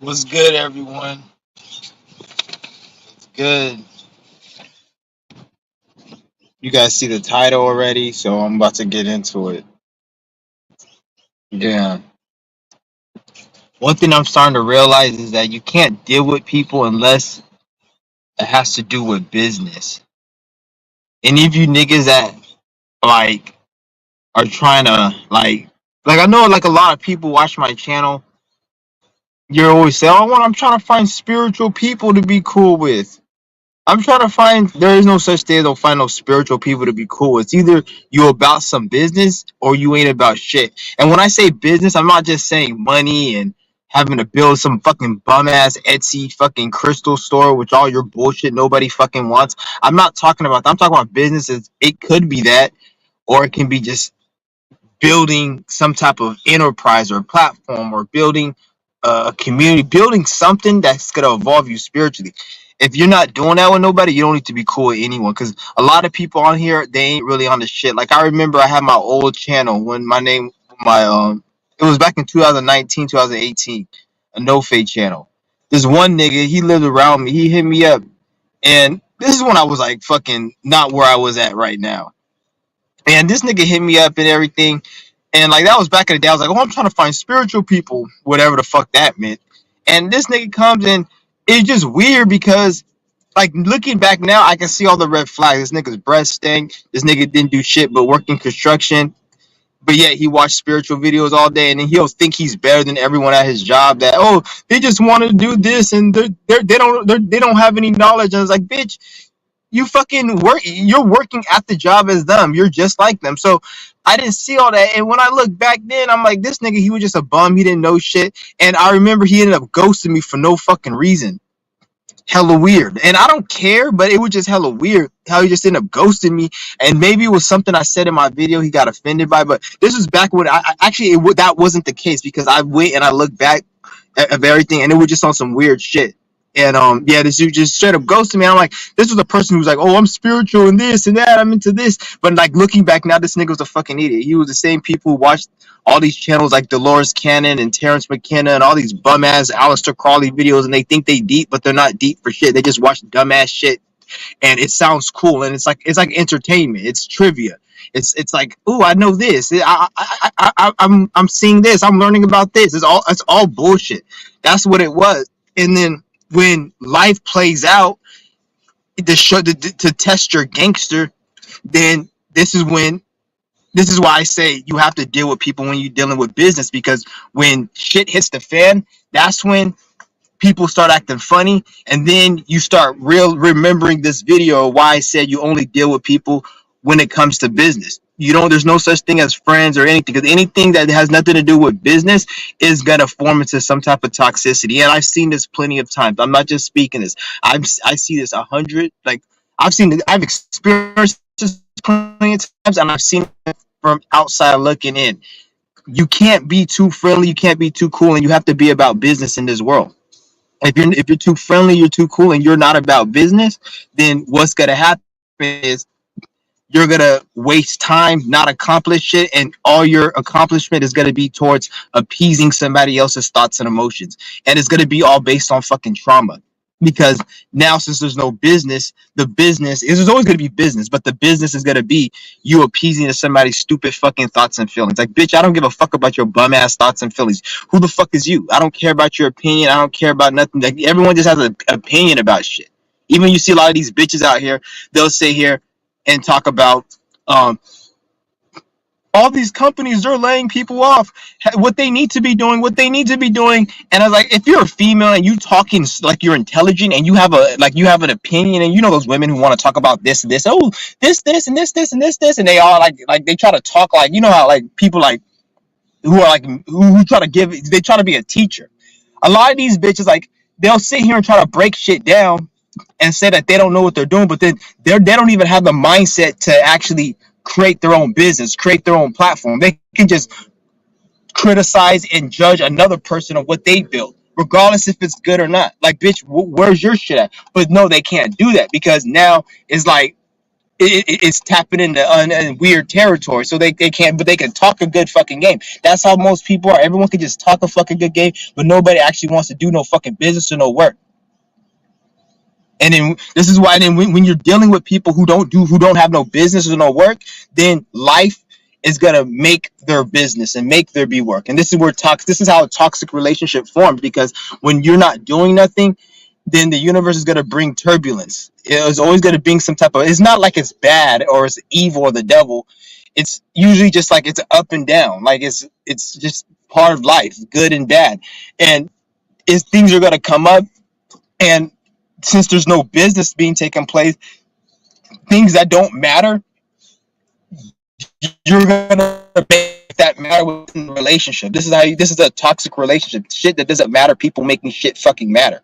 What's good, everyone? It's good. You guys see the title already, so I'm about to get into it. Yeah. One thing I'm starting to realize is that you can't deal with people unless it has to do with business. Any of you niggas that like are trying to like I know like a lot of people watch my channel. You're always saying, "Oh, I'm trying to find spiritual people to be cool with." I'm trying to find. There is no such thing. Don't find no spiritual people to be cool. It's either you about some business or you ain't about shit. And when I say business, I'm not just saying money and having to build some fucking bum ass Etsy fucking crystal store, which all your bullshit nobody fucking wants. I'm not talking about that. I'm talking about businesses. It could be that, or it can be just building some type of enterprise or platform or building a community, building something that's going to evolve you spiritually. If you're not doing that with nobody, you don't need to be cool with anyone because a lot of people on here, they ain't really on the shit. Like I remember I had my old channel when it was back in 2019, 2018, a no fade channel. This one nigga, he lived around me. He hit me up, and this is when I was like fucking not where I was at right now. And this nigga hit me up and everything. And like that was back in the day. I was like, oh, I'm trying to find spiritual people, whatever the fuck that meant. And this nigga comes in, it's just weird because like looking back now, I can see all the red flags. This nigga's breast stank. This nigga didn't do shit but work in construction. But yet he watched spiritual videos all day, and then he'll think he's better than everyone at his job. That oh, they just want to do this, and they don't have any knowledge. And it's like, bitch, you fucking work, you're working at the job as them, you're just like them. So I didn't see all that, and when I look back then, I'm like, this nigga, he was just a bum, he didn't know shit. And I remember he ended up ghosting me for no fucking reason. Hella weird, and I don't care, but it was just hella weird how he just ended up ghosting me. And maybe it was something I said in my video he got offended by, but this was back when I actually that wasn't the case, because I went and I looked back of everything, and it was just on some weird shit. And yeah, this dude just straight up ghosted me. I'm like, this was a person who was like, oh, I'm spiritual and this and that, I'm into this. But like looking back now, this nigga was a fucking idiot. He was the same people who watched all these channels like Dolores Cannon and Terrence McKenna and all these bum ass Aleister Crowley videos, and they think they deep, but they're not deep for shit. They just watch dumbass shit, and it sounds cool, and it's like entertainment. It's trivia. It's like, ooh, I know this. I'm seeing this. I'm learning about this. It's all bullshit. That's what it was. And then when life plays out to show to test your gangster, then this is why I say you have to deal with people when you're dealing with business, because when shit hits the fan, that's when people start acting funny, and then you start remembering this video why I said you only deal with people when it comes to business. You don't, there's no such thing as friends or anything, because anything that has nothing to do with business is gonna form into some type of toxicity. And I've seen this plenty of times. I'm not just speaking this. I see this 100, like I've experienced this plenty of times, and I've seen it from outside looking in. You can't be too friendly, you can't be too cool, and you have to be about business in this world. If you're too friendly, you're too cool, and you're not about business, then what's gonna happen is you're gonna waste time, not accomplish shit, and all your accomplishment is gonna be towards appeasing somebody else's thoughts and emotions, and it's gonna be all based on fucking trauma. Because now, since there's no business, the business is, there's always gonna be business, but the business is gonna be you appeasing to somebody's stupid fucking thoughts and feelings. Like, bitch, I don't give a fuck about your bum ass thoughts and feelings. Who the fuck is you? I don't care about your opinion. I don't care about nothing. Like, everyone just has an opinion about shit. Even you see a lot of these bitches out here, they'll sit here and talk about um, all these companies are laying people off, what they need to be doing, what they need to be doing. And I was like, if you're a female and you talking like you're intelligent and you have an opinion, and you know those women who want to talk about this and this, oh, this and this and this, and they all like they try to talk like, you know how like people like who are like who try to they try to be a teacher. A lot of these bitches, like, they'll sit here and try to break shit down and say that they don't know what they're doing, but then they don't even have the mindset to actually create their own business, create their own platform. They can just criticize and judge another person on what they built, regardless if it's good or not. Like, bitch, where's your shit at? But no, they can't do that, because now it's like it's tapping into weird territory. So they can't, but they can talk a good fucking game. That's how most people are. Everyone can just talk a fucking good game, but nobody actually wants to do no fucking business or no work. And then this is why then when you're dealing with people who don't have no business or no work, then life is gonna make their business and make there be work. And this is how a toxic relationship forms, because when you're not doing nothing, then the universe is gonna bring turbulence. It's always gonna bring some type of, it's not like it's bad or it's evil or the devil. It's usually just like it's up and down. Like it's just part of life, good and bad. And is things are gonna come up, and since there's no business being taken place, things that don't matter, you're gonna make that matter within the relationship. This is a toxic relationship. Shit that doesn't matter, people making shit fucking matter,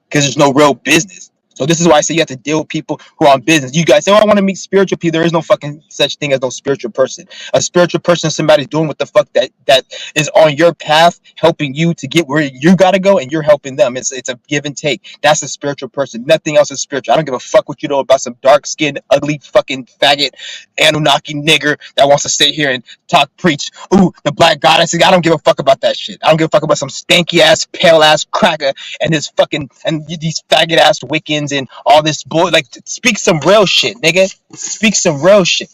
because there's no real business. So this is why I say you have to deal with people who are on business. You guys say, "Oh, I want to meet spiritual people." There is no fucking such thing as no spiritual person. A spiritual person is somebody doing what the fuck that is on your path, helping you to get where you gotta go, and you're helping them. It's a give and take. That's a spiritual person. Nothing else is spiritual. I don't give a fuck what you know about some dark skinned, ugly, fucking faggot, Anunnaki nigger that wants to stay here and talk, preach. Ooh, the black goddess. I don't give a fuck about that shit. I don't give a fuck about some stanky ass, pale ass cracker and this fucking and these faggot ass Wiccans and all this bull. Like, speak some real shit, nigga. Speak some real shit.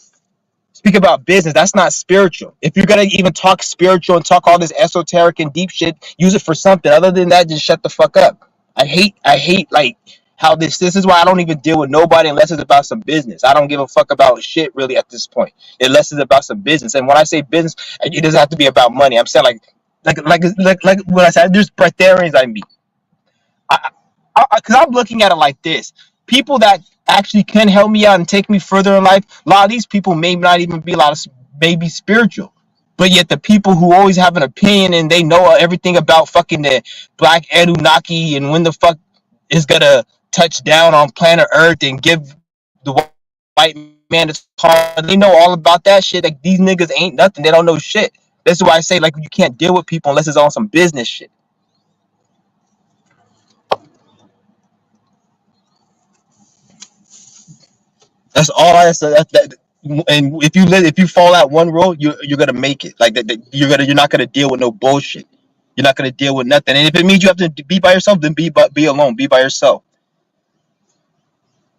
Speak about business. That's not spiritual. If you're gonna even talk spiritual and talk all this esoteric and deep shit, use it for something. Other than that, just shut the fuck up. I hate like how this is why I don't even deal with nobody unless it's about some business. I don't give a fuck about shit really at this point, unless it's about some business. And when I say business, it doesn't have to be about money. I'm saying like when I said there's Breatharians I meet. Because I'm looking at it like this: people that actually can help me out and take me further in life. A lot of these people may not even be maybe spiritual, but yet the people who always have an opinion and they know everything about fucking the black Anunnaki and when the fuck is gonna touch down on planet Earth and give the white man its call. They know all about that shit. Like, these niggas ain't nothing. They don't know shit. That's why I say, like, you can't deal with people unless it's on some business shit. That's all I said. And if you fall out one road, you're gonna make it. Like that, you're not gonna deal with no bullshit. You're not gonna deal with nothing. And if it means you have to be by yourself, then be alone. Be by yourself.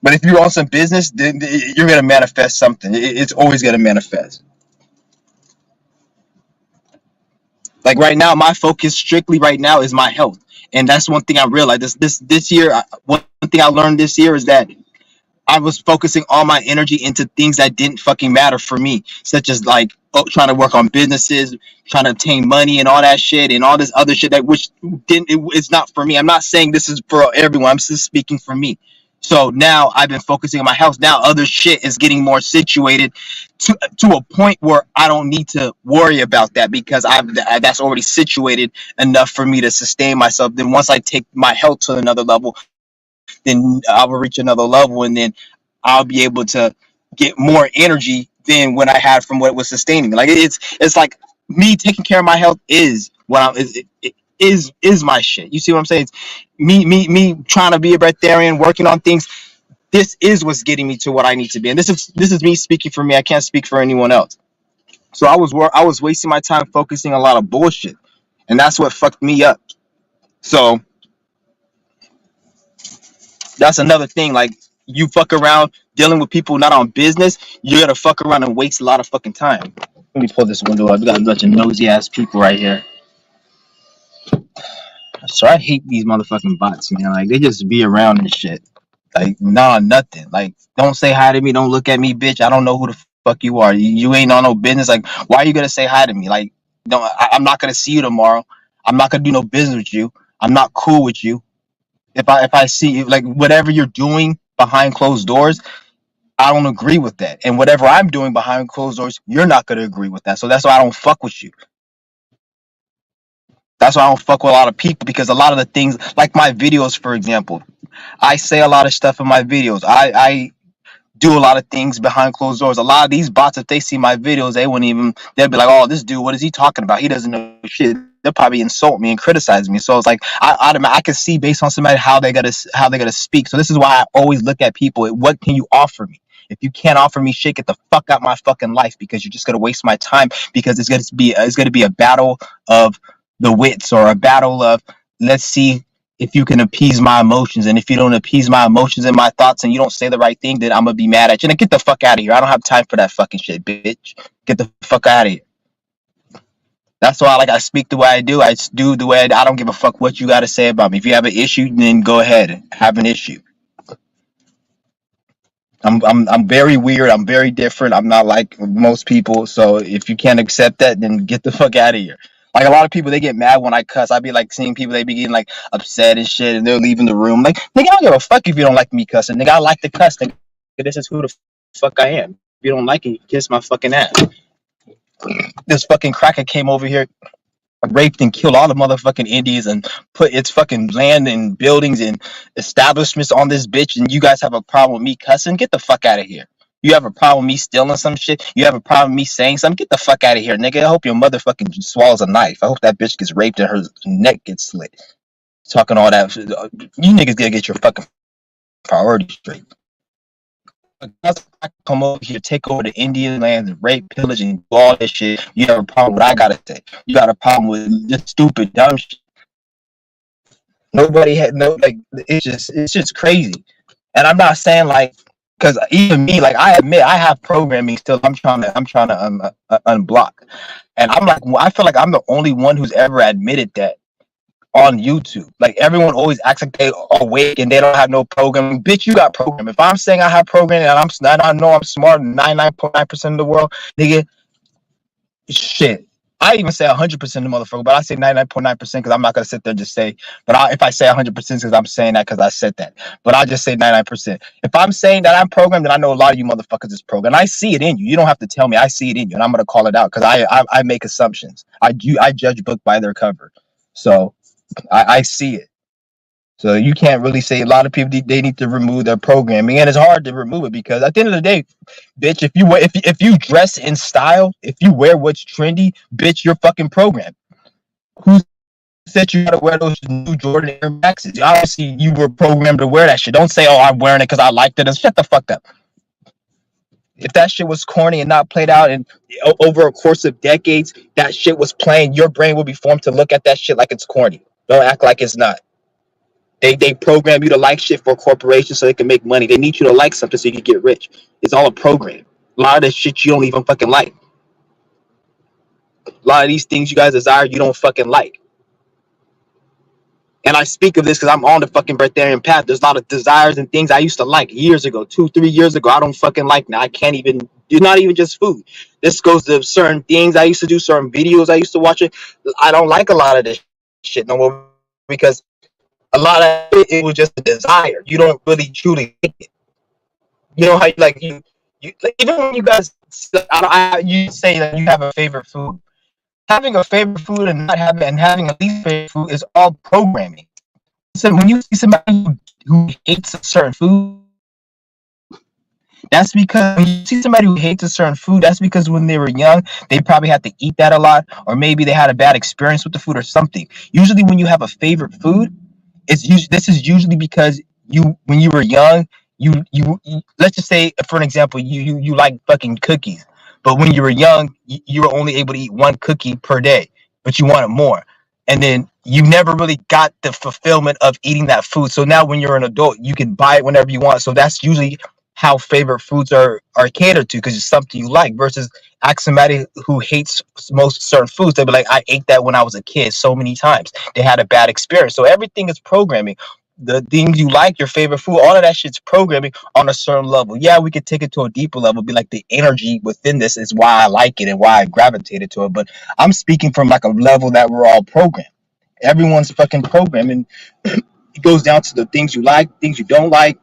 But if you're on some business, then you're gonna manifest something. It's always gonna manifest. Like right now, my focus strictly right now is my health, and that's one thing I realized. This year, one thing I learned this year is that I was focusing all my energy into things that didn't fucking matter for me, such as like trying to work on businesses, trying to obtain money and all that shit and all this other shit that which it's not for me. I'm not saying this is for everyone. I'm just speaking for me. So now I've been focusing on my health. Now other shit is getting more situated to a point where I don't need to worry about that because that's already situated enough for me to sustain myself. Then once I take my health to another level, then I will reach another level, and then I'll be able to get more energy than what I had from what was sustaining me. Like it's like me taking care of my health is what I'm is my shit. You see what I'm saying? It's me trying to be a breatharian, working on things. This is what's getting me to what I need to be, and this is me speaking for me. I can't speak for anyone else. So I was wasting my time focusing on a lot of bullshit, and that's what fucked me up. So that's another thing. Like, you fuck around dealing with people not on business, you're gonna fuck around and waste a lot of fucking time. Let me pull this window up. We got a bunch of nosy ass people right here. So I hate these motherfucking bots, man. Like, they just be around and shit. Like, nah, nothing. Like, don't say hi to me. Don't look at me, bitch. I don't know who the fuck you are. You ain't on no business. Like, why are you gonna say hi to me? Like, don't. I'm not gonna see you tomorrow. I'm not gonna do no business with you. I'm not cool with you. If I see you, like, whatever you're doing behind closed doors, I don't agree with that. And whatever I'm doing behind closed doors, you're not going to agree with that. So that's why I don't fuck with you. That's why I don't fuck with a lot of people, because a lot of the things, like my videos, for example, I say a lot of stuff in my videos. I do a lot of things behind closed doors. A lot of these bots, if they see my videos, they'll be like, oh, this dude, what is he talking about? He doesn't know shit. They'll probably insult me and criticize me. So it's like I can see based on somebody how they gotta speak. So this is why I always look at people. What can you offer me? If you can't offer me shit, get the fuck out my fucking life, because you're just gonna waste my time, because it's gonna be a battle of the wits, or a battle of, let's see if you can appease my emotions. And if you don't appease my emotions and my thoughts, and you don't say the right thing, then I'm gonna be mad at you. And get the fuck out of here. I don't have time for that fucking shit, bitch. Get the fuck out of here. That's why, like, I speak the way I do. I do the way I don't give a fuck what you got to say about me. If you have an issue, then go ahead, have an issue. I'm very weird. I'm very different. I'm not like most people. So if you can't accept that, then get the fuck out of here. Like, a lot of people, they get mad when I cuss. I be like seeing people, they be getting like upset and shit, and they're leaving the room. Like, nigga, I don't give a fuck if you don't like me cussing. Nigga, I like to cuss. Nigga, this is who the fuck I am. If you don't like it, kiss my fucking ass. This fucking cracker came over here, raped and killed all the motherfucking Indians, and put its fucking land and buildings and establishments on this bitch, and you guys have a problem with me cussing? Get the fuck out of here. You have a problem with me stealing some shit? You have a problem with me saying something? Get the fuck out of here, nigga. I hope your motherfucking swallows a knife. I hope that bitch gets raped and her neck gets slit. Talking all that. You niggas gotta get your fucking priorities straight. I come over here, take over the Indian lands, and rape, pillage, and do all this shit. You have a problem with what I gotta say. You got a problem with this stupid, dumb shit. Nobody had no, like, it's just crazy. And I'm not saying, like, because even me, like, I admit I have programming still. I'm trying to unblock, and I'm like, I feel like I'm the only one who's ever admitted that on YouTube. Like, everyone always acts like they are awake and they don't have no programming. Bitch, you got programming. If I'm saying I have programming and I know I'm smarter than 99.9% of the world, nigga, shit. I even say 100% of the motherfucker, but I say 99.9% because I'm not gonna sit there and just say. But if I say 100%, because I'm saying that because I said that. But I just say 99%. If I'm saying that I'm programmed, then I know a lot of you motherfuckers is programmed. I see it in you. You don't have to tell me. I see it in you, and I'm gonna call it out because I make assumptions. I judge book by their cover, so I see it. So you can't really say. A lot of people, they need to remove their programming, and it's hard to remove it because at the end of the day, bitch, if you dress in style, if you wear what's trendy, bitch, you're fucking programmed. Who said you gotta wear those new Jordan Air Maxes? Obviously, you were programmed to wear that shit. Don't say, "Oh, I'm wearing it because I liked it." And shut the fuck up. If that shit was corny and not played out, and over a course of decades, that shit was playing, your brain will be formed to look at that shit like it's corny. Don't act like it's not. They program you to like shit for corporations so they can make money. They need you to like something so you can get rich. It's all a program. A lot of this shit you don't even fucking like. A lot of these things you guys desire, you don't fucking like. And I speak of this because I'm on the fucking Breatharian path. There's a lot of desires and things I used to like years ago, 2-3 years ago. I don't fucking like now. I can't even. It's not even just food. This goes to certain things I used to do, certain videos I used to watch. I don't like a lot of this shit no more because a lot of it was just a desire. You don't really truly like it. You know how you like, even when you guys you say that you have a favorite food. Having a favorite food and not having and having a least favorite food is all programming. So when you see somebody who hates a certain food, that's because when you see somebody who hates a certain food, that's because when they were young, they probably had to eat that a lot, or maybe they had a bad experience with the food or something. Usually, when you have a favorite food, this is usually because when you were young, you let's just say, for an example, you like fucking cookies, but when you were young, you were only able to eat one cookie per day, but you wanted more, and then you never really got the fulfillment of eating that food. So now when you're an adult, you can buy it whenever you want. So that's usually how favorite foods are catered to, because it's something you like. Versus ask somebody who hates most certain foods, they'll be like, I ate that when I was a kid so many times. They had a bad experience. So everything is programming. The things you like, your favorite food, all of that shit's programming on a certain level. Yeah, we could take it to a deeper level, be like, the energy within this is why I like it and why I gravitated to it. But I'm speaking from like a level that we're all programmed. Everyone's fucking programmed, and it goes down to the things you like, things you don't like,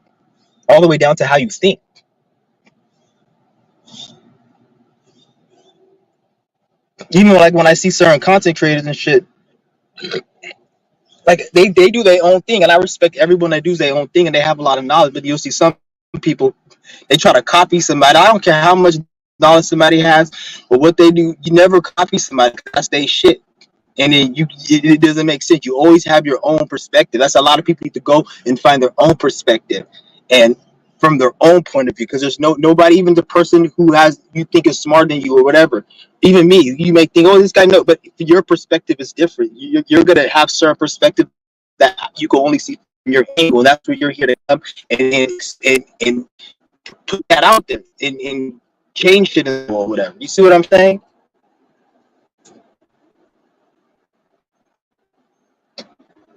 all the way down to how you think. Even like when I see certain content creators and shit, like they do their own thing, and I respect everyone that does their own thing, and they have a lot of knowledge. But you'll see some people, they try to copy somebody. I don't care how much knowledge somebody has, but what they do, you never copy somebody. That's their shit. And then it doesn't make sense. You always have your own perspective. That's a lot of people need to go and find their own perspective. And from their own point of view, because there's nobody, even the person who has you think is smarter than you or whatever. Even me, you may think, oh, this guy no, but your perspective is different. You're gonna have certain perspective that you can only see from your angle. And that's where you're here to come and put that out there and change shit or whatever. You see what I'm saying?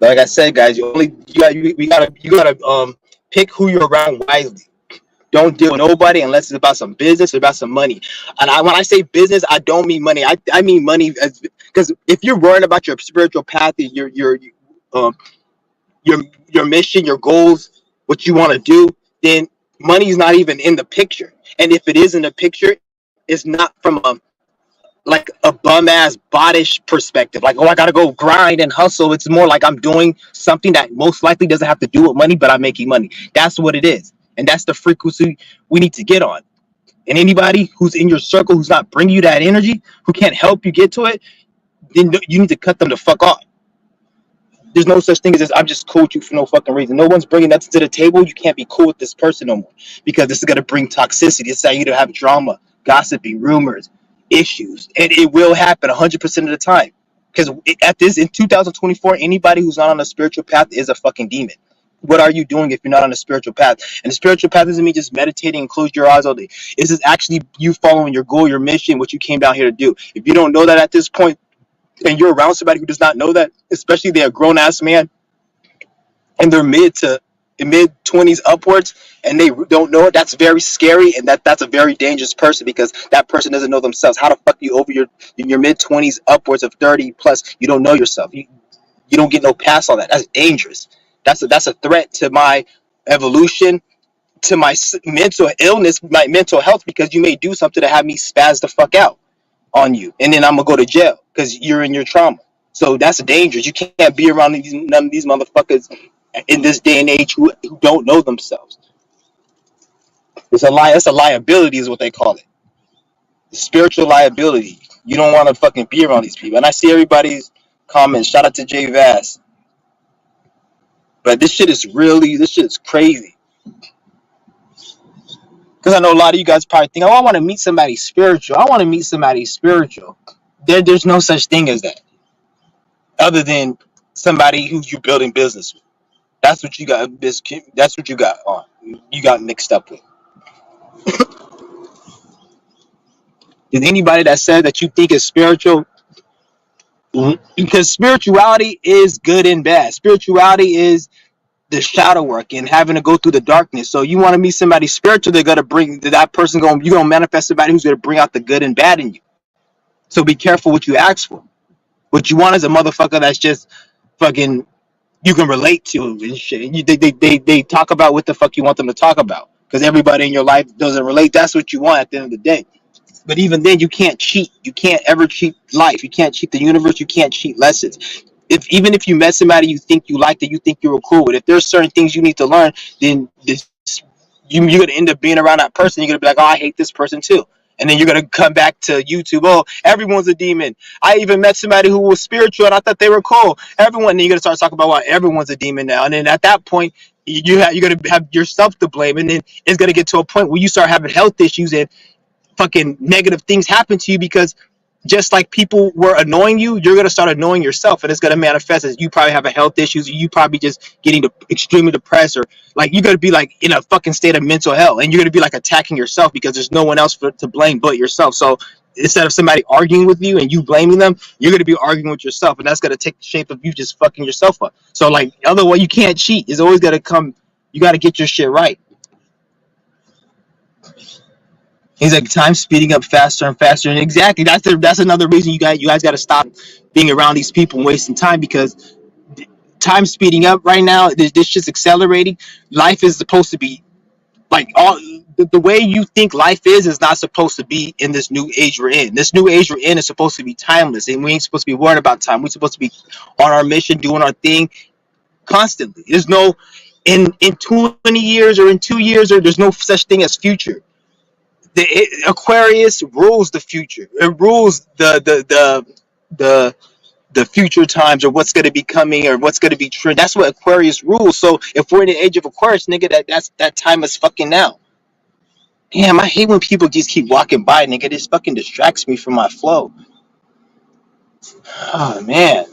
Like I said, guys, you gotta pick who you're around wisely. Don't deal with nobody unless it's about some business or about some money. And when I say business, I don't mean money. I mean money, because if you're worrying about your spiritual path, um, your your mission, your goals, what you want to do, then money's not even in the picture. And if it is in the picture, it's not from like a bum ass bodish perspective. Like, oh, I gotta go grind and hustle. It's more like I'm doing something that most likely doesn't have to do with money, but I'm making money. That's what it is. And that's the frequency we need to get on. And anybody who's in your circle who's not bringing you that energy, who can't help you get to it, then you need to cut them the fuck off. There's no such thing as this. I'm just cool with you for no fucking reason. No one's bringing nothing to the table. You can't be cool with this person no more, because this is gonna bring toxicity. It's how you to have drama, gossiping, rumors, issues, and it will happen 100% of the time. Because at this in 2024, anybody who's not on a spiritual path is a fucking demon. What are you doing if you're not on a spiritual path? And the spiritual path doesn't mean just meditating and close your eyes all day. This is actually you following your goal, your mission, what you came down here to do. If you don't know that at this point, and you're around somebody who does not know that, especially they're a grown ass man and they're mid 20s upwards, and they don't know it, that's very scary, and that's a very dangerous person, because that person doesn't know themselves. How the fuck you over your mid 20s upwards of 30 plus, you don't know yourself. You don't get no pass on that. That's dangerous. That's a threat to my evolution, to my mental illness, my mental health, because you may do something to have me spaz the fuck out on you, and then I'm gonna go to jail because you're in your trauma. So that's dangerous. You can't be around none of these motherfuckers in this day and age who don't know themselves. It's a lie. It's a liability, is what they call it. Spiritual liability. You don't want to fucking be around these people. And I see everybody's comments. Shout out to Jay Vass. But this shit is crazy. Because I know a lot of you guys probably think, oh, I want to meet somebody spiritual. I want to meet somebody spiritual. There's no such thing as that, other than somebody who you're building business with. That's what you got. That's what you got on. You got mixed up with. Is anybody that said that you think is spiritual? Because spirituality is good and bad. Spirituality is the shadow work and having to go through the darkness. So you want to meet somebody spiritual, they're gonna bring that person. You're gonna manifest somebody who's gonna bring out the good and bad in you. So be careful what you ask for. What you want is a motherfucker that's just fucking you can relate to and shit. They talk about what the fuck you want them to talk about, because everybody in your life doesn't relate. That's what you want at the end of the day. But even then, you can't cheat. You can't ever cheat life. You can't cheat the universe. You can't cheat lessons. Even if you met somebody you think you liked, that you think you were cool with, if there's certain things you need to learn, then you're gonna end up being around that person. You're gonna be like, oh, I hate this person too. And then you're gonna come back to YouTube. Oh, everyone's a demon. I even met somebody who was spiritual, and I thought they were cool. Everyone. And then you're gonna start talking about why everyone's a demon now. And then at that point, you're gonna have yourself to blame. And then it's gonna get to a point where you start having health issues and fucking negative things happen to you, because just like people were annoying you, you're gonna start annoying yourself, and it's gonna manifest as you probably have a health issues, or you probably just getting extremely depressed, or like you're gonna be like in a fucking state of mental hell, and you're gonna be like attacking yourself because there's no one else to blame but yourself. So instead of somebody arguing with you and you blaming them, you're gonna be arguing with yourself, and that's gonna take the shape of you just fucking yourself up. So like, otherwise you can't cheat. It's always gonna come. You gotta get your shit right. He's like, time speeding up faster and faster, and exactly that's another reason you guys got to stop being around these people and wasting time, because time speeding up right now. This shit's accelerating. Life is supposed to be like all the way you think life is not supposed to be in this new age we're in. This new age we're in is supposed to be timeless, and we ain't supposed to be worried about time. We're supposed to be on our mission, doing our thing constantly. There's no in 20 years or in 2 years, or there's no such thing as future. Aquarius rules the future. It rules the the future times or what's going to be coming or what's going to be true. That's what Aquarius rules. So if we're in the age of Aquarius, nigga, that time is fucking now. Damn, I hate when people just keep walking by, nigga. This fucking distracts me from my flow. Oh man.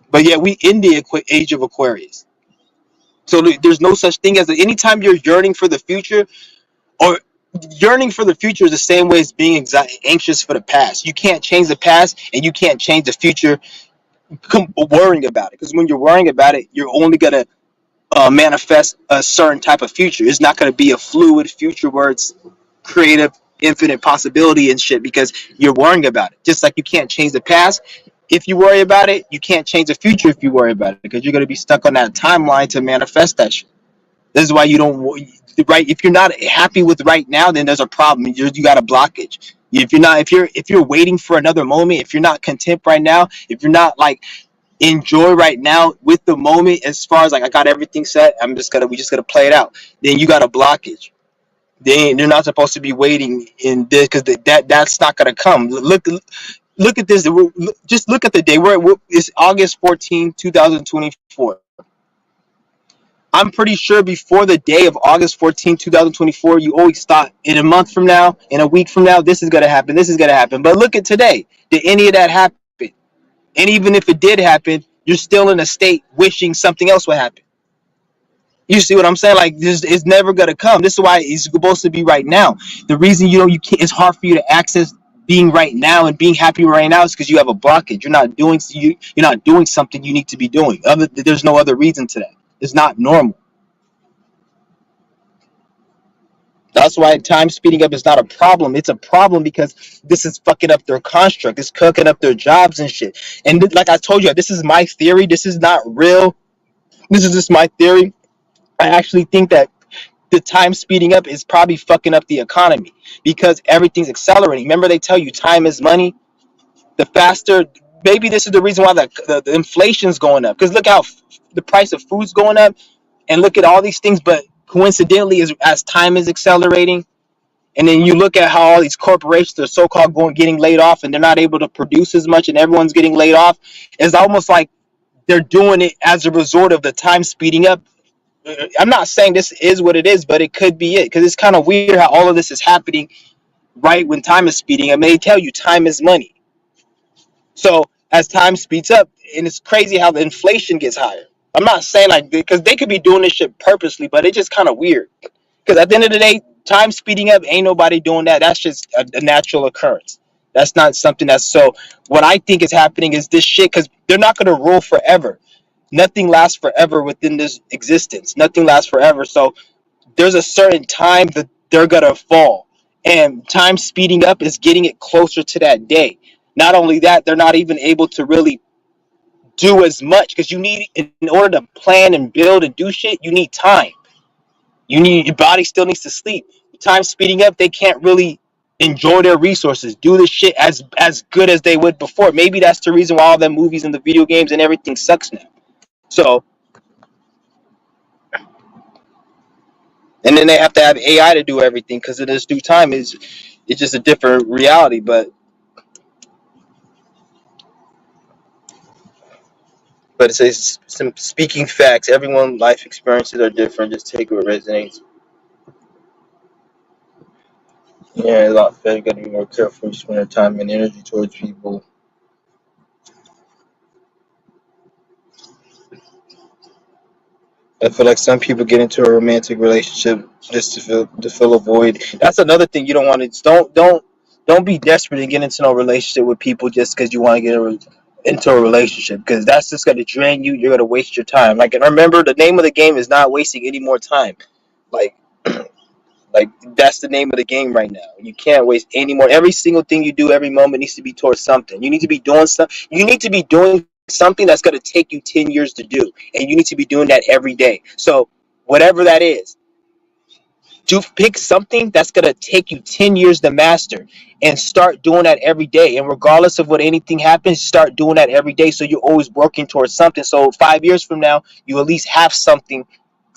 But yeah, we in the age of Aquarius. So there's no such thing as anytime you're yearning for the future, or yearning for the future is the same way as being anxious for the past. You can't change the past, and you can't change the future worrying about it. Because when you're worrying about it, you're only gonna manifest a certain type of future. It's not gonna be a fluid future where it's creative, infinite possibility and shit. Because you're worrying about it. Just like you can't change the past. If you worry about it, you can't change the future if you worry about it. Because you're gonna be stuck on that timeline to manifest that shit. This is why you don't, right. If you're not happy with right now, then there's a problem. You got a blockage. If you're waiting for another moment, if you're not content right now, if you're not like enjoy right now with the moment, as far as like I got everything set, we just gotta play it out. Then you got a blockage. They're not supposed to be waiting in this because that's not gonna come. Look at this. Just look at the day. It's August 14, 2024. I'm pretty sure before the day of August 14, 2024, you always thought in a month from now, in a week from now, this is going to happen, this is going to happen. But look at today. Did any of that happen? And even if it did happen, you're still in a state wishing something else would happen. You see what I'm saying? Like, this is never going to come. This is why it's supposed to be right now. The reason you can't, it's hard for you to access being right now and being happy right now is because you have a blockage. You're not doing something you need to be doing. There's no other reason to that. It's not normal. That's why time speeding up is not a problem. It's a problem because this is fucking up their construct. It's cooking up their jobs and shit. And like I told you, this is my theory. This is not real. This is just my theory. I actually think that the time speeding up is probably fucking up the economy because everything's accelerating. Remember, they tell you time is money. The faster, maybe this is the reason why the inflation's going up. Because look how the price of food's going up, and look at all these things. But coincidentally, as time is accelerating, and then you look at how all these corporations are so-called getting laid off, and they're not able to produce as much, and everyone's getting laid off. It's almost like they're doing it as a result of the time speeding up. I'm not saying this is what it is, but it could be it, because it's kind of weird how all of this is happening right when time is speeding up. They tell you time is money. So as time speeds up, and it's crazy how the inflation gets higher. I'm not saying like, because they could be doing this shit purposely, but it's just kind of weird. Because at the end of the day, time speeding up, ain't nobody doing that. That's just a natural occurrence. That's not something that's so. What I think is happening is this shit, because they're not going to rule forever. Nothing lasts forever within this existence. Nothing lasts forever. So there's a certain time that they're going to fall. And time speeding up is getting it closer to that day. Not only that, they're not even able to really do as much, because you need, in order to plan and build and do shit, you need time. Your body still needs to sleep. Time speeding up, they can't really enjoy their resources, do this shit as good as they would before. Maybe that's the reason why all the movies and the video games and everything sucks now. So, and then they have to have AI to do everything because in this due time it's just a different reality. But it says some speaking facts. Everyone's life experiences are different. Just take what resonates. Yeah, a lot better. You gotta be more careful. You spend your time and energy towards people. I feel like some people get into a romantic relationship just to fill a void. That's another thing you don't want to. Don't be desperate and get into no relationship with people just because you want to get into a relationship, because that's just gonna drain you. You're gonna waste your time. Like, and remember, the name of the game is not wasting any more time. Like. Like, that's the name of the game right now. You can't waste any more. Every single thing you do, every moment needs to be towards something. You need to be doing something. You need to be doing something that's going to take you 10 years to do. And you need to be doing that every day. So whatever that is, pick something that's going to take you 10 years to master, and start doing that every day. And regardless of what anything happens, start doing that every day. So you're always working towards something. So 5 years from now, you at least have something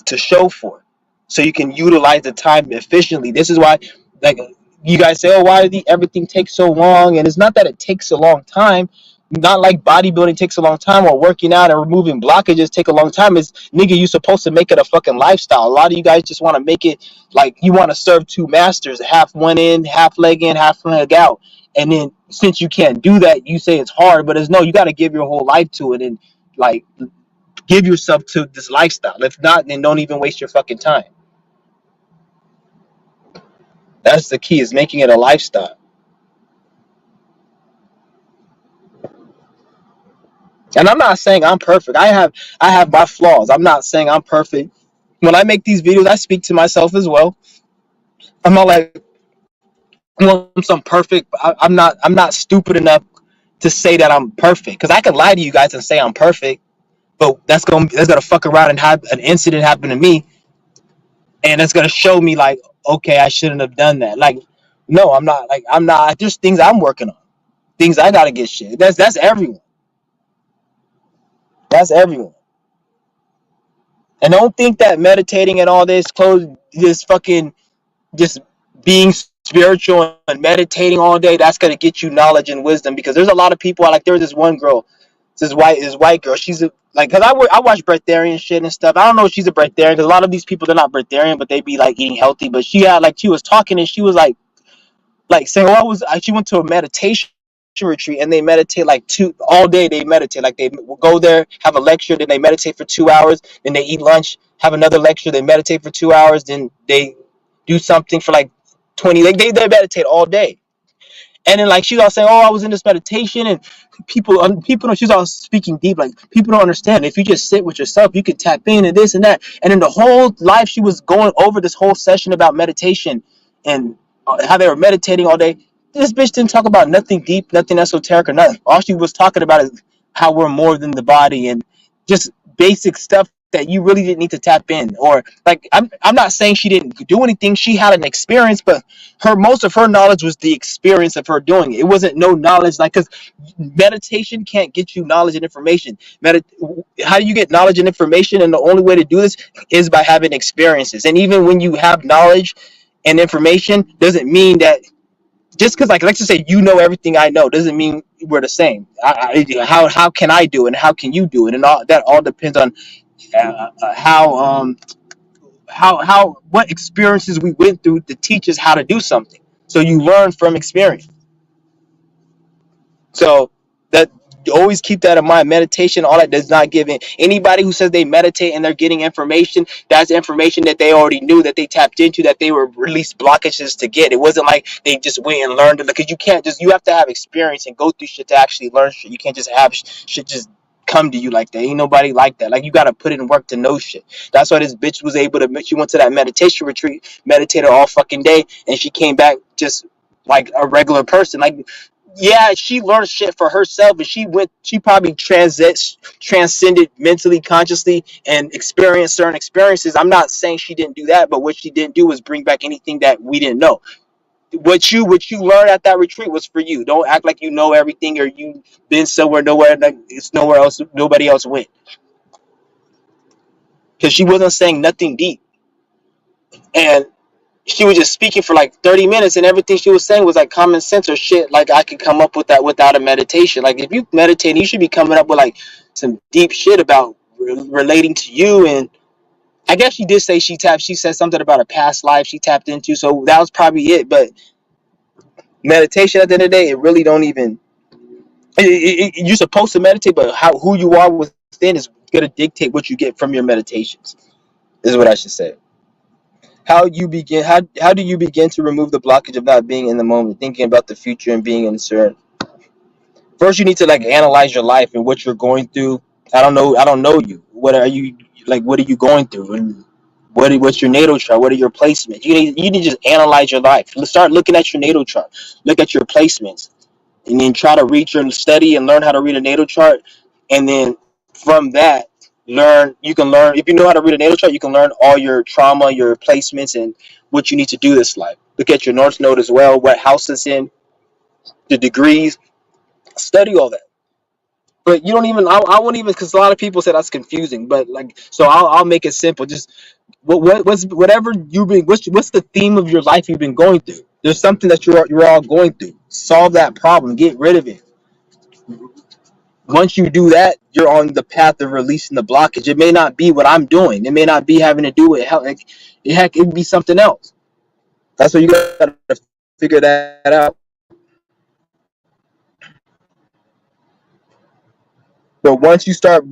to show for, so you can utilize the time efficiently. This is why, like, you guys say, oh, why did everything take so long? And it's not that it takes a long time. not like bodybuilding takes a long time or working out and removing blockages take a long time. Is nigga, you supposed to make it a fucking lifestyle. A lot of you guys just want to make it like you want to serve two masters, half one in, half leg in, half leg out. And then since you can't do that, you say it's hard, but it's no, you got to give your whole life to it and like give yourself to this lifestyle. If not, then don't even waste your fucking time. That's the key, is making it a lifestyle. And I'm not saying I'm perfect. I have my flaws. I'm not saying I'm perfect. When I make these videos, I speak to myself as well. I'm not like I'm some perfect. I'm not stupid enough to say that I'm perfect, because I could lie to you guys and say I'm perfect, but that's gonna fuck around and have an incident happen to me, and that's gonna show me like, okay, I shouldn't have done that. Like, no, I'm not. Like, I'm not. There's things I'm working on. Things I gotta get shit. That's everyone. That's everyone. And don't think that meditating and all this fucking just being spiritual and meditating all day, that's gonna get you knowledge and wisdom. Because there's a lot of people. Like, there was this one girl, this white girl. She's like, cause I watch breatharian shit and stuff. I don't know if she's a breatharian, because a lot of these people, they're not breatharian, but they be like eating healthy. But she was talking and she was like saying, oh, she went to a meditation retreat and they meditate like two all day. They meditate, like they will go there, have a lecture, then they meditate for 2 hours, then they eat lunch, have another lecture, they meditate for 2 hours, then they do something for like 20. Like they meditate all day. And then like she's all saying, oh, I was in this meditation, and people don't, she's all speaking deep, like people don't understand. If you just sit with yourself, you could tap in and this and that. And in the whole life, she was going over this whole session about meditation and how they were meditating all day. This bitch didn't talk about nothing deep, nothing esoteric or nothing. All she was talking about is how we're more than the body, and just basic stuff that you really didn't need to tap in. Or like, I'm not saying she didn't do anything. She had an experience, but most of her knowledge was the experience of her doing it. It wasn't no knowledge, like, because meditation can't get you knowledge and information. How do you get knowledge and information? And the only way to do this is by having experiences. And even when you have knowledge and information, doesn't mean that just because, like, let's just say you know everything I know, doesn't mean we're the same. How can I do it and how can you do it? And all that all depends on how what experiences we went through to teach us how to do something. So you learn from experience. So that, always keep that in mind. Meditation, all that does not give in. Anybody who says they meditate and they're getting information, that's information that they already knew, that they tapped into, that they were released blockages to get. It wasn't like they just went and learned it, because you have to have experience and go through shit to actually learn shit. You can't just have shit just come to you like that. Ain't nobody like that. Like, you got to put in work to know shit. That's why this bitch was able to, she went to that meditation retreat, meditated all fucking day, and she came back just like a regular person. Like, yeah, she learned shit for herself, and she probably transcended mentally, consciously, and experienced certain experiences. I'm not saying she didn't do that, but what she didn't do was bring back anything that we didn't know. What you learned at that retreat was for you. Don't act like you know everything, or you been somewhere nowhere, like it's nowhere else, nobody else went. Because she wasn't saying nothing deep, and she was just speaking for like 30 minutes, and everything she was saying was like common sense or shit like I could come up with that without a meditation. Like, if you meditate, you should be coming up with like some deep shit about relating to you. And I guess she did say she said something about a past life she tapped into, so that was probably it. But meditation, at the end of the day, it really don't even you're supposed to meditate, but who you are within is going to dictate what you get from your meditations, is what I should say. How do you begin to remove the blockage of not being in the moment, thinking about the future and being uncertain? First, you need to like analyze your life and what you're going through. I don't know you. What are you going through? And what's your natal chart? What are your placements? You need to just analyze your life. Let's start looking at your natal chart. Look at your placements, and then try to read your study and learn how to read a natal chart. And then from that, you can learn, if you know how to read a natal chart, you can learn all your trauma, your placements, and what you need to do this life. Look at your north node as well, what house it's in, the degrees. Study all that. But you don't even, I won't even, because a lot of people say that's confusing, but like, so I'll make it simple. Just what's whatever you've been, what's the theme of your life you've been going through? There's something that you're all going through. Solve that problem, get rid of it. once you do that, you're on the path of releasing the blockage. It may not be what I'm doing. It may not be having to do with health. Like, heck, it would be something else. That's what you got to figure that out. But once you start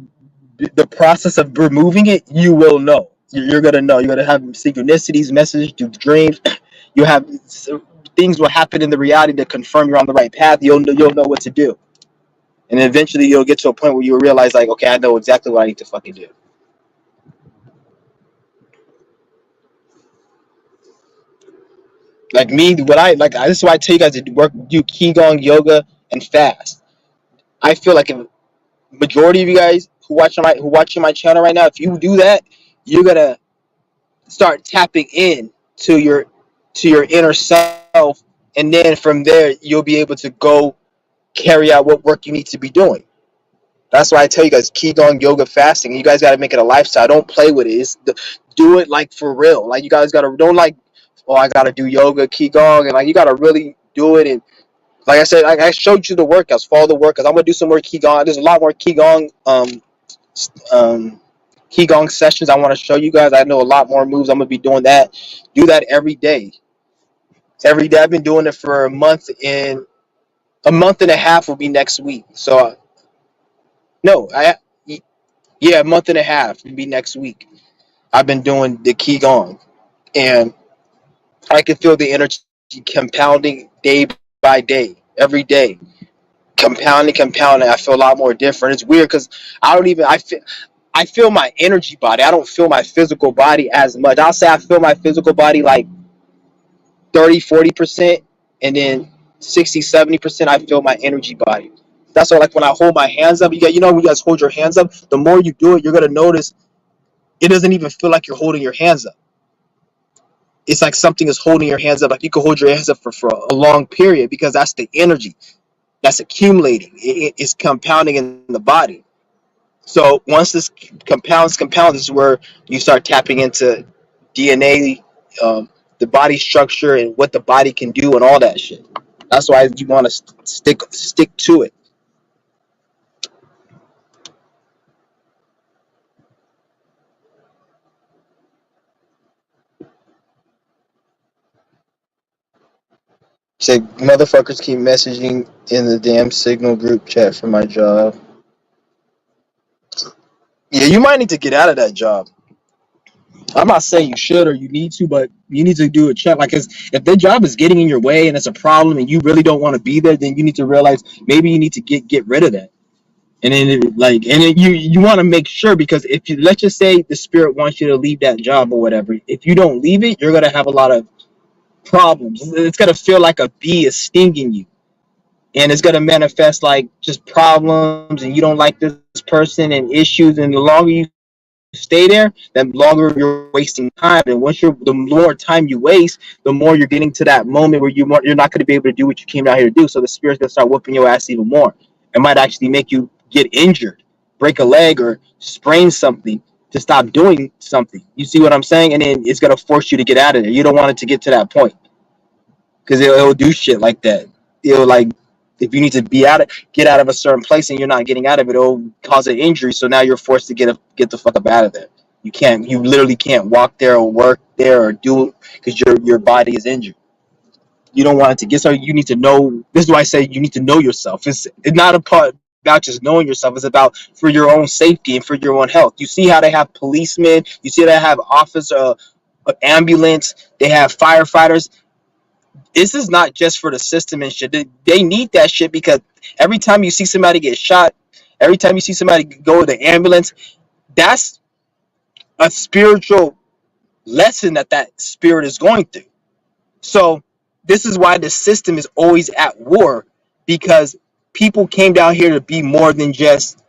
the process of removing it, you will know. You're gonna know. You're gonna have synchronicities, messages, dreams. You have things will happen in the reality to confirm you're on the right path. You'll know what to do, and eventually you'll get to a point where you realize, like, okay, I know exactly what I need to fucking do. Like me, what I like. This is why I tell you guys to do qigong, yoga, and fast. I feel like if majority of you guys who watching my channel right now, if you do that, you're gonna start tapping in to your inner self, and then from there you'll be able to go carry out what work you need to be doing. That's why I tell you guys, qigong, yoga, fasting. You guys got to make it a lifestyle. Don't play with it. Do it like for real. Like, you guys got to don't like, oh, I got to do yoga, qigong, and like you got to really do it. And like I said, I showed you the workouts. Follow the workouts. I'm gonna do some more qigong. There's a lot more um, qigong sessions I want to show you guys. I know a lot more moves. I'm gonna be doing that. Do that every day. Every day. I've been doing it for a month and a half will be next week. So no, yeah, a month and a half will be next week. I've been doing the qigong, and I can feel the energy compounding day by day, every day, compounding, compounding. I feel a lot more different. It's weird because I feel my energy body. I don't feel my physical body as much. I'll say I feel my physical body like 30-40%, and then 60-70% I feel my energy body. That's why, like, when I hold my hands up, when you guys hold your hands up, the more you do it, you're gonna notice it doesn't even feel like you're holding your hands up. It's like something is holding your hands up. Like, you can hold your hands up for a long period, because that's the energy that's accumulating. It's compounding in the body. So once this compounds, this is where you start tapping into DNA, the body structure, and what the body can do, and all that shit. That's why you want to stick to it. Say, motherfuckers keep messaging in the damn Signal group chat for my job. Yeah, you might need to get out of that job. I'm not saying you should or you need to, but you need to do a check. Like, 'cause if the job is getting in your way and it's a problem and you really don't want to be there, then you need to realize maybe you need to get rid of that. And then, you want to make sure, because if you, let's just say the spirit wants you to leave that job or whatever, if you don't leave it, you're gonna have a lot of problems. It's gonna feel like a bee is stinging you, and it's gonna manifest like just problems, and you don't like this person and issues. And the longer you stay there, the longer you're wasting time. And the more time you waste, the more you're getting to that moment where you're not going to be able to do what you came out here to do. So the spirit's going to start whooping your ass even more. It might actually make you get injured, break a leg, or sprain something to stop doing something. You see what I'm saying? And then it's going to force you to get out of there. You don't want it to get to that point, because it'll do shit like that. It'll, like, if you need to get out of a certain place and you're not getting out of it, it'll cause an injury. So now you're forced to get the fuck up out of there. You literally can't walk there or work there or do it, because your body is injured. You don't want it to get, so you need to know. This is why I say you need to know yourself. It's not about just knowing yourself. It's about for your own safety and for your own health. You see how they have policemen. You see how they have officer, ambulance. They have firefighters. This is not just for the system and shit. They need that shit, because every time you see somebody get shot, every time you see somebody go to the ambulance, that's a spiritual lesson that spirit is going through. So this is why the system is always at war, because people came down here to be more than just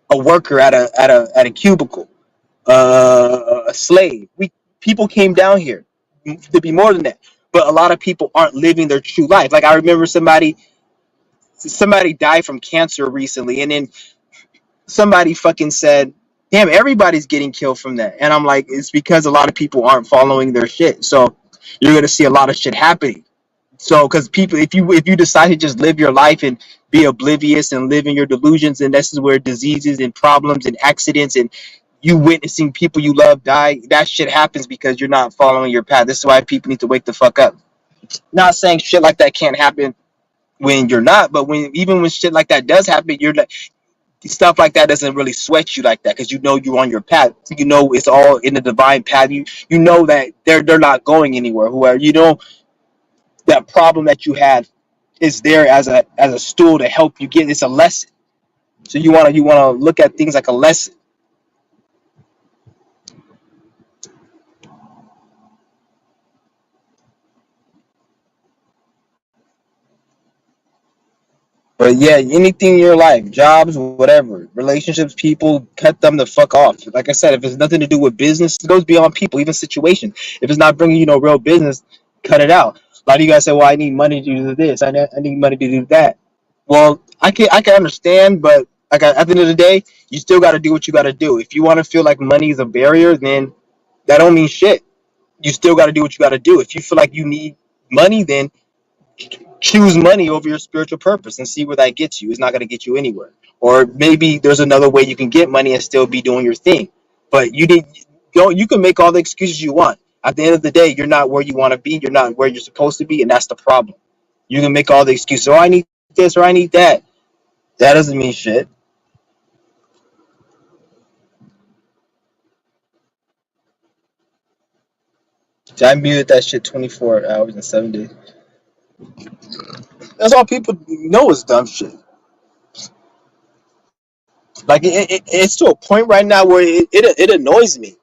a worker at a cubicle, a slave. People came down here to be more than that. But a lot of people aren't living their true life. Like, I remember somebody died from cancer recently, and then somebody fucking said, damn, everybody's getting killed from that. And I'm like, it's because a lot of people aren't following their shit. So you're gonna see a lot of shit happening. So, because people, if you decide to just live your life and be oblivious and live in your delusions, and this is where diseases and problems and accidents and you witnessing people you love die, that shit happens because you're not following your path. This is why people need to wake the fuck up. Not saying shit like that can't happen when you're not, but when shit like that does happen, you're like, stuff like that doesn't really sweat you like that because you know you're on your path. You know it's all in the divine path. You know that they're not going anywhere. Whoever you know that problem that you had is there as a stool to help you get. It's a lesson. So you wanna look at things like a lesson. But yeah, anything in your life, jobs, whatever, relationships, people, cut them the fuck off. Like I said, if it's nothing to do with business, it goes beyond people, even situation. If it's not bringing you no real business, cut it out. A lot of you guys say, "Well, I need money to do this. I need money to do that." Well, I can understand, but like at the end of the day, you still got to do what you got to do. If you want to feel like money is a barrier, then that don't mean shit. You still got to do what you got to do. If you feel like you need money, then choose money over your spiritual purpose and see where that gets you. It's not going to get you anywhere. Or maybe there's another way you can get money and still be doing your thing. But you can make all the excuses you want. At the end of the day, you're not where you want to be. You're not where you're supposed to be, and that's the problem. You can make all the excuses. Oh, I need this or I need that. That doesn't mean shit. So I muted that shit 24 hours and 7 days. That's all people know is dumb shit. Like it's to a point right now where it annoys me.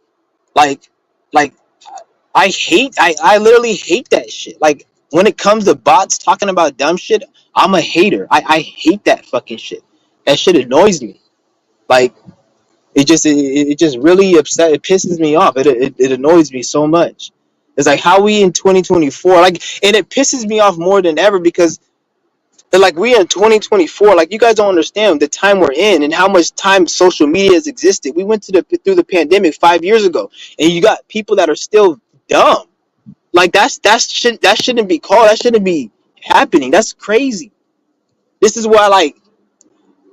Like like I literally hate that shit. Like when it comes to bots talking about dumb shit, I'm a hater. I hate that fucking shit. That shit annoys me. Like it just really upset. It pisses me off. It annoys me so much. It's like how we in 2024, like, and it pisses me off more than ever because like we in 2024, like you guys don't understand the time we're in and how much time social media has existed. We went through the pandemic 5 years ago, and you got people that are still dumb. Like that shouldn't be called. That shouldn't be happening. That's crazy. This is why like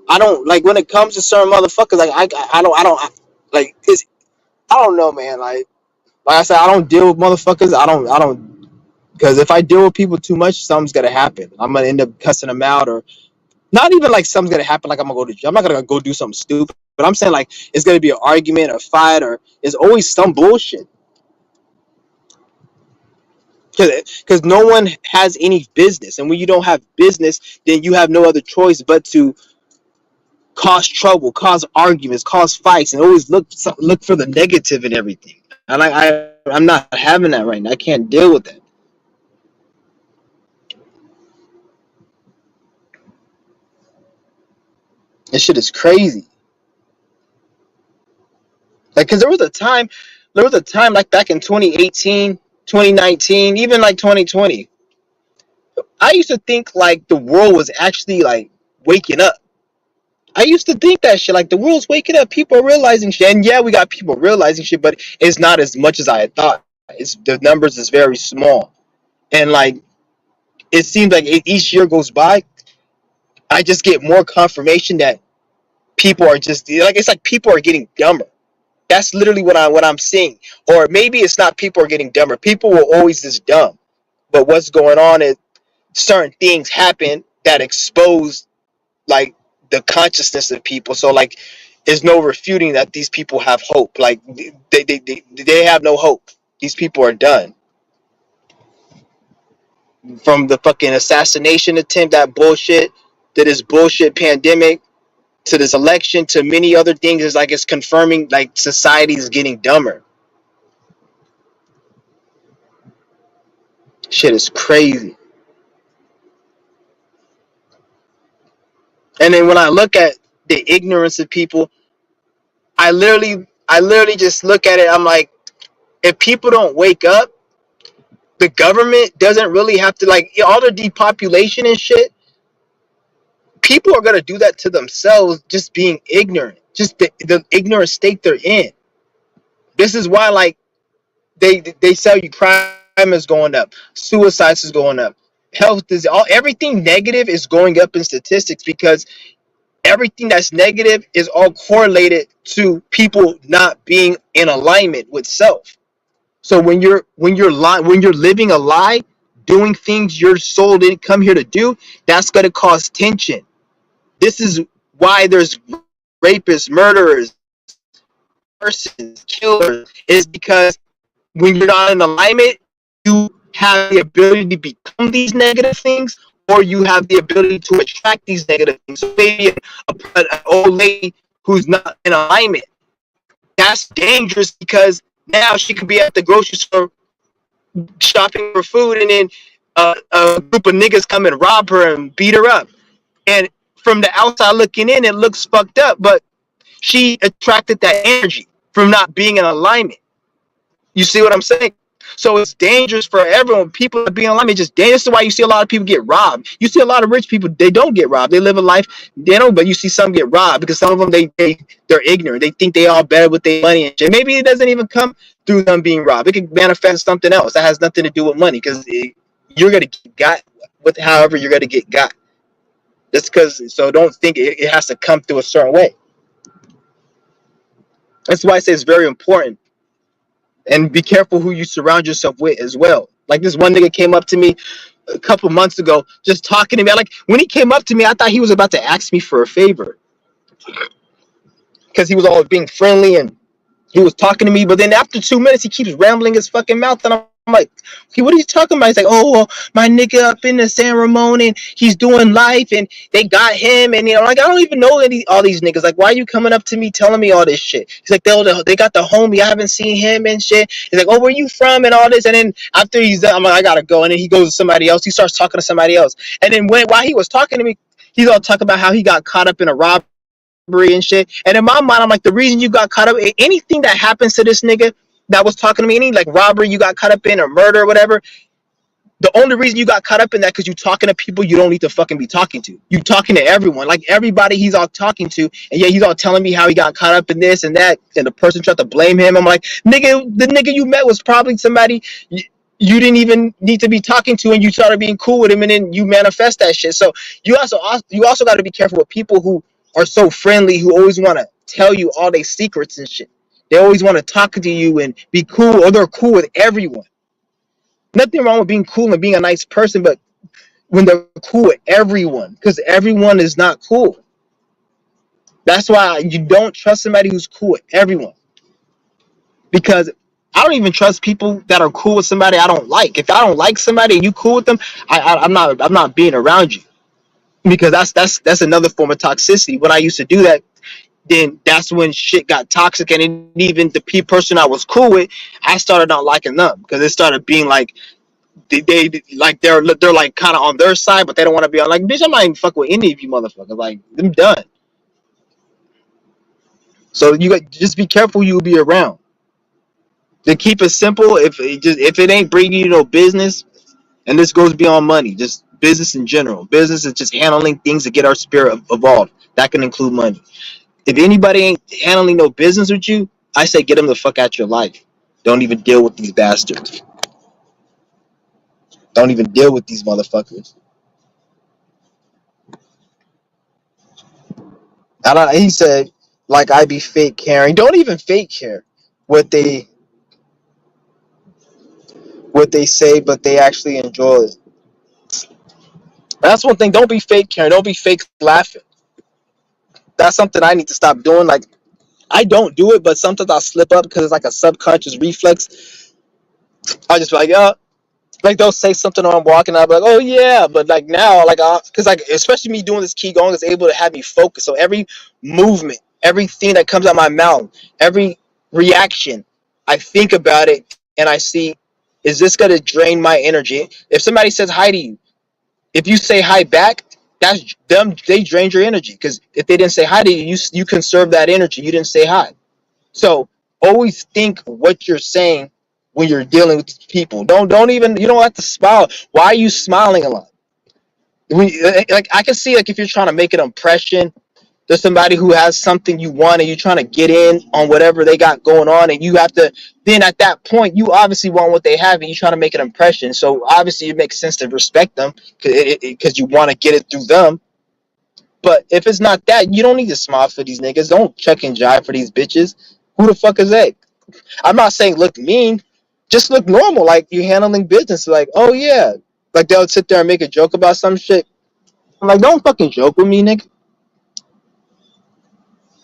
I don't like when it comes to certain motherfuckers. Like I don't like it's I don't know, man. Like I said, I don't deal with motherfuckers. I don't because if I deal with people too much, something's gonna happen. I'm gonna end up cussing them out or not even like something's gonna happen. Like I'm not gonna go do something stupid. But I'm saying like it's gonna be an argument, a fight, or there's always some bullshit. Because no one has any business, and when you don't have business, then you have no other choice but to cause trouble, cause arguments, cause fights, and always look for the negative in everything. And I'm not having that right now. I can't deal with that. This shit is crazy. Like, cause there was a time like back in 2018, 2019, even like 2020. I used to think like the world was actually like waking up. I used to think that shit, like the world's waking up, people are realizing shit, and yeah, we got people realizing shit, but it's not as much as I had thought. It's the numbers is very small, and like it seems like each year goes by, I just get more confirmation that people are just like it's like people are getting dumber. That's literally what I'm seeing, or maybe it's not people are getting dumber. People were always this dumb, but what's going on is certain things happen that expose like the consciousness of people. So like there's no refuting that these people have hope. Like they have no hope. These people are done. From the fucking assassination attempt, that bullshit, to this bullshit pandemic, to this election, to many other things, is like it's confirming like society is getting dumber. Shit is crazy. And then when I look at the ignorance of people, I literally just look at it. I'm like, if people don't wake up, the government doesn't really have to like all the depopulation and shit. People are gonna do that to themselves, just being ignorant, just the ignorant state they're in. This is why like they tell you crime is going up, suicides is going up, health is all everything negative is going up in statistics because everything that's negative is all correlated to people not being in alignment with self. So when you're living a lie, doing things your soul didn't come here to do, that's going to cause tension. This is why there's rapists, murderers, persons, killers, is because when you're not in alignment, you have the ability to become these negative things, or you have the ability to attract these negative things. So maybe an old lady who's not in alignment, that's dangerous because now she could be at the grocery store shopping for food, and then a group of niggas come and rob her and beat her up. And from the outside looking in, it looks fucked up, but she attracted that energy from not being in alignment. You see what I'm saying? So it's dangerous for everyone. People that be in alignment, just dangerous. This is why you see a lot of people get robbed. You see a lot of rich people, they don't get robbed. They live a life, they don't, but you see some get robbed because some of them, they're ignorant. They think they all better with their money and shit. Maybe it doesn't even come through them being robbed. It can manifest something else that has nothing to do with money because you're going to get got with however you're going to get got. Just because, so don't think it has to come through a certain way. That's why I say it's very important. And be careful who you surround yourself with as well. Like this one nigga came up to me a couple months ago, just talking to me. Like when he came up to me, I thought he was about to ask me for a favor because he was always being friendly and he was talking to me. But then after 2 minutes, he keeps rambling his fucking mouth, and I'm like, okay, what are you talking about? He's like, oh, well, my nigga up in the San Ramon and he's doing life and they got him. And, you know, like, I don't even know all these niggas. Like, why are you coming up to me telling me all this shit? He's like, they got the homie. I haven't seen him and shit. He's like, oh, where you from and all this. And then after he's done, I'm like, I gotta go. And then he goes to somebody else. He starts talking to somebody else. And then while he was talking to me, he's all talking about how he got caught up in a robbery and shit. And in my mind, I'm like, the reason you got caught up in anything that happens to this nigga that was talking to me, any like robbery you got caught up in or murder or whatever, the only reason you got caught up in that because you talking to people you don't need to fucking be talking to. You talking to everyone, like everybody he's all talking to, and yeah, he's all telling me how he got caught up in this and that, and the person tried to blame him. I'm like, nigga, the nigga you met was probably somebody you didn't even need to be talking to, and you started being cool with him, and then you manifest that shit. So you also got to be careful with people who are so friendly, who always want to tell you all their secrets and shit. They always want to talk to you and be cool, or they're cool with everyone. Nothing wrong with being cool and being a nice person, but when they're cool with everyone, because everyone is not cool. That's why you don't trust somebody who's cool with everyone. Because I don't even trust people that are cool with somebody I don't like. If I don't like somebody and you cool with them, I'm not being around you. Because that's another form of toxicity. When I used to do that, then that's when shit got toxic, and even the person I was cool with, I started not liking them because it started being like they like they're like kind of on their side, but they don't want to be on. Like, bitch, I'm not even fuck with any of you motherfuckers. Like, I'm done. So you got just be careful who you be around. To keep it simple, if it ain't bringing you no business, and this goes beyond money, just business in general. Business is just handling things to get our spirit evolved. That can include money. If anybody ain't handling no business with you, I say get them the fuck out your life. Don't even deal with these bastards. Don't even deal with these motherfuckers. He said, like, I be fake caring. Don't even fake care what they say, but they actually enjoy it. That's one thing. Don't be fake caring. Don't be fake laughing. That's something I need to stop doing. Like, I don't do it, but sometimes I'll slip up because it's like a subconscious reflex. I just be like, yeah. Like, they'll say something when I'm walking, I'll be like, oh yeah. But like now, like, because like, especially me doing this Qigong is able to have me focus. So every movement, everything that comes out of my mouth, every reaction, I think about it and I see, is this going to drain my energy? If somebody says hi to you, if you say hi back, that's them. They drained your energy because if they didn't say hi to you, you conserve that energy. You didn't say hi. So always think what you're saying when you're dealing with people. Don't even, you don't have to smile. Why are you smiling a lot? Like, I can see, like, if you're trying to make an impression There's somebody who has something you want and you're trying to get in on whatever they got going on, and you have to then at that point you obviously want what they have and you're trying to make an impression. So obviously it makes sense to respect them because you want to get it through them. But if it's not that, you don't need to smile for these niggas. Don't check and jive for these bitches. Who the fuck is that? I'm not saying look mean, just look normal, like you're handling business. Like, oh yeah, like they'll sit there and make a joke about some shit. I'm like, don't fucking joke with me, nigga.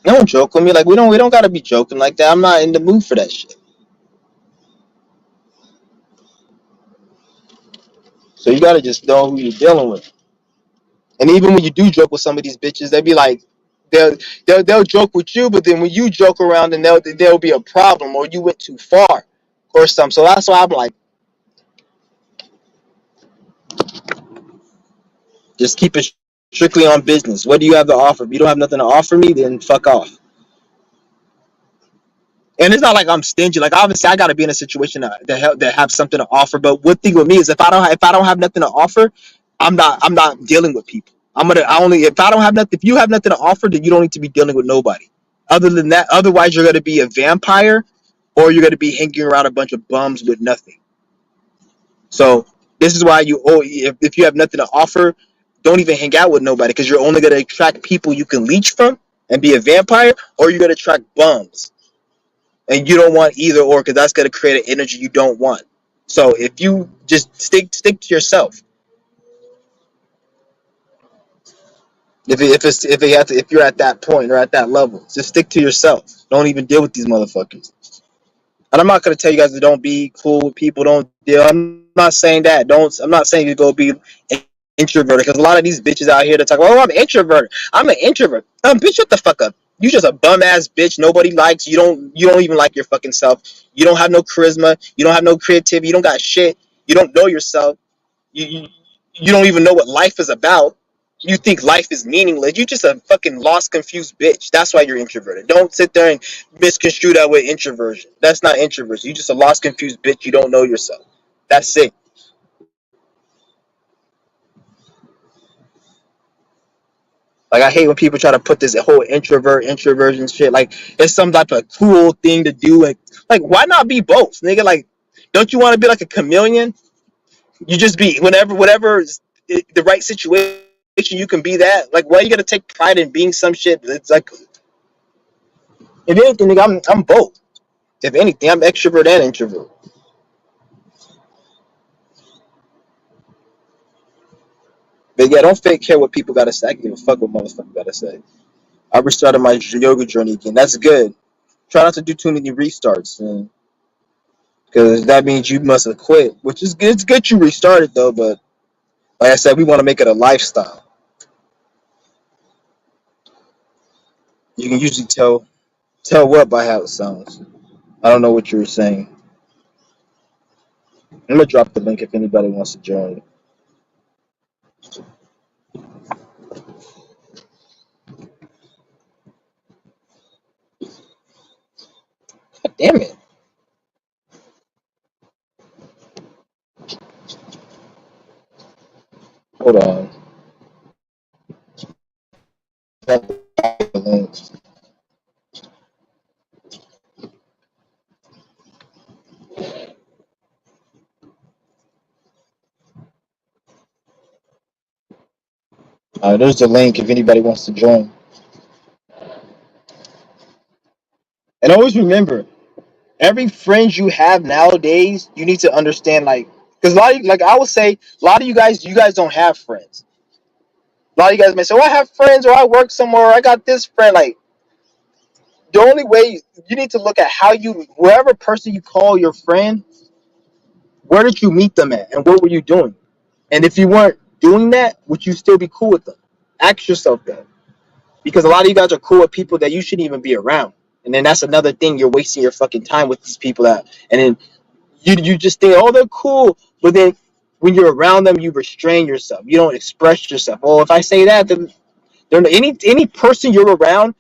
Don't joke with me. Like we don't gotta be joking like that. I'm not in the mood for that shit. So you gotta just know who you're dealing with. And even when you do joke with some of these bitches, they be like, they'll joke with you, but then when you joke around, then there'll be a problem, or you went too far, or something. So that's why I'm like, just keep it strictly on business. What do you have to offer? If you don't have nothing to offer me, then fuck off. And it's not like I'm stingy. Like obviously, I got to be in a situation that have something to offer. But one thing with me is if I don't have nothing to offer, I'm not dealing with people. I only if I don't have nothing. If you have nothing to offer, then you don't need to be dealing with nobody. Other than that, otherwise you're gonna be a vampire, or you're gonna be hanging around a bunch of bums with nothing. So this is why if you have nothing to offer, don't even hang out with nobody because you're only gonna attract people you can leech from and be a vampire, or you're gonna attract bums. And you don't want either or because that's going to create an energy you don't want. So if you just stick to yourself, if you're at that point or at that level, just stick to yourself. Don't even deal with these motherfuckers. And I'm not going to tell you guys to don't be cool with people. Don't deal. I'm not saying that. I'm not saying you go be introverted because a lot of these bitches out here that talk, oh, I'm introverted. I'm an introvert. Bitch, shut the fuck up. You just a bum ass bitch. Nobody likes you. Don't even like your fucking self. You don't have no charisma. You don't have no creativity. You don't got shit. You don't know yourself. You don't even know what life is about. You think life is meaningless. You just a fucking lost, confused bitch. That's why you're introverted. Don't sit there and misconstrue that with introversion. That's not introversion. You just a lost, confused bitch. You don't know yourself. That's it. Like I hate when people try to put this whole introversion shit like it's some type of cool thing to do. And like, why not be both, nigga? Like, don't you want to be like a chameleon? You just be whatever is the right situation. You can be that. Like, why you gotta take pride in being some shit? It's like, if anything, nigga, I'm both. If anything, I'm extrovert and introvert. But yeah, don't fake care what people gotta say. I can give a fuck what motherfuckers gotta say. I restarted my yoga journey again. That's good. Try not to do too many restarts, man. Because that means you must have quit, which is good. It's good you restarted though, but like I said, we want to make it a lifestyle. You can usually tell what by how it sounds. I don't know what you were saying. I'm gonna drop the link if anybody wants to join. God damn it! Hold on. Drop the link. There's the link if anybody wants to join. And always remember, every friend you have nowadays, you need to understand, like, because like I would say, a lot of you guys don't have friends. A lot of you guys may say, "Oh, I have friends, or I work somewhere, or I got this friend." Like, the only way you need to look at how wherever person you call your friend, where did you meet them at, and what were you doing? And if you weren't doing that, would you still be cool with them? Ask yourself that, because a lot of you guys are cool with people that you shouldn't even be around. And then that's another thing, you're wasting your fucking time with these people and then you just think, oh, they're cool, but then when you're around them, you restrain yourself. You don't express yourself. Oh, if I say that, then any person you're around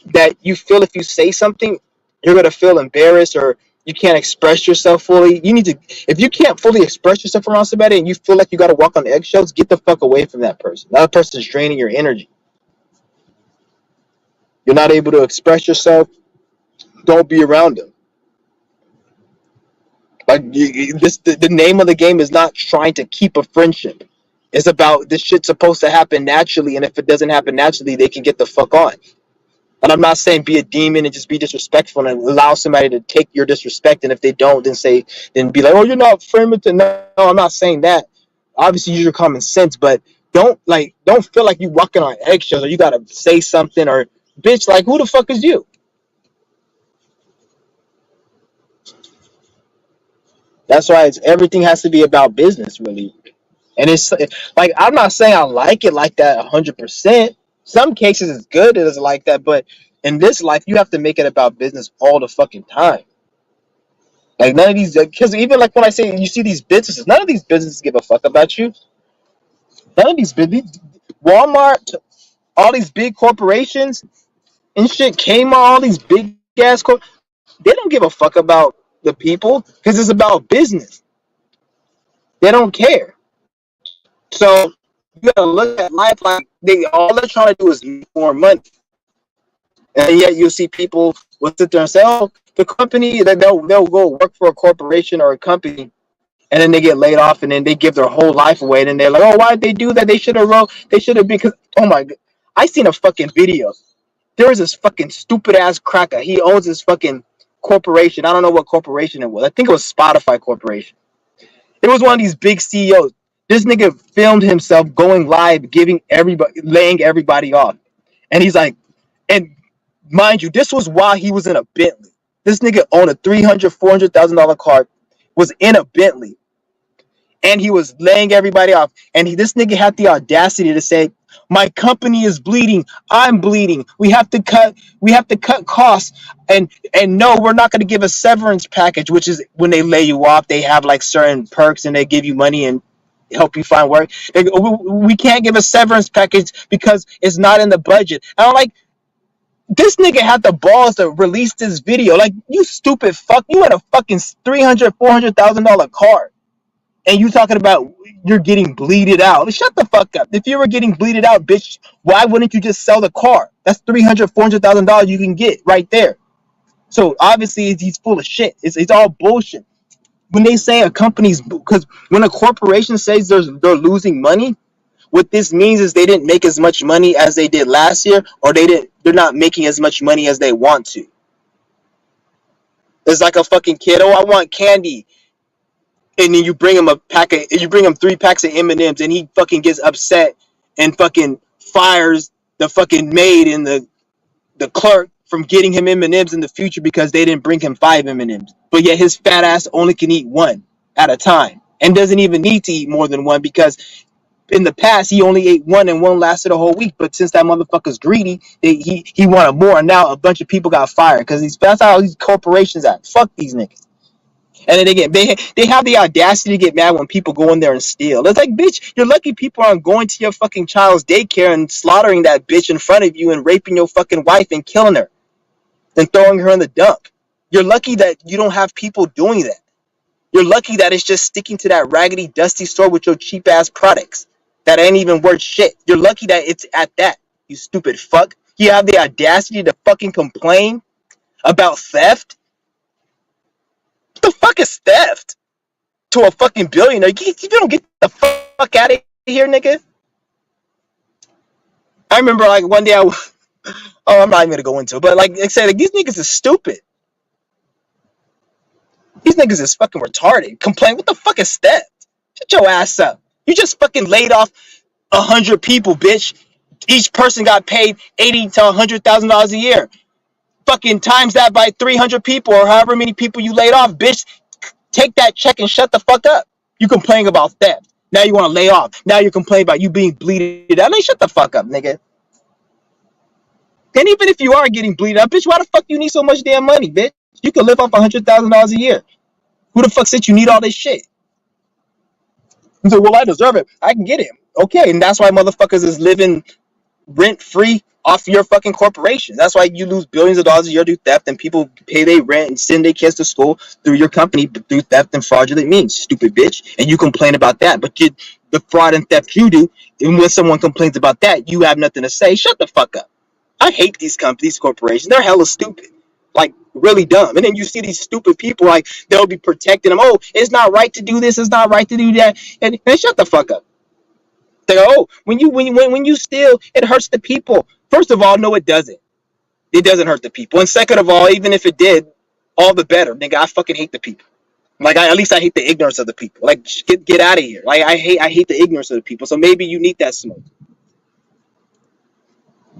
that you feel if you say something, you're gonna feel embarrassed or you can't express yourself fully. You need to, if you can't fully express yourself around somebody and you feel like you got to walk on eggshells, get the fuck away from that person. That person's draining your energy. You're not able to express yourself. Don't be around them. Like the name of the game is not trying to keep a friendship. It's about this shit's supposed to happen naturally, and if it doesn't happen naturally, they can get the fuck on. And I'm not saying be a demon and just be disrespectful and allow somebody to take your disrespect, and if they don't, then be like, oh, you're not friendly to. No, I'm not saying that. Obviously, use your common sense, but don't feel like you walking on eggshells or you gotta say something or bitch. Like, who the fuck is you? That's why everything has to be about business, really. And it's like I'm not saying I like it like that 100%. Some cases it's good it is like that, but in this life you have to make it about business all the fucking time. Like none of these, because even like when I say you see these businesses, none of these businesses give a fuck about you. None of these businesses, Walmart, all these big corporations and shit, Kmart, all these big ass they don't give a fuck about the people because it's about business. They don't care. So you gotta look at life like they're trying to do is make more money, and yet you'll see people will sit there and say, "Oh, the company," that they'll go work for a corporation or a company, and then they get laid off, and then they give their whole life away, and then they're like, "Oh, why did they do that? They should have wrote. They should have been." Because oh my god, I seen a fucking video. There was this fucking stupid ass cracker. He owns this fucking corporation. I don't know what corporation it was. I think it was Spotify Corporation. It was one of these big CEOs. This nigga filmed himself going live, laying everybody off. And he's like, and mind you, this was while he was in a Bentley. This nigga owned a $300,000, $400,000 car, was in a Bentley, and he was laying everybody off. And this nigga had the audacity to say, "My company is bleeding. I'm bleeding. We have to cut costs. And no, we're not going to give a severance package," which is when they lay you off, they have like certain perks and they give you money and help you find work. We can't give a severance package because it's not in the budget. And I'm like, this nigga had the balls to release this video. Like, you stupid fuck. You had a fucking $300,000, $400,000 car. And you talking about you're getting bleeded out. Shut the fuck up. If you were getting bleeded out, bitch, why wouldn't you just sell the car? That's $300,000, $400,000 you can get right there. So obviously he's full of shit. It's all bullshit. When they say a company's, because when a corporation says they're losing money, what this means is they didn't make as much money as they did last year, or they're not making as much money as they want to. It's like a fucking kid. Oh, I want candy. And then you bring him 3 packs of M&Ms, and he fucking gets upset and fucking fires the fucking maid and the clerk from getting him M&Ms in the future because they didn't bring him 5 M&Ms. But yet his fat ass only can eat 1 at a time and doesn't even need to eat more than 1 because in the past he only ate 1 and 1 lasted a whole week. But since that motherfucker's greedy, he wanted more, and now a bunch of people got fired because that's how these corporations act. Fuck these niggas. And then they have the audacity to get mad when people go in there and steal. It's like, bitch, you're lucky people aren't going to your fucking child's daycare and slaughtering that bitch in front of you and raping your fucking wife and killing her and throwing her in the dump. You're lucky that you don't have people doing that. You're lucky that it's just sticking to that raggedy, dusty store with your cheap ass products that ain't even worth shit. You're lucky that it's at that, you stupid fuck. You have the audacity to fucking complain about theft? What the fuck is theft? To a fucking billionaire. You don't get the fuck out of here, nigga. I remember like one day I'm not even gonna go into it, but like I said, like, these niggas is stupid. These niggas is fucking retarded. Complain, what the fuck is theft? Shut your ass up. You just fucking laid off 100 people, bitch. Each person got paid $80,000 to $100,000 a year. Fucking times that by 300 people or however many people you laid off, bitch. Take that check and shut the fuck up. You complaining about theft. Now you want to lay off. Now you're complaining about you being bleeded out. I mean, shut the fuck up, nigga. And even if you are getting bleeded out, bitch, why the fuck you need so much damn money, bitch? You can live off $100,000 a year. Who the fuck said you need all this shit? You say, well, I deserve it. I can get it. Okay, and that's why motherfuckers is living rent-free off your fucking corporation. That's why you lose billions of dollars a year through theft, and people pay their rent and send their kids to school through your company through theft and fraudulent means, stupid bitch. And you complain about that, but the fraud and theft you do, and when someone complains about that, you have nothing to say. Shut the fuck up. I hate these companies, corporations. They're hella stupid, like really dumb. And then you see these stupid people, like they'll be protecting them. Oh, it's not right to do this. It's not right to do that. And shut the fuck up. They go, oh, when you steal, it hurts the people. First of all, no, it doesn't. It doesn't hurt the people. And second of all, even if it did, all the better, nigga. I fucking hate the people. Like at least I hate the ignorance of the people. Like get out of here. Like I hate the ignorance of the people. So maybe you need that smoke.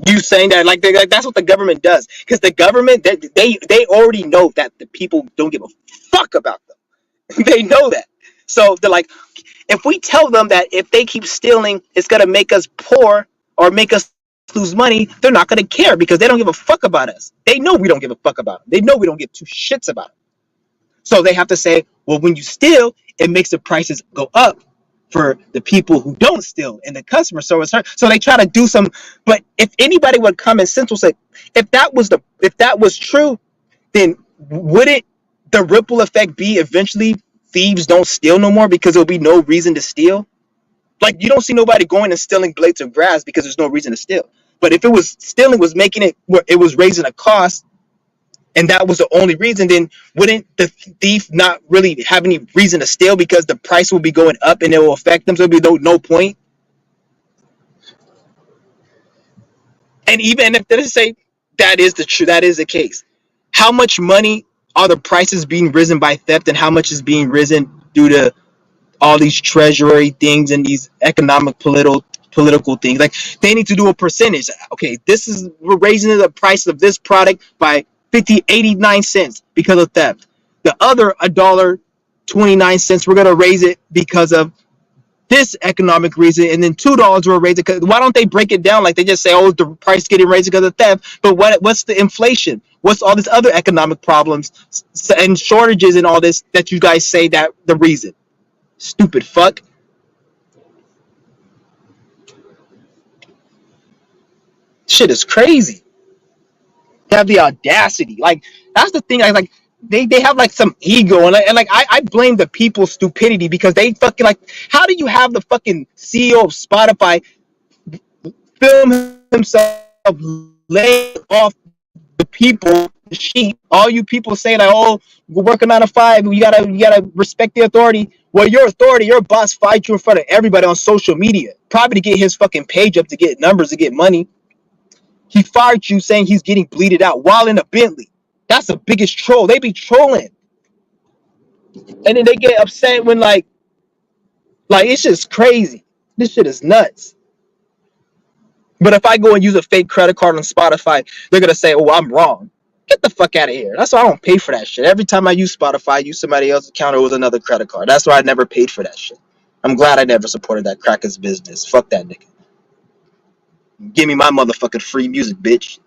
You saying that like that's what the government does, because the government they already know that the people don't give a fuck about them. They know that. So they're like, if we tell them that if they keep stealing, it's gonna make us poor or make us lose money, they're not gonna care because they don't give a fuck about us. They know we don't give a fuck about them. They know we don't give two shits about them. So they have to say, well, when you steal, it makes the prices go up for the people who don't steal and the customer service. So they try to do some. But if anybody would come and sense will say, if that was true, then wouldn't the ripple effect be eventually thieves don't steal no more because there'll be no reason to steal? Like you don't see nobody going and stealing blades of grass because there's no reason to steal. But if it was stealing was making it where it was raising a cost, and that was the only reason, then wouldn't the thief not really have any reason to steal because the price will be going up and it will affect them, so there'll be no point? And even if they say that is the case, how much money are the prices being risen by theft and how much is being risen due to all these treasury things and these economic political things? Like they need to do a percentage. Okay, we're raising the price of this product by 89 cents because of theft. The other $1.29 we're gonna raise it because of this economic reason, and then $2 we're raising. Why don't they break it down like they just say, oh, the price getting raised because of theft? But what's the inflation? What's all these other economic problems and shortages and all this that you guys say that the reason? Stupid fuck. Shit is crazy. They have the audacity. Like that's the thing. Like they have like some ego, and like I blame the people's stupidity because they fucking like. How do you have the fucking CEO of Spotify film himself laying off the people, the sheep? All you people say like, oh, we're working 9 to 5. You gotta respect the authority. Well, your authority, your boss fight you in front of everybody on social media, probably to get his fucking page up, to get numbers, to get money. He fired you saying he's getting bleeded out while in a Bentley. That's the biggest troll. They be trolling. And then they get upset when like it's just crazy. This shit is nuts. But if I go and use a fake credit card on Spotify, they're gonna say, oh, I'm wrong. Get the fuck out of here. That's why I don't pay for that shit. Every time I use Spotify, I use somebody else's account or with another credit card. That's why I never paid for that shit. I'm glad I never supported that cracker's business. Fuck that nigga. Give me my motherfucking free music, bitch.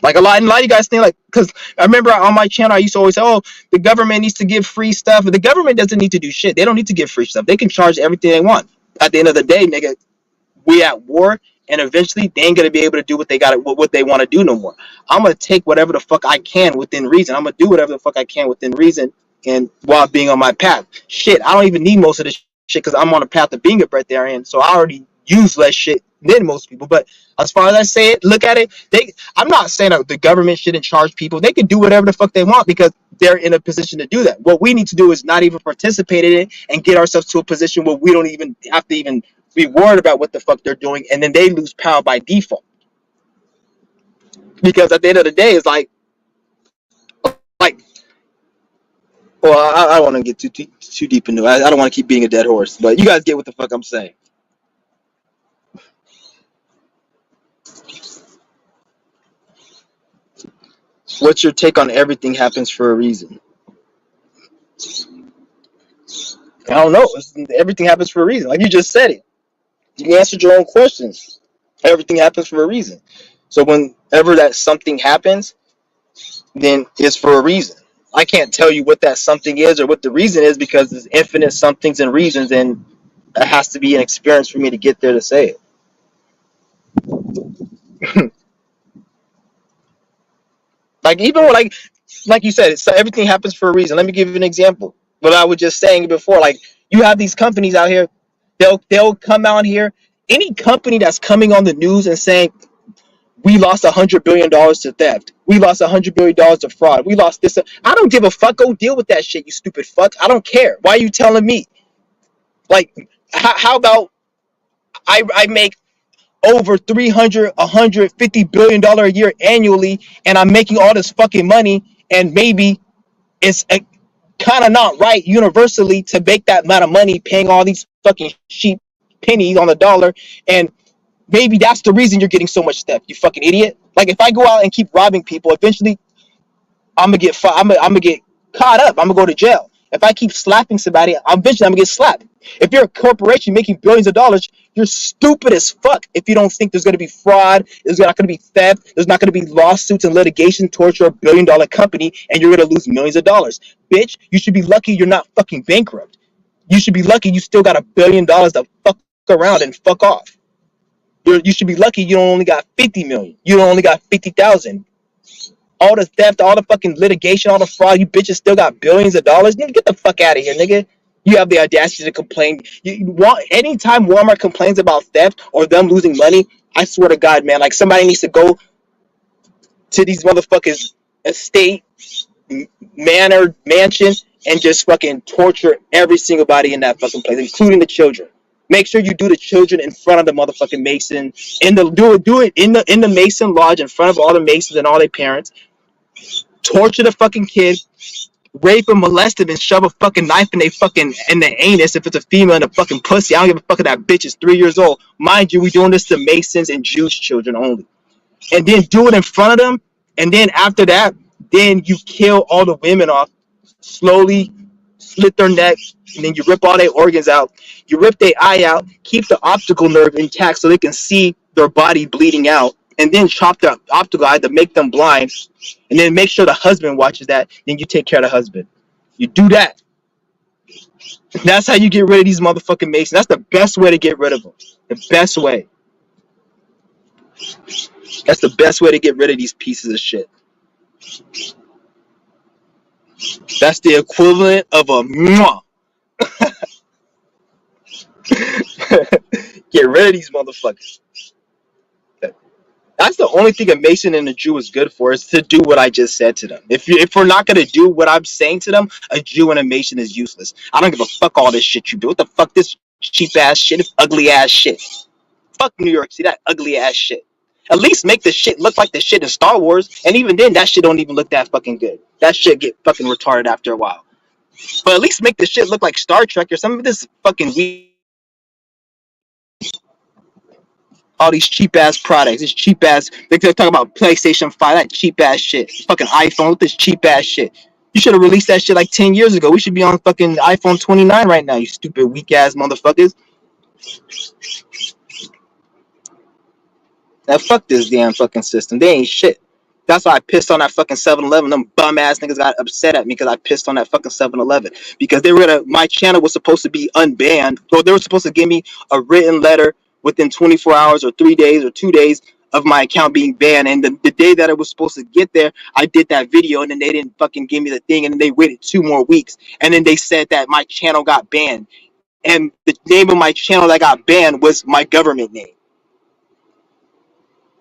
Like a lot of you guys think like, because I remember on my channel I used to always say, oh, the government needs to give free stuff. But the government doesn't need to do shit. They don't need to give free stuff. They can charge everything they want. At the end of the day, nigga, we at war, and eventually they ain't gonna be able to do what they want to do no more. I'm gonna take whatever the fuck I can within reason. I'm gonna do whatever the fuck I can within reason, and while being on my path. Shit, I don't even need most of this shit because I'm on a path to being a breatharian, so I already use less shit than most people. But as far as I say it, look at it, I'm not saying that the government shouldn't charge people. They can do whatever the fuck they want because they're in a position to do that. What we need to do is not even participate in it and get ourselves to a position where we don't even have to even be worried about what the fuck they're doing, and then they lose power by default. Because at the end of the day, it's like well, I don't want to get too deep into it. I don't want to keep being a dead horse, but you guys get what the fuck I'm saying. What's your take on everything happens for a reason? I don't know. Everything happens for a reason. Like you just said it. You answered your own questions. Everything happens for a reason. So whenever that something happens, then it's for a reason. I can't tell you what that something is or what the reason is because there's infinite somethings and reasons, and it has to be an experience for me to get there to say it. Like even when, like you said, everything happens for a reason. Let me give you an example. What I was just saying before, like you have these companies out here, they'll come out here. Any company that's coming on the news and saying We lost $100 billion to theft. We lost $100 billion to fraud. We lost this. I don't give a fuck. Go deal with that shit, you stupid fuck. I don't care. Why are you telling me? Like, how about I make over 300, $150 billion a year annually, and I'm making all this fucking money, and maybe it's kind of not right universally to make that amount of money paying all these fucking cheap pennies on the dollar, and maybe that's the reason you're getting so much theft, you fucking idiot. Like, if I go out and keep robbing people, eventually I'm gonna get caught up. I'm gonna go to jail. If I keep slapping somebody, eventually I'm gonna get slapped. If you're a corporation making billions of dollars, you're stupid as fuck if you don't think there's gonna be fraud, there's not gonna be theft, there's not gonna be lawsuits and litigation towards your $1 billion company, and you're gonna lose millions of dollars. Bitch, you should be lucky you're not fucking bankrupt. You should be lucky you still got $1 billion to fuck around and fuck off. You should be lucky you don't only got 50 million. You don't only got 50,000. All the theft, all the fucking litigation, all the fraud, you bitches still got billions of dollars. Nigga, get the fuck out of here, nigga. You have the audacity to complain. Anytime Walmart complains about theft or them losing money, I swear to God, man, like somebody needs to go to these motherfuckers' estate, mansion, and just fucking torture every single body in that fucking place, including the children. Make sure you do the children in front of the motherfucking Mason. Do it in the Mason lodge in front of all the Masons and all their parents. Torture the fucking kid, rape or molest him, and shove a fucking knife in the anus if it's a female in a fucking pussy. I don't give a fuck if that bitch is 3 years old. Mind you, we doing this to Masons and Jewish children only. And then do it in front of them. And then after that, then you kill all the women off slowly, slit their neck, and then you rip all their organs out. You rip their eye out, keep the optical nerve intact so they can see their body bleeding out, and then chop the optical eye to make them blind, and then make sure the husband watches that. Then you take care of the husband. You do that. That's how you get rid of these motherfucking Masons. That's the best way to get rid of them. The best way. That's the best way to get rid of these pieces of shit. That's the equivalent of a mwah. Get rid of these motherfuckers. That's the only thing a Mason and a Jew is good for, is to do what I just said to them. If we're not going to do what I'm saying to them, a Jew and a Mason is useless. I don't give a fuck all this shit you do. What the fuck, this cheap ass shit, this ugly ass shit. Fuck New York, see that ugly ass shit. At least make the shit look like the shit in Star Wars, and even then, that shit don't even look that fucking good. That shit get fucking retarded after a while. But at least make the shit look like Star Trek or some of this fucking weird. All these cheap ass products, this cheap ass. They're talking about PlayStation 5, that cheap ass shit. Fucking iPhone with this cheap ass shit. You should have released that shit like 10 years ago. We should be on fucking iPhone 29 right now, you stupid weak ass motherfuckers. Now fuck this damn fucking system. They ain't shit. That's why I pissed on that fucking 7-Eleven. Them bum ass niggas got upset at me because I pissed on that fucking 7-Eleven. Because they were my channel was supposed to be unbanned. So they were supposed to give me a written letter within 24 hours or 3 days or 2 days of my account being banned. And the day that it was supposed to get there, I did that video, and then they didn't fucking give me the thing, and then they waited 2 more weeks. And then they said that my channel got banned. And the name of my channel that got banned was my government name.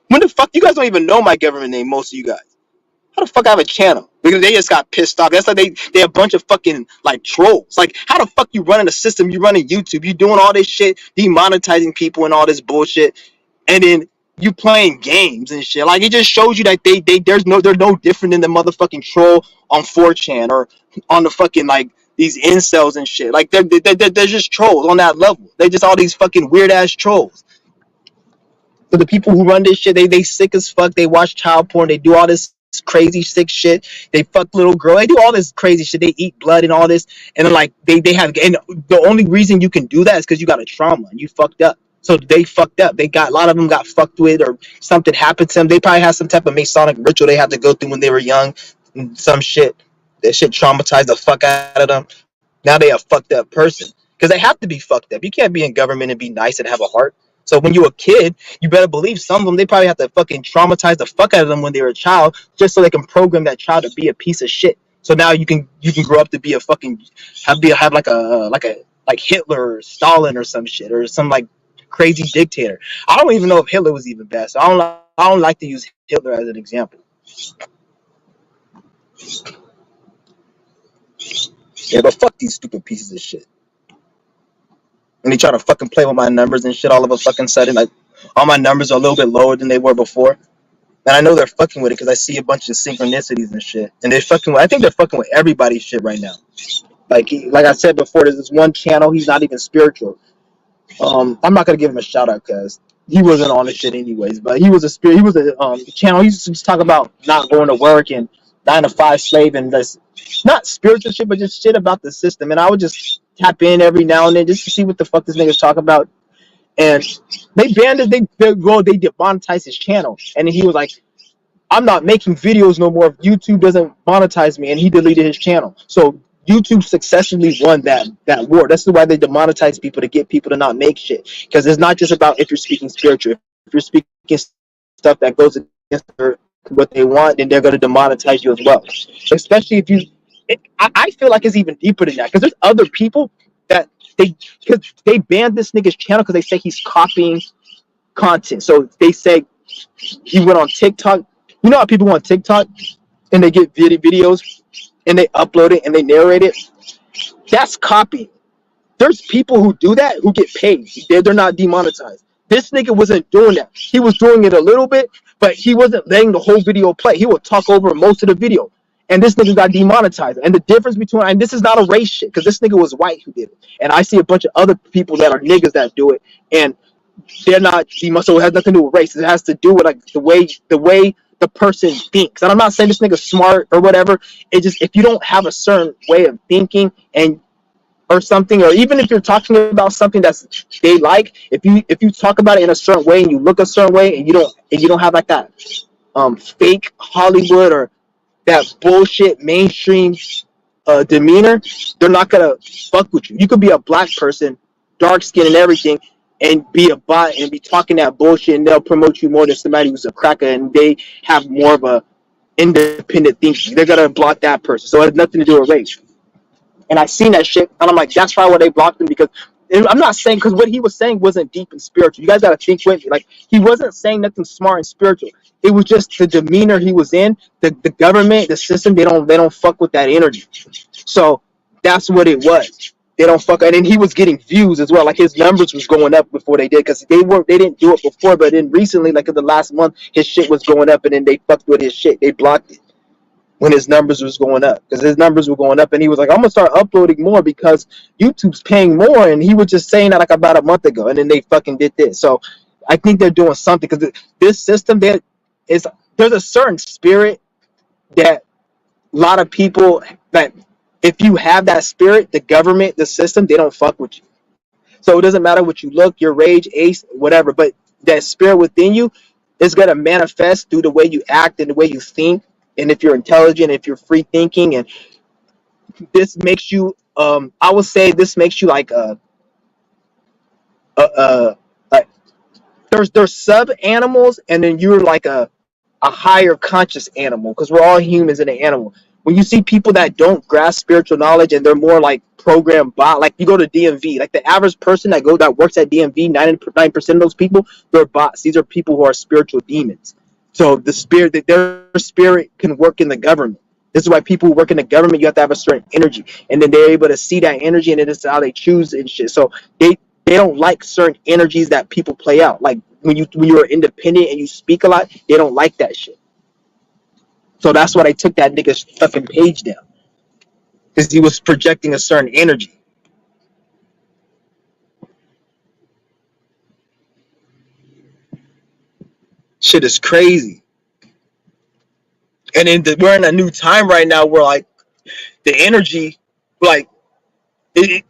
When the fuck, you guys don't even know my government name, most of you guys. How the fuck I have a channel? Because they just got pissed off. That's like they're a bunch of fucking like trolls. Like, how the fuck you running a system? You running YouTube? You doing all this shit, demonetizing people and all this bullshit, and then you playing games and shit. Like, it just shows you that they're no different than the motherfucking troll on 4chan or on the fucking like these incels and shit. Like they're just trolls on that level. They're just all these fucking weird ass trolls. So the people who run this shit, they sick as fuck. They watch child porn. They do all this crazy sick shit. They fuck little girl. They do all this crazy shit. They eat blood and all this. And then like they have, and the only reason you can do that is because you got a trauma and you fucked up. So they fucked up. They got, a lot of them got fucked with, or something happened to them. They probably had some type of Masonic ritual they had to go through when they were young. And some shit. That shit traumatized the fuck out of them. Now they a fucked up person. Because they have to be fucked up. You can't be in government and be nice and have a heart. So when you're a kid, you better believe some of them, they probably have to fucking traumatize the fuck out of them when they were a child, just so they can program that child to be a piece of shit. So now you can grow up to be a fucking have like Hitler or Stalin or some shit, or some like crazy dictator. I don't even know if Hitler was even best. I don't like to use Hitler as an example. Yeah, but fuck these stupid pieces of shit. And they try to fucking play with my numbers and shit all of a fucking sudden. Like, all my numbers are a little bit lower than they were before. And I know they're fucking with it because I see a bunch of synchronicities and shit. And they're fucking with, I think they're fucking with everybody's shit right now. Like I said before, there's this one channel, he's not even spiritual. I'm not gonna give him a shout out because he wasn't on the shit anyways. But he was a spirit. He was a channel. He used to talk about not going to work and 9 to 5 slave and this, not spiritual shit, but just shit about the system. And I would just tap in every now and then just to see what the fuck this nigga's talking about. And they banned it. They demonetized his channel. And he was like, I'm not making videos no more if YouTube doesn't monetize me, and he deleted his channel. So YouTube successfully won that war. That's why they demonetize people, to get people to not make shit. Because it's not just about if you're speaking spiritual. If you're speaking stuff that goes against what they want, then they're going to demonetize you as well. Especially if you, I feel like it's even deeper than that. Because there's other people that because they banned this nigga's channel because they say he's copying content. So they say he went on TikTok. You know how people go on TikTok and they get videos and they upload it and they narrate it? That's copy. There's people who do that who get paid. They're not demonetized. This nigga wasn't doing that. He was doing it a little bit, but he wasn't letting the whole video play. He would talk over most of the video. And this nigga got demonetized. And the difference between, and this is not a race shit, because this nigga was white who did it. And I see a bunch of other people that are niggas that do it. And they're not, so it has nothing to do with race. It has to do with like the way the person thinks. And I'm not saying this nigga's smart or whatever. It just, if you don't have a certain way of thinking and or something, or even if you're talking about something that's they like, if you talk about it in a certain way and you look a certain way and you don't have like that fake Hollywood or that bullshit mainstream demeanor, they're not gonna fuck with you. You could be a black person, dark skin and everything, and be a bot and be talking that bullshit, and they'll promote you more than somebody who's a cracker and they have more of a independent thinking. They're gonna block that person. So it has nothing to do with race. And I seen that shit, and I'm like, that's probably why they blocked him, because I'm not saying, because what he was saying wasn't deep and spiritual. You guys gotta think with me. Like, he wasn't saying nothing smart and spiritual. It was just the demeanor he was in. The government, the system, they don't fuck with that energy. So that's what it was. They don't fuck, and then he was getting views as well. Like, his numbers was going up before they did, because they didn't do it before, but then recently, like in the last month, his shit was going up, and then they fucked with his shit. They blocked it when his numbers was going up, because his numbers were going up, and he was like, I'm gonna start uploading more because YouTube's paying more. And he was just saying that like about a month ago, and then they fucking did this. So I think they're doing something, because this system, there's a certain spirit that a lot of people, that if you have that spirit, the government, the system, they don't fuck with you. So it doesn't matter what you look, your age, age, whatever, but that spirit within you is gonna manifest through the way you act and the way you think. And if you're intelligent, if you're free thinking, and this makes you, I would say this makes you like like there's sub animals, and then you're like a higher conscious animal, because we're all humans and an animal. When you see people that don't grasp spiritual knowledge and they're more like programmed bot, like you go to DMV, like the average person that works at DMV, 99% of those people, they're bots. These are people who are spiritual demons. So the spirit, that their spirit can work in the government. This is why people who work in the government, you have to have a certain energy, and then they're able to see that energy, and it's how they choose and shit. So they don't like certain energies that people play out. Like when you're independent and you speak a lot, they don't like that shit. So that's why they took that nigga's fucking page down, because he was projecting a certain energy. Shit is crazy. And then we're in a new time right now where like the energy, like it,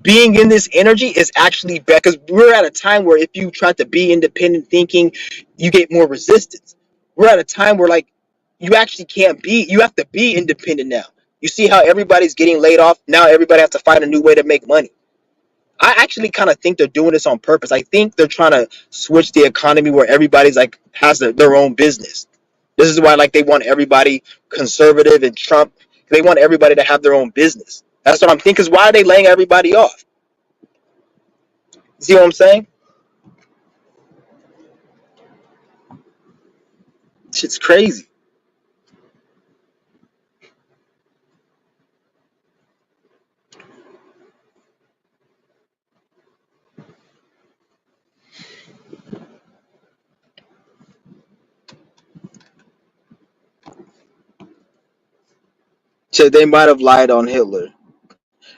being in this energy is actually bad, because we're at a time where if you try to be independent thinking, you get more resistance. We're at a time where like you actually can't be, you have to be independent now. You see how everybody's getting laid off now? Everybody has to find a new way to make money. I actually kind of think they're doing this on purpose. I think they're trying to switch the economy where everybody's like has their own business. This is why like they want everybody conservative and Trump. They want everybody to have their own business. That's what I'm thinking. Because why are they laying everybody off? See what I'm saying? Shit's crazy. Shit, they might have lied on Hitler.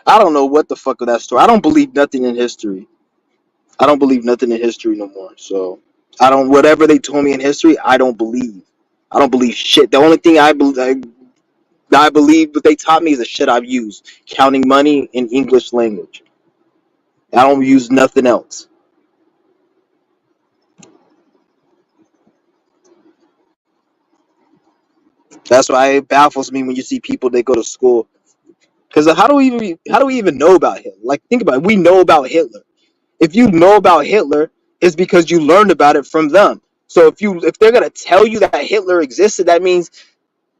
I don't know what the fuck of that story. I don't believe nothing in history. I don't believe nothing in history no more. So I don't. Whatever they told me in history, I don't believe. I don't believe shit. The only thing I believe what they taught me is the shit I've used, counting money in English language. I don't use nothing else. That's why it baffles me when you see people that go to school. Because how do we even know about Hitler? Like, think about it. We know about Hitler. If you know about Hitler, it's because you learned about it from them. So if they're gonna tell you that Hitler existed, that means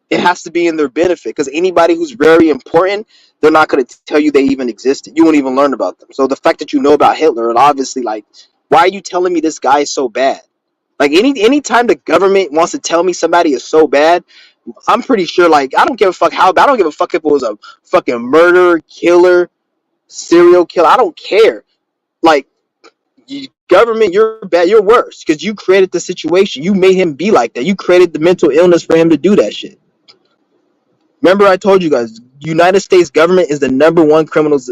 it has to be in their benefit. Because anybody who's very important, they're not gonna tell you they even existed. You won't even learn about them. So the fact that you know about Hitler, and obviously, like, why are you telling me this guy is so bad? Like, anytime the government wants to tell me somebody is so bad, I'm pretty sure, like, I don't give a fuck how bad. I don't give a fuck if it was a fucking murderer, killer, serial killer. I don't care. Like, government, you're bad. You're worse because you created the situation. You made him be like that. You created the mental illness for him to do that shit. Remember, I told you guys, United States government is the number one criminals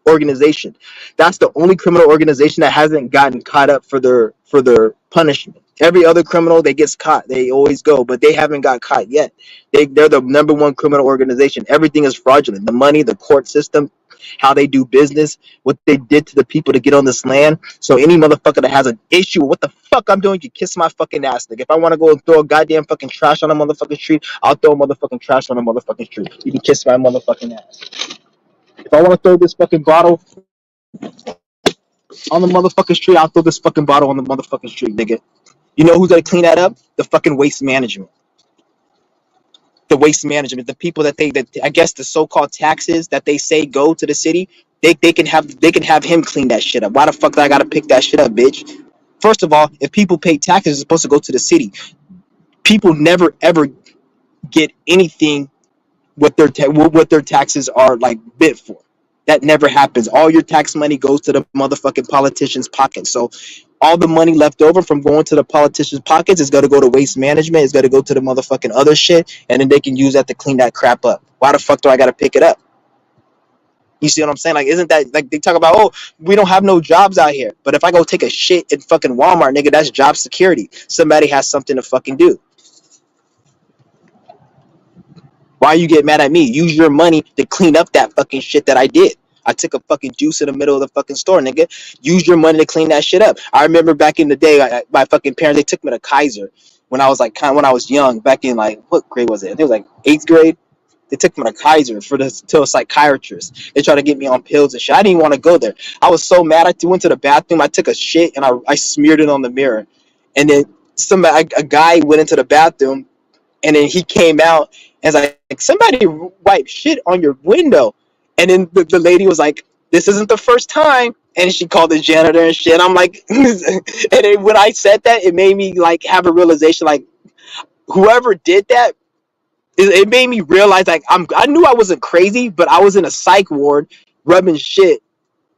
organization. That's the only criminal organization that hasn't gotten caught up for their punishment. Every other criminal that gets caught, they always go, but they haven't got caught yet. They're the number one criminal organization. Everything is fraudulent. The money, the court system, how they do business, what they did to the people to get on this land. So any motherfucker that has an issue with what the fuck I'm doing, you kiss my fucking ass. Like, if I want to go and throw a goddamn fucking trash on a motherfucking street, I'll throw a motherfucking trash on a motherfucking street. You can kiss my motherfucking ass. If I want to throw this fucking bottle on the motherfucking street, I'll throw this fucking bottle on the motherfucking street, nigga. You know who's gonna clean that up? The fucking waste management. The waste management, the people that I guess the so-called taxes that they say go to the city, they can have him clean that shit up. Why the fuck do I gotta pick that shit up, bitch? First of all, if people pay taxes, it's supposed to go to the city. People never ever get anything what their taxes are like bid for. That never happens. All your tax money goes to the motherfucking politicians' pockets. So all the money left over from going to the politicians' pockets is gonna go to waste management. It's gonna go to the motherfucking other shit, and then they can use that to clean that crap up. Why the fuck do I gotta pick it up? You see what I'm saying? Like, isn't that like they talk about? Oh, we don't have no jobs out here. But if I go take a shit in fucking Walmart, nigga, that's job security. Somebody has something to fucking do. Why you get mad at me? Use your money to clean up that fucking shit that I did. I took a fucking juice in the middle of the fucking store, nigga. Use your money to clean that shit up. I remember back in the day, my fucking parents, they took me to Kaiser when I was like when I was young. Back in like what grade was it? I think it was like 8th grade. They took me to Kaiser to a psychiatrist. They tried to get me on pills and shit. I didn't want to go there. I was so mad. I went to the bathroom. I took a shit and I smeared it on the mirror. And then a guy went into the bathroom and then he came out and was like, somebody wiped shit on your window. And then the lady was like, this isn't the first time. And she called the janitor and shit. I'm like, and then when I said that, it made me like have a realization, like, whoever did that, it made me realize, like, I knew I wasn't crazy, but I was in a psych ward rubbing shit.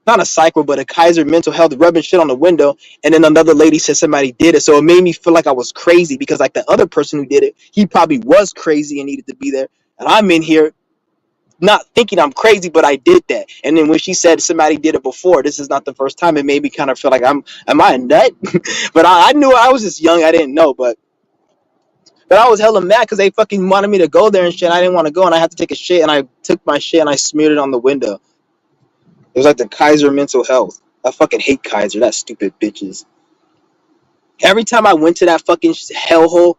Not a psych ward, but a Kaiser mental health, rubbing shit on the window. And then another lady said somebody did it. So it made me feel like I was crazy because, like, the other person who did it, he probably was crazy and needed to be there. And I'm in here not thinking I'm crazy, but I did that. And then when she said somebody did it before, this is not the first time, it made me kind of feel like am I a nut? But I knew I was just young. I didn't know, but I was hella mad because they fucking wanted me to go there and shit. I didn't want to go, and I had to take a shit, and I took my shit and I smeared it on the window. It was like the Kaiser mental health. I fucking hate Kaiser. That stupid bitches. Every time I went to that fucking hellhole,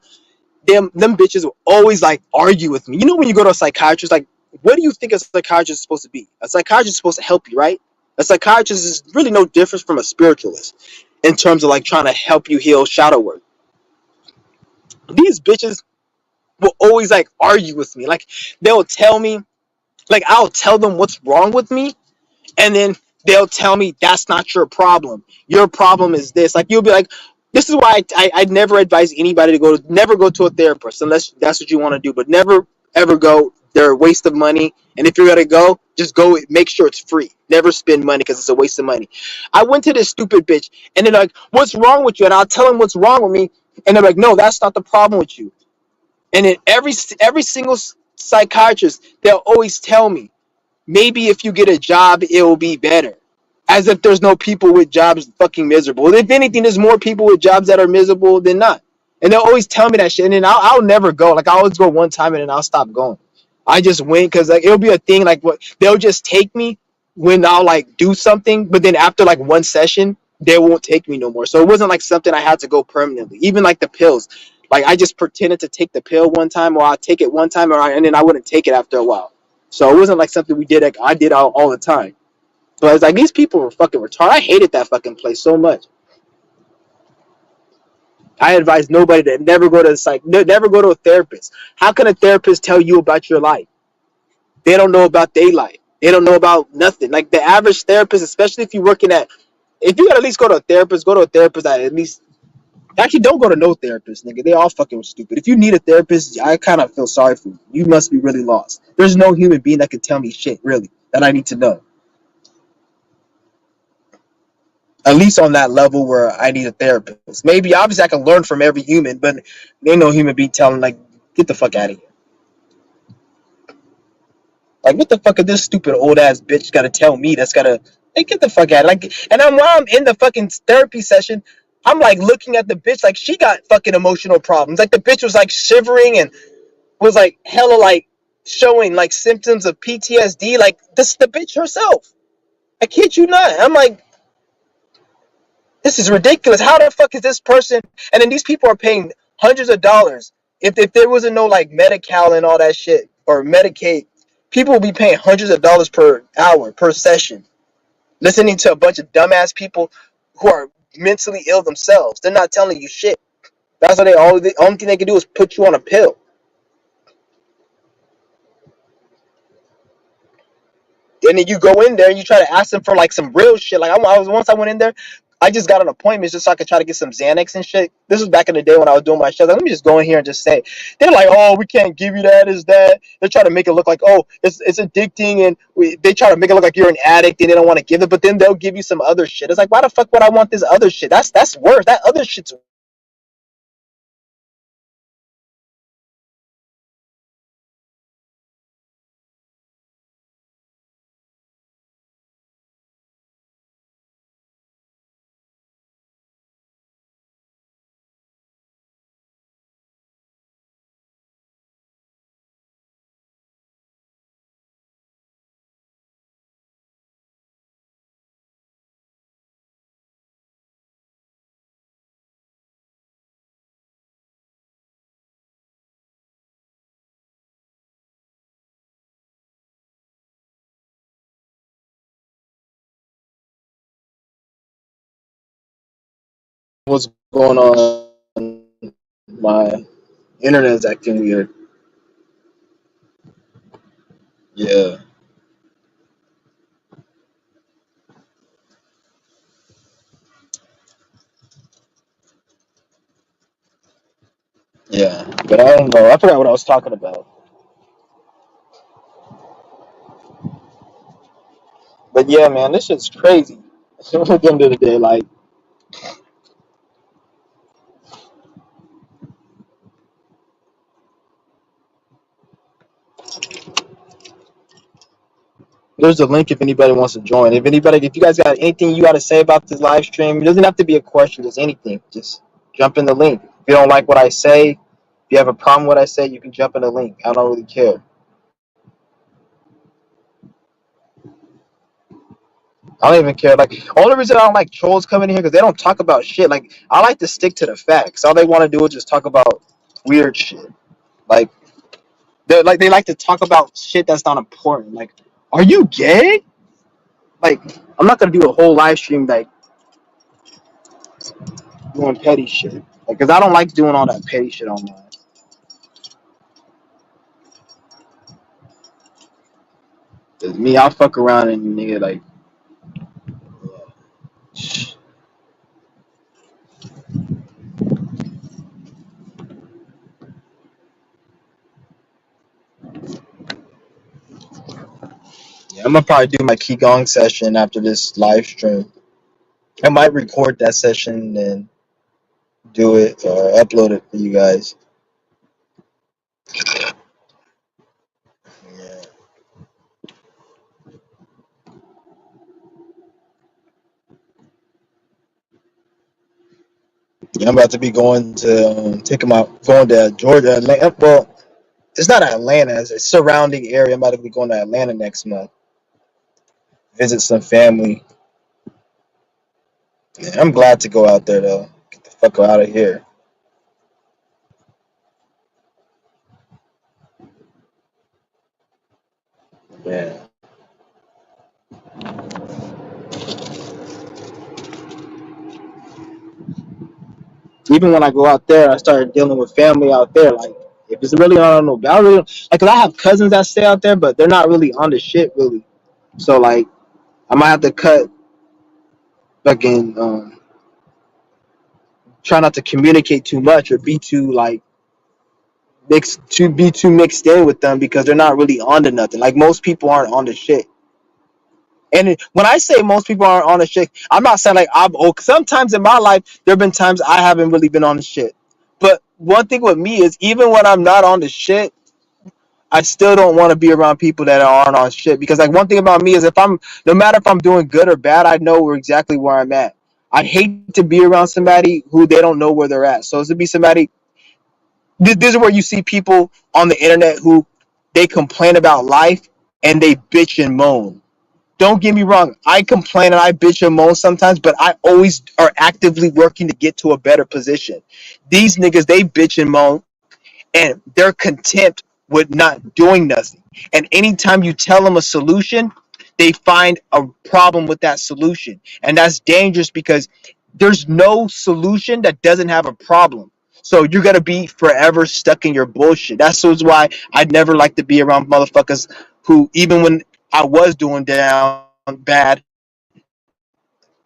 them bitches will always like argue with me. You know when you go to a psychiatrist, like, what do you think a psychiatrist is supposed to be? A psychiatrist is supposed to help you, right? A psychiatrist is really no different from a spiritualist in terms of like trying to help you heal shadow work. These bitches will always like argue with me. Like, they'll tell me, like, I'll tell them what's wrong with me, and then they'll tell me that's not your problem. Your problem is this. Like, you'll be like, This is why I never advise anybody to never go to a therapist unless that's what you want to do, but never ever go. They're a waste of money. And if you're gonna go, just go. Make sure it's free. Never spend money because it's a waste of money. I went to this stupid bitch, and they're like, "What's wrong with you?" And I'll tell them what's wrong with me, and they're like, "No, that's not the problem with you." And then every single psychiatrist, they'll always tell me, maybe if you get a job, it will be better. As if there's no people with jobs fucking miserable. If anything, there's more people with jobs that are miserable than not. And they'll always tell me that shit. And then I'll never go. Like, I always go one time and then I'll stop going. I just went because like it'll be a thing. Like, what they'll just take me when I'll like do something, but then after like one session, they won't take me no more. So it wasn't like something I had to go permanently. Even like the pills, like I just pretended to take the pill one time, or I'll take it one time, and then I wouldn't take it after a while. So it wasn't like something we did. Like I did all the time. So it's like these people were fucking retarded. I hated that fucking place so much. I advise nobody to never go to the never go to a therapist. How can a therapist tell you about your life? They don't know about their life. They don't know about nothing. Like the average therapist, especially if you're working at, if you gotta at least go to a therapist, go to a therapist that at least actually don't go to no therapist, nigga. They all fucking stupid. If you need a therapist, I kind of feel sorry for you. You must be really lost. There's no human being that can tell me shit really that I need to know. At least on that level where I need a therapist. Maybe obviously I can learn from every human, but there ain't no human being telling like get the fuck out of here. Like what the fuck is this stupid old ass bitch gotta tell me that's gotta hey get the fuck out of here. Like and I'm while I'm in the fucking therapy session, I'm like looking at the bitch like she got fucking emotional problems. Like the bitch was like shivering and was like hella like showing like symptoms of PTSD. Like this the bitch herself. I kid you not. I'm like, this is ridiculous. How the fuck is this person? And then these people are paying hundreds of dollars. If there wasn't no like Medi-Cal and all that shit or Medicaid, people would be paying hundreds of dollars per hour per session, listening to a bunch of dumbass people who are mentally ill themselves. They're not telling you shit. That's why the only thing they can do is put you on a pill. And then you go in there and you try to ask them for like some real shit. Like once I went in there, I just got an appointment just so I could try to get some Xanax and shit. This was back in the day when I was doing my show. Like, let me just go in here and just say. They're like, oh, we can't give you that. Is that? They try to make it look like, oh, it's addicting, and they try to make it look like you're an addict and they don't want to give it. But then they'll give you some other shit. It's like, why the fuck would I want this other shit? That's worse. That other shit's what's going on. My internet's acting weird. Yeah. Yeah. But I don't know. I forgot what I was talking about. But yeah, man, this shit's crazy. At the end of the day, like, there's a link if anybody wants to join. If you guys got anything you got to say about this live stream, it doesn't have to be a question, just anything. Just jump in the link. If you don't like what I say, if you have a problem with what I say, you can jump in the link. I don't really care. I don't even care. Like, only reason I don't like trolls coming in here because they don't talk about shit. Like, I like to stick to the facts. All they want to do is just talk about weird shit. Like, they like to talk about shit that's not important. Like, are you gay? Like, I'm not gonna do a whole live stream like doing petty shit. Like, cause I don't like doing all that petty shit online. Cause me, I'll fuck around and nigga like Yeah, I'm gonna probably do my qigong session after this live stream. I might record that session and do it or upload it for you guys. Yeah, yeah, I'm about to be going to taking my going to Georgia. Atlanta. Well, it's not Atlanta; it's a surrounding area. I'm about to be going to Atlanta next month, visit some family. Yeah, I'm glad to go out there though. Get the fuck out of here. Yeah. Even when I go out there, I started dealing with family out there. Like, if it's really on, I don't know. I really like, cause I have cousins that stay out there, but they're not really on the shit really. So like, I might have to cut fucking try not to communicate too much or be too like mixed in with them because they're not really on to nothing. Like most people aren't on the shit. And when I say most people aren't on the shit, I'm not saying like I'm old. Sometimes in my life, there have been times I haven't really been on the shit. But one thing with me is even when I'm not on the shit, I still don't want to be around people that aren't on shit because like one thing about me is if I'm no matter if I'm doing good or bad, I know where exactly where I'm at. I hate to be around somebody who they don't know where they're at. So it's to be somebody. This is where you see people on the internet who they complain about life and they bitch and moan. Don't get me wrong. I complain and I bitch and moan sometimes, but I always are actively working to get to a better position. These niggas, they bitch and moan and they're content with not doing nothing. And anytime you tell them a solution, they find a problem with that solution. And that's dangerous because there's no solution that doesn't have a problem. So you're gonna be forever stuck in your bullshit. That's why I'd never like to be around motherfuckers who, even when I was doing down bad,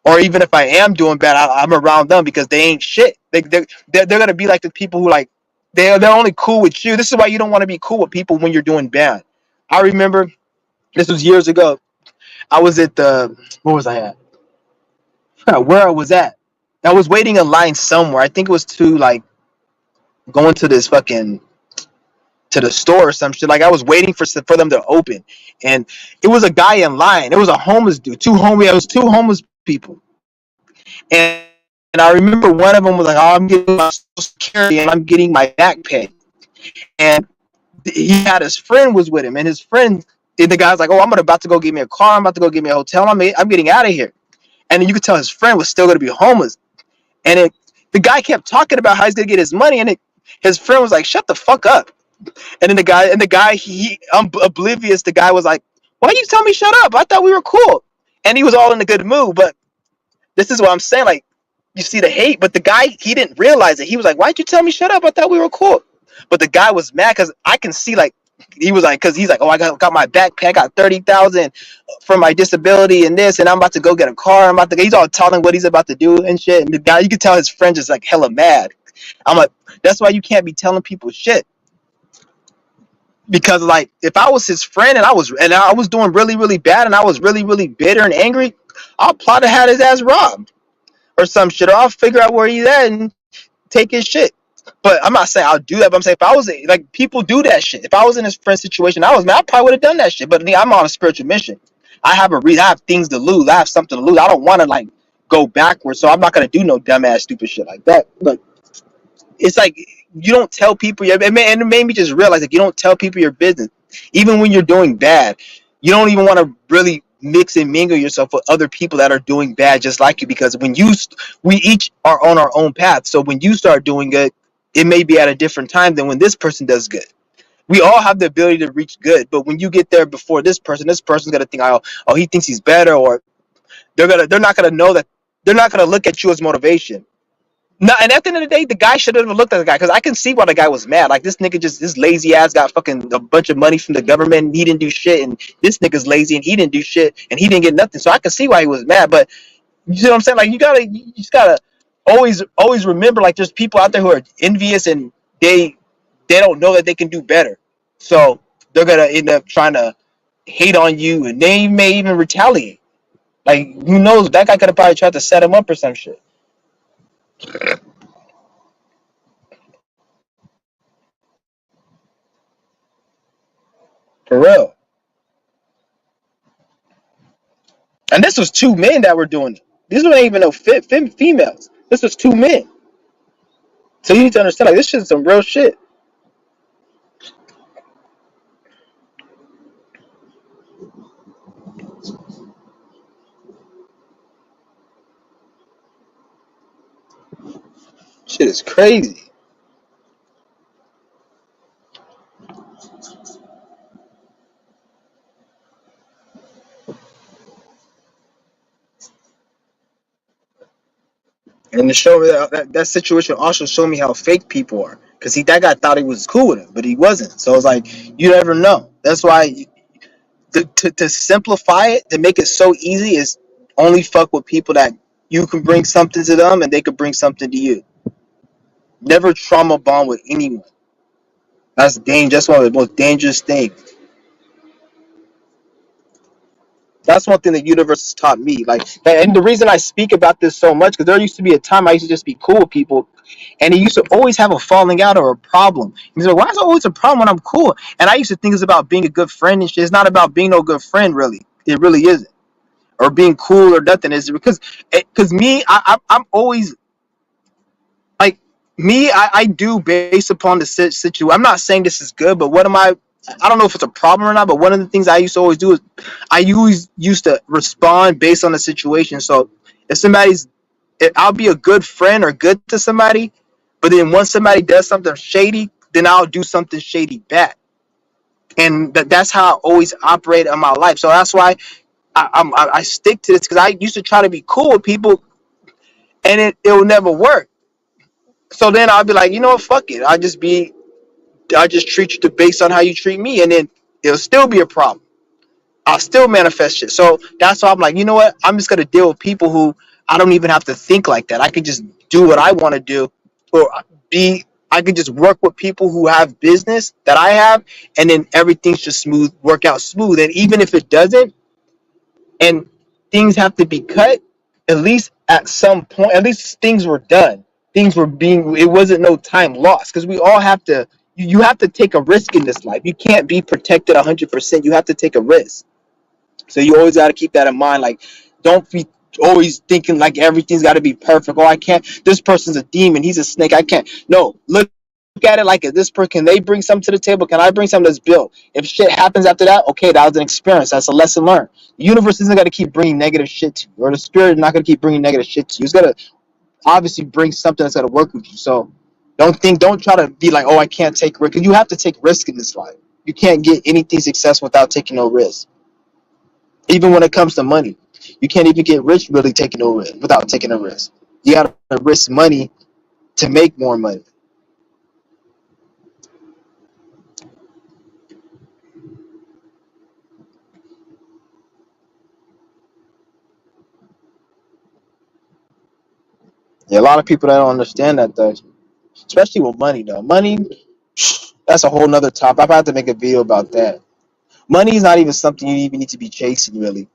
or even if I am doing bad, I'm around them because they ain't shit. They're gonna be like the people who like they're only cool with you. This is why you don't want to be cool with people when you're doing bad. I remember this was years ago. I was at the where was I at? Where I was at. I was waiting in line somewhere. I think it was to like going to this fucking to the store or some shit. Like I was waiting for them to open, and it was a guy in line. It was a homeless dude. It was two homeless people, and and I remember one of them was like, "Oh, I'm getting my social security and I'm getting my back pay." And he had his friend was with him, and his friend, the guy's like, "Oh, I'm about to go get me a car. I'm about to go get me a hotel. I'm getting out of here." And then you could tell his friend was still going to be homeless. And the guy kept talking about how he's going to get his money, and his friend was like, "Shut the fuck up." And then the guy, he oblivious. The guy was like, "Why you tell me shut up? I thought we were cool." And he was all in a good mood, but this is what I'm saying. Like, you see the hate, but the guy, he didn't realize it. He was like, "Why'd you tell me shut up? I thought we were cool." But the guy was mad because I can see like he was like, because he's like, "Oh, I got my backpack, I got 30,000 for my disability and this, and I'm about to go get a car. I'm about to." He's all telling what he's about to do and shit. And the guy, you could tell his friend just like hella mad. I'm like, that's why you can't be telling people shit because like if I was his friend and I was doing really really bad and I was really really bitter and angry, I'll plot to have his ass robbed or some shit, or I'll figure out where he's at and take his shit. But I'm not saying I'll do that. But I'm saying if I was like people do that shit. If I was in his friend situation, I probably would have done that shit. But I'm on a spiritual mission. I have a reason. I have things to lose. I have something to lose. I don't want to like go backwards. So I'm not gonna do no dumbass stupid shit like that. But it's like you don't tell people your and it made me just realize like you don't tell people your business. Even when you're doing bad, you don't even want to really mix and mingle yourself with other people that are doing bad just like you because we each are on our own path. So when you start doing good, it may be at a different time than when this person does good. We all have the ability to reach good, but when you get there before this person's gonna think, oh, he thinks he's better, or they're not gonna know that they're not gonna look at you as motivation. No, and at the end of the day, the guy should have looked at the guy because I can see why the guy was mad. Like this nigga this lazy ass got fucking a bunch of money from the government and he didn't do shit, and this nigga's lazy and he didn't do shit and he didn't get nothing. So I can see why he was mad. But you know what I'm saying? Like you just gotta always remember like there's people out there who are envious and they don't know that they can do better. So they're gonna end up trying to hate on you, and they may even retaliate. Like, who knows? That guy could have probably tried to set him up or some shit. For real. And this was two men that were doing it. These weren't even no females. This was two men. So you need to understand, like, this shit is some real shit. Shit is crazy. And to show me that situation also showed me how fake people are. Because that guy thought he was cool with him, but he wasn't. So it's like, you never know. That's why to simplify it, to make it so easy, is only fuck with people that you can bring something to them and they could bring something to you. Never trauma bond with anyone. That's dangerous. That's one of the most dangerous things. That's one thing the universe has taught me. Like, and the reason I speak about this so much, because there used to be a time I used to just be cool with people, and it used to always have a falling out or a problem. He's like, why is it always a problem when I'm cool? And I used to think it's about being a good friend and shit. It's not about being no good friend, really. It really isn't. Or being cool or nothing. Is because me, I'm always like me. I do based upon the situation. I'm not saying this is good, but what am I don't know if it's a problem or not, but one of the things I used to always do is I always used to respond based on the situation. So if I'll be a good friend or good to somebody, but then once somebody does something shady, then I'll do something shady back. And that's how I always operate in my life. So that's why I stick to this, because I used to try to be cool with people, and it'll never work. So then I'll be like, you know what, fuck it. I just treat you based on how you treat me, and then it'll still be a problem. I'll still manifest shit. So that's why I'm like, you know what? I'm just gonna deal with people who I don't even have to think like that. I can just do what I want to do, or be. I can just work with people who have business that I have, and then everything's just work out smooth. And even if it doesn't, and things have to be cut, at least at some point, at least things were done. Things were being. It wasn't no time lost, because we all have to. You have to take a risk in this life. You can't be protected 100%. You have to take a risk. So you always got to keep that in mind. Like, don't be always thinking like everything's got to be perfect. Oh, I can't. This person's a demon. He's a snake. I can't. No, look at it like this person. Can they bring something to the table? Can I bring something that's built? If shit happens after that, okay, that was an experience. That's a lesson learned. The universe isn't going to keep bringing negative shit to you, or the spirit is not going to keep bringing negative shit to you. It's going to obviously bring something that's going to work with you. So don't try to be like, oh, I can't take risk. Because you have to take risk in this life. You can't get anything successful without taking no risk. Even when it comes to money, you can't even get rich really taking a risk without taking a risk. You got to risk money to make more money. Yeah, a lot of people that don't understand that though, especially with money though. Money, that's a whole nother topic. I've had to make a video about that. Money is not even something you even need to be chasing, really.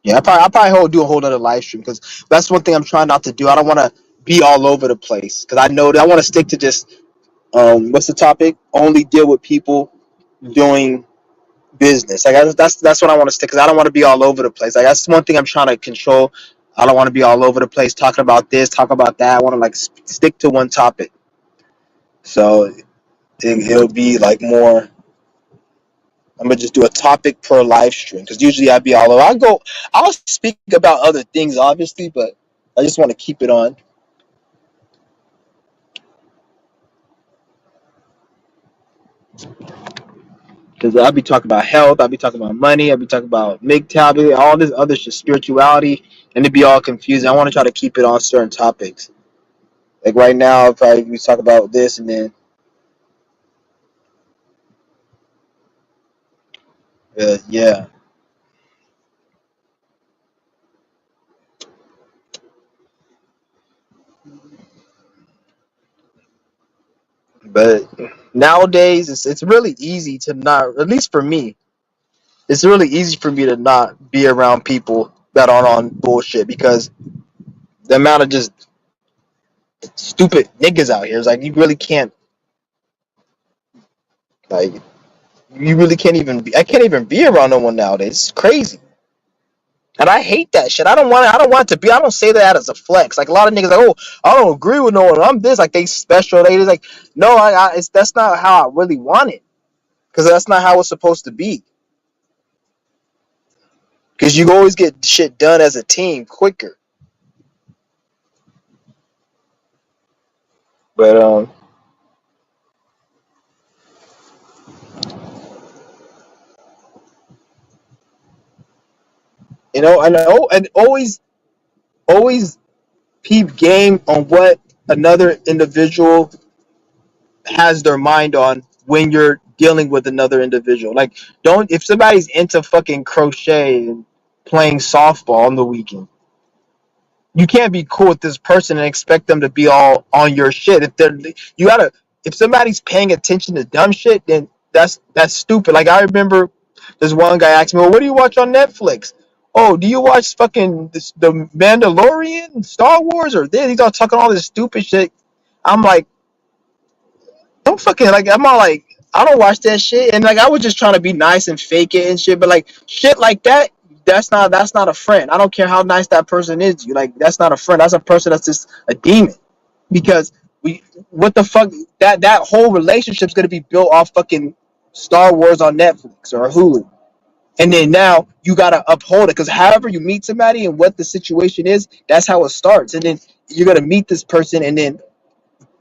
Yeah, I'll probably do a whole other live stream, because that's one thing I'm trying not to do. I don't want to be all over the place, because I know that I want to stick to just what's the topic? Only deal with people doing business. Like, that's what I want to stick, because I don't want to be all over the place. Like, that's one thing I'm trying to control. I don't want to be all over the place talking about this, talk about that. I want to like stick to one topic. So it'll be like more. I'm gonna just do a topic per live stream, because usually I'd be all over. I'll speak about other things, obviously, but I just want to keep it on, because I'll be talking about health, I'll be talking about money, I'll be talking about MGTOW, all this other shit, spirituality, and it'd be all confusing. I want to try to keep it on certain topics. Like right now, probably we talk about this, and then yeah, But nowadays, it's really easy to not. At least for me, it's really easy for me to not be around people that aren't on bullshit because the amount of just stupid niggas out here is like you really can't like you really can't even be. I can't even be around no one nowadays. It's crazy. And I hate that shit. I don't want it to be. I don't say that as a flex. Like a lot of niggas, like, oh, I don't agree with no one. I'm this. Like they special. They like, no, that's not how I really want it. Because that's not how it's supposed to be. Because you always get shit done as a team quicker. But and always peep game on what another individual has their mind on when you're dealing with another individual. Like, don't if somebody's into fucking crochet and playing softball on the weekend, you can't be cool with this person and expect them to be all on your shit. If somebody's paying attention to dumb shit, then that's stupid. Like I remember this one guy asked me, "Well, what do you watch on Netflix?" Oh, do you watch fucking the Mandalorian, Star Wars, or this? He's all talking all this stupid shit. I'm like, don't fucking like. I'm all like, I don't watch that shit, and like I was just trying to be nice and fake it and shit, but like shit like that, that's not a friend. I don't care how nice that person is. You like that's not a friend. That's a person that's just a demon. Because what the fuck, that whole relationship's gonna be built off fucking Star Wars on Netflix or Hulu, and then now you gotta uphold it because however you meet somebody and what the situation is, that's how it starts, and then you're gonna meet this person, and then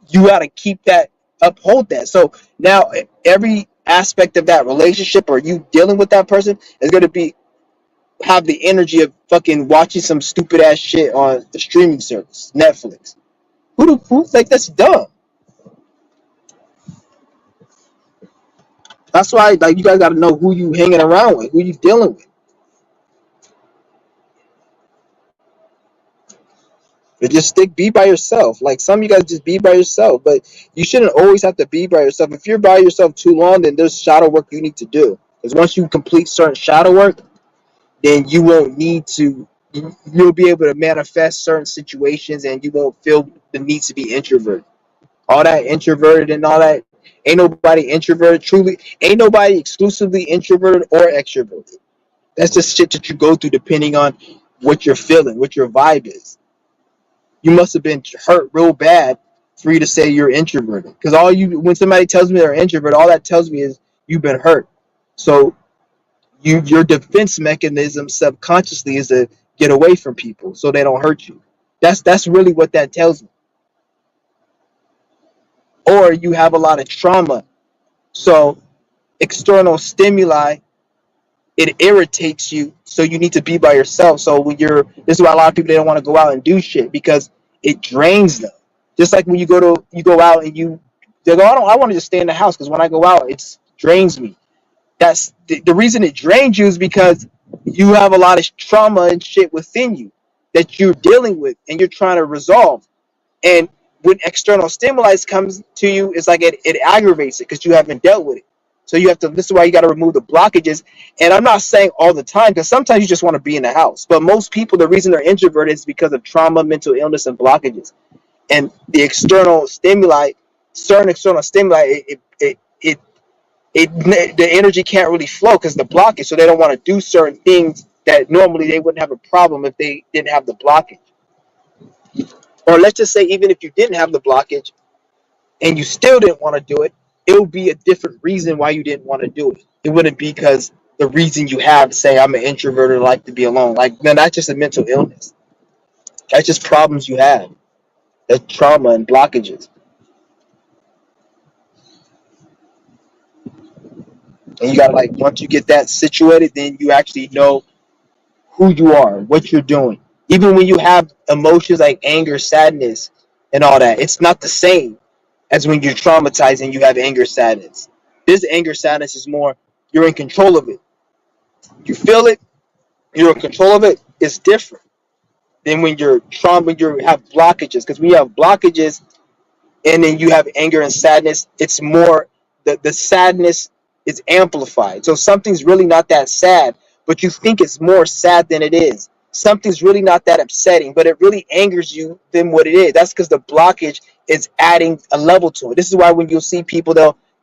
you got to keep that, uphold that. So now every aspect of that relationship or you dealing with that person is going to be have the energy of fucking watching some stupid ass shit on the streaming service, Netflix. Who like that's dumb. That's why like you guys got to know who you hanging around with, who you dealing with. But just be by yourself. Like some of you guys just be by yourself, but you shouldn't always have to be by yourself. If you're by yourself too long, then there's shadow work you need to do. Because once you complete certain shadow work, then you won't need to. You'll be able to manifest certain situations, and you won't feel the need to be introverted. All that introverted and all that, ain't nobody introverted. Truly, ain't nobody exclusively introverted or extroverted. That's just shit that you go through depending on what you're feeling, what your vibe is. You must have been hurt real bad for you to say you're introverted. Because when somebody tells me they're introverted, all that tells me is you've been hurt. So your defense mechanism subconsciously is to get away from people so they don't hurt you. That's really what that tells me. Or you have a lot of trauma. So external stimuli, it irritates you, so you need to be by yourself. So this is why a lot of people, they don't want to go out and do shit because it drains them. Just like when you go out and they go, I want to just stay in the house because when I go out, it drains me. That's the reason it drains you is because you have a lot of trauma and shit within you that you're dealing with and you're trying to resolve. And when external stimuli comes to you, it's like it aggravates it because you haven't dealt with it. So this is why you got to remove the blockages. And I'm not saying all the time because sometimes you just want to be in the house. But most people, the reason they're introverted is because of trauma, mental illness, and blockages. And the external stimuli, certain external stimuli, the energy can't really flow because the blockage. So they don't want to do certain things that normally they wouldn't have a problem if they didn't have the blockage. Or let's just say even if you didn't have the blockage and you still didn't want to do it, it would be a different reason why you didn't want to do it. It wouldn't be because the reason you have to say I'm an introvert and like to be alone. Like, man, that's just a mental illness. That's just problems you have. That's trauma and blockages. And you gotta like once you get that situated, then you actually know who you are, what you're doing. Even when you have emotions like anger, sadness, and all that, it's not the same as when you're traumatized and you have anger, sadness. This anger, sadness is more you're in control of it. You feel it, you're in control of it. It's different than when you're trauma, when you have blockages. Because when you have blockages, and then you have anger and sadness, it's more the sadness is amplified. So something's really not that sad, but you think it's more sad than it is. Something's really not that upsetting, but it really angers you than what it is. That's because the blockage is adding a level to it. This is why when you'll see people,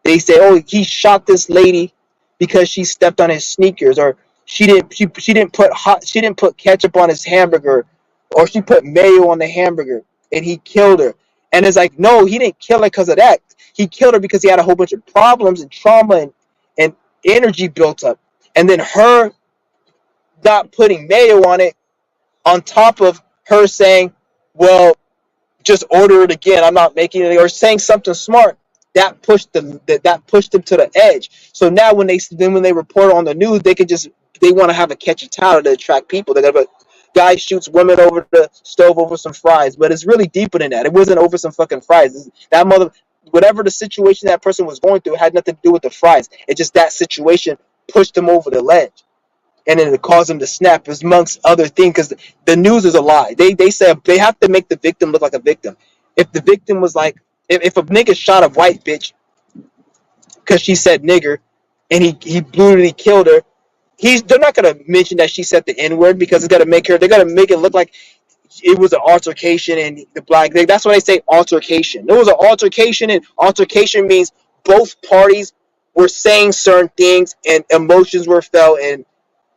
they say, "Oh, he shot this lady because she stepped on his sneakers," or she didn't put ketchup on his hamburger, or she put mayo on the hamburger and he killed her. And it's like, no, he didn't kill her because of that. He killed her because he had a whole bunch of problems and trauma and energy built up. And then her not putting mayo on it, on top of her saying, well, just order it again, I'm not making it, or saying something smart, that pushed them to the edge. So now when they report on the news, they want to have a catchy title to attract people. They're gonna, guy shoots women over the stove over some fries, but it's really deeper than that. It wasn't over some fucking fries. That mother, whatever the situation that person was going through, had nothing to do with the fries. It's just that situation pushed them over the ledge, and then it caused them to snap, amongst other things. Because the news is a lie. They say they have to make the victim look like a victim. If the victim was like, if a nigga shot a white bitch because she said nigger, and he brutally killed her, they're not gonna mention that she said the N word, because they're gonna make it look like it was an altercation and the black. That's why they say altercation. There was an altercation, and altercation means both parties were saying certain things and emotions were felt, and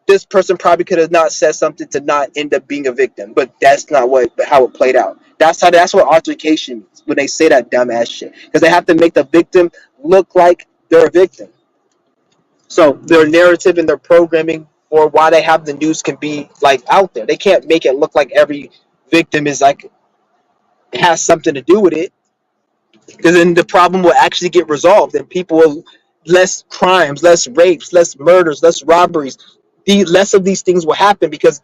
this person probably could have not said something to not end up being a victim, but that's not how it played out. That's what altercation means when they say that dumbass shit, because they have to make the victim look like they're a victim. So their narrative and their programming, or why they have the news, can be like out there. They can't make it look like every victim is like has something to do with it, because then the problem will actually get resolved, and people will less crimes, less rapes, less murders, less robberies. Less of these things will happen, because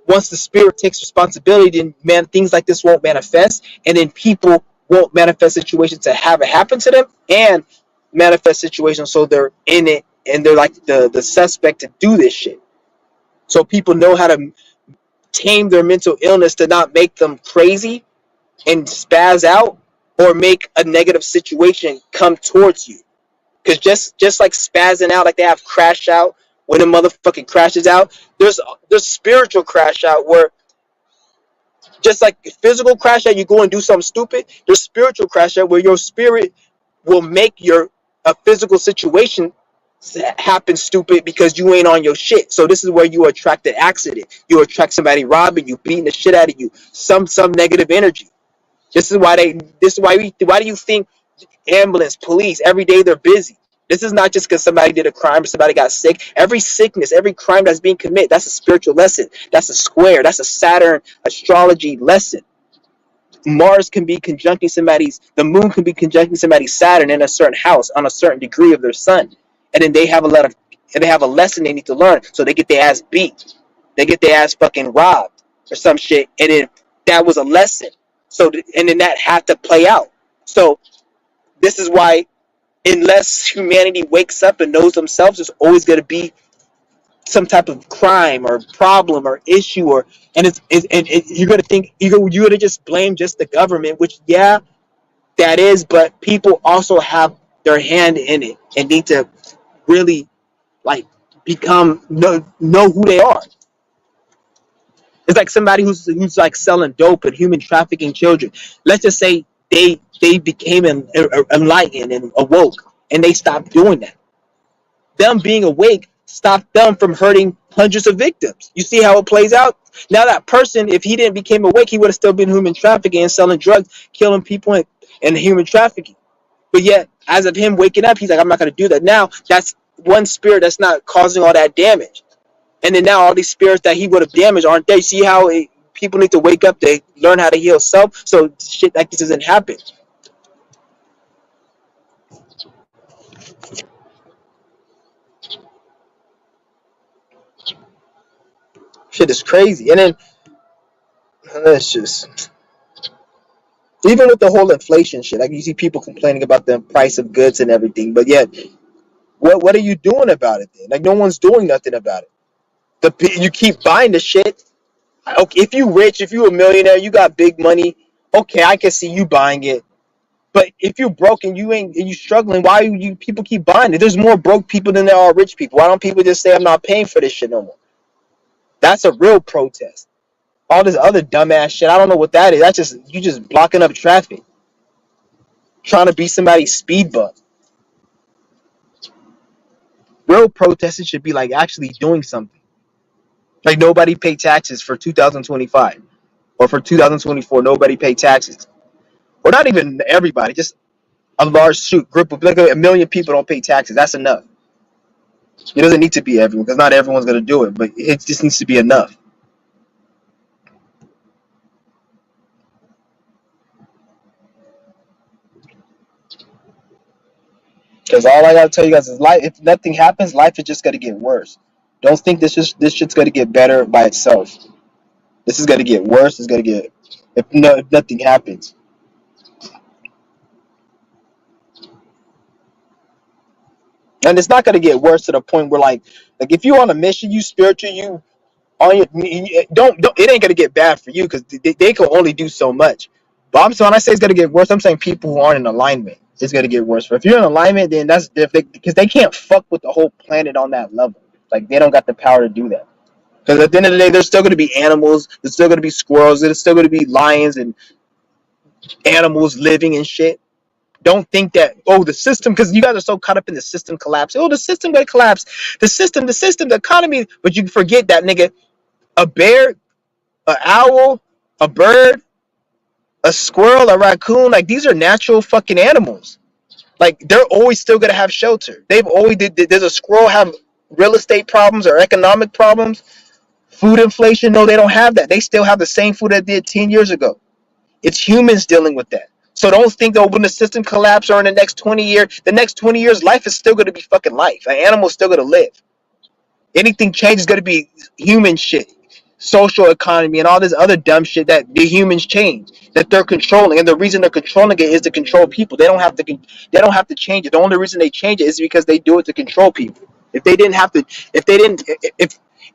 once the spirit takes responsibility, then things like this won't manifest, and then people won't manifest situations to have it happen to them, and manifest situations so they're in it and they're like the suspect to do this shit. So people know how to tame their mental illness to not make them crazy and spaz out, or make a negative situation come towards you. Because just like spazzing out, like they have crash out when a motherfucking crashes out, there's spiritual crash out, where just like physical crash out, you go and do something stupid. There's spiritual crash out, where your spirit will make a physical situation happen stupid because you ain't on your shit. So this is where you attract the accident. You attract somebody robbing you, beating the shit out of you, some negative energy. Why do you think ambulance, police, every day they're busy? This is not just because somebody did a crime or somebody got sick. Every sickness, every crime that's being committed, that's a spiritual lesson. That's a square. That's a Saturn astrology lesson. Mars can be conjuncting the moon can be conjuncting somebody's Saturn in a certain house on a certain degree of their sun. And then they have a lesson they need to learn. So they get their ass beat. They get their ass fucking robbed or some shit. And then that was a lesson. So, and then that had to play out. So this is why, unless humanity wakes up and knows themselves, there's always going to be some type of crime or problem or issue, and you're going to think you're going to just blame just the government, which yeah, that is, but people also have their hand in it and need to really like know who they are. It's like somebody who's like selling dope and human trafficking children. Let's just say they became enlightened and awoke, and they stopped doing that. Them being awake stopped them from hurting hundreds of victims. You see how it plays out? Now that person, if he didn't become awake, he would have still been human trafficking and selling drugs, killing people and human trafficking. But yet, as of him waking up, he's like, I'm not going to do that. Now, that's one spirit that's not causing all that damage. And then now all these spirits that he would have damaged aren't there. See how people need to wake up, they learn how to heal self, so shit like this doesn't happen. Shit is crazy. And then it's just, even with the whole inflation shit, like you see people complaining about the price of goods and everything, but yet what are you doing about it then? Like no one's doing nothing about it. You keep buying the shit. Okay, if you rich, if you a millionaire, you got big money, okay, I can see you buying it. But if you're broke and you struggling, why you people keep buying it? There's more broke people than there are rich people. Why don't people just say I'm not paying for this shit no more? That's a real protest. All this other dumbass shit, I don't know what that is. That's just you just blocking up traffic, trying to be somebody's speed bump. Real protesting should be like actually doing something. Like nobody paid taxes for 2025 or for 2024. Nobody paid taxes, or not even everybody. Just a large group of like a million people don't pay taxes. That's enough. It doesn't need to be everyone because not everyone's gonna do it, but it just needs to be enough. Because all I gotta tell you guys is life. If nothing happens, life is just gonna get worse. Don't think this shit's gonna get better by itself. This is gonna get worse. It's gonna get if nothing happens. And it's not gonna get worse to the point where like if you're on a mission, you spiritual, you on your don't it ain't gonna get bad for you because they can only do so much. But I'm so when I say it's gonna get worse, I'm saying people who aren't in alignment, it's gonna get worse. But if you're in alignment, then that's different because they can't fuck with the whole planet on that level. Like they don't got the power to do that. Because at the end of the day, there's still gonna be animals, there's still gonna be squirrels, there's still gonna be lions and animals living and shit. Don't think that the system because you guys are so caught up in the system collapse. The system gonna collapse. The economy. But you forget that nigga. A bear, an owl, a bird, a squirrel, a raccoon, like these are natural fucking animals. Like they're always still gonna have shelter. They've always does a squirrel have real estate problems or economic problems? Food inflation? No, they don't have that. They still have the same food that did 10 years ago. It's humans dealing with that. So don't think that when the system collapses or in the next 20 years, life is still gonna be fucking life. An animal's still gonna live. Anything changes gonna be human shit. Social economy and all this other dumb shit that the humans change that they're controlling, and the reason they're controlling it is to control people. They don't have to change it. The only reason they change it is because they do it to control people. If they didn't have to, if they didn't,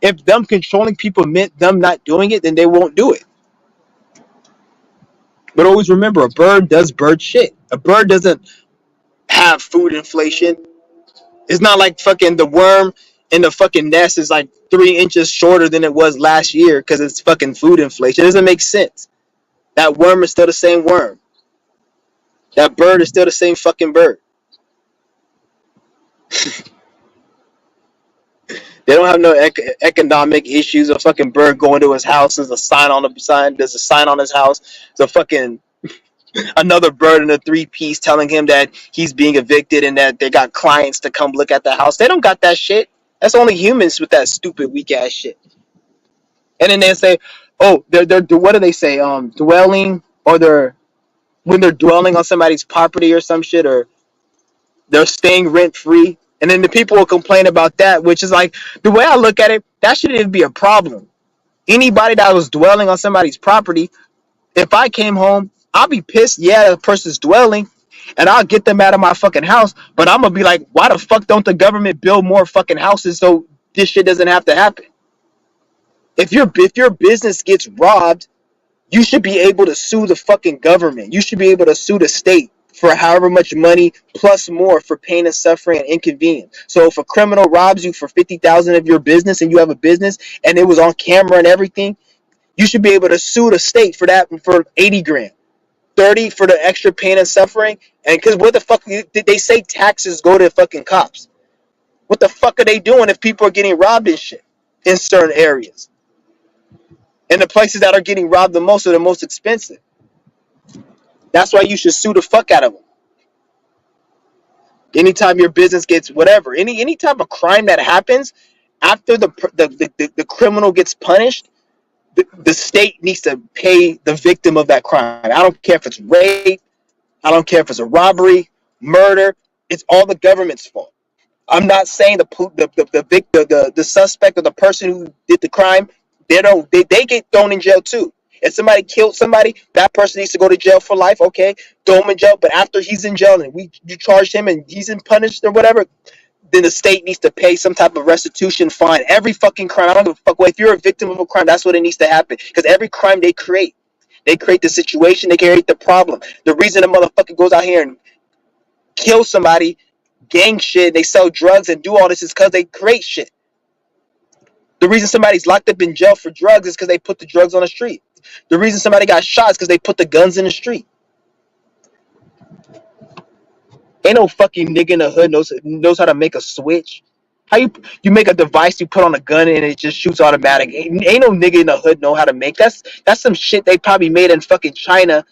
if them controlling people meant them not doing it, then they won't do it. But always remember, a bird does bird shit. A bird doesn't have food inflation. It's not like fucking the worm in the fucking nest is like 3 inches shorter than it was last year because it's fucking food inflation. It doesn't make sense. That worm is still the same worm. That bird is still the same fucking bird. They don't have no economic issues. A fucking bird going to his house. There's a sign on the sign. There's a sign on his house. There's a fucking another bird in a 3-piece telling him that he's being evicted and that they got clients to come look at the house. They don't got that shit. That's only humans with that stupid weak ass shit. And then they say, "Oh, they're what do they say? Dwelling or they're when they're dwelling on somebody's property or some shit, or they're staying rent free." And then the people will complain about that, which is like the way I look at it, that shouldn't even be a problem. Anybody that was dwelling on somebody's property, if I came home, I'll be pissed. Yeah, the person's dwelling, and I'll get them out of my fucking house. But I'm gonna be like, why the fuck don't the government build more fucking houses so this shit doesn't have to happen? If your business gets robbed, you should be able to sue the fucking government. You should be able to sue the state for however much money plus more for pain and suffering and inconvenience. So if a criminal robs you for 50,000 of your business and you have a business and it was on camera and everything, you should be able to sue the state for that for 80 grand. 30 for the extra pain and suffering. And because what the fuck did they say taxes go to fucking cops? What the fuck are they doing if people are getting robbed and shit in certain areas? And the places that are getting robbed the most are the most expensive. That's why you should sue the fuck out of them. Anytime your business gets whatever, any type of crime that happens, after the criminal gets punished, the state needs to pay the victim of that crime. I don't care if it's rape, I don't care if it's a robbery, murder. It's all the government's fault. I'm not saying the suspect or the person who did the crime, they get thrown in jail too. If somebody killed somebody, that person needs to go to jail for life. Okay, throw him in jail. But after he's in jail and you charged him and he's in punished or whatever, then the state needs to pay some type of restitution fine. Every fucking crime. I don't give a fuck. Well, if you're a victim of a crime, that's what it needs to happen. Because every crime they create, They create the situation. They create the problem. The reason a motherfucker goes out here and kills somebody, gang shit, they sell drugs and do all this is because they create shit. The reason somebody's locked up in jail for drugs is because they put the drugs on the street. The reason somebody got shot is because they put the guns in the street. Ain't no fucking nigga in the hood knows how to make a switch. How you make a device, you put on a gun and it just shoots automatic. Ain't no nigga in the hood know how to make that's some shit they probably made in fucking China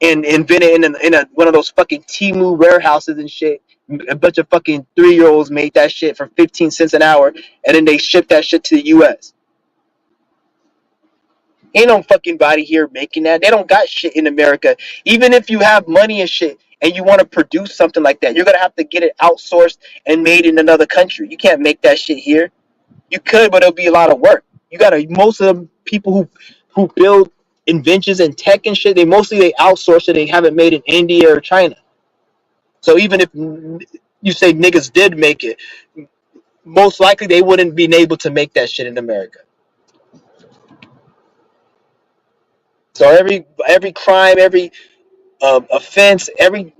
and invented in one of those fucking Temu warehouses and shit. A bunch of fucking 3-year-olds made that shit for 15 cents an hour and then they shipped that shit to the US. Ain't no fucking body here making that. They don't got shit in America. Even if you have money and shit and you want to produce something like that, you're gonna have to get it outsourced and made in another country. You can't make that shit here. You could, but it'll be a lot of work. You gotta most of the people who build inventions and tech and shit, they outsource it. They have it made in India or China. So even if you say niggas did make it, most likely they wouldn't be able to make that shit in America. So every crime, every offense, every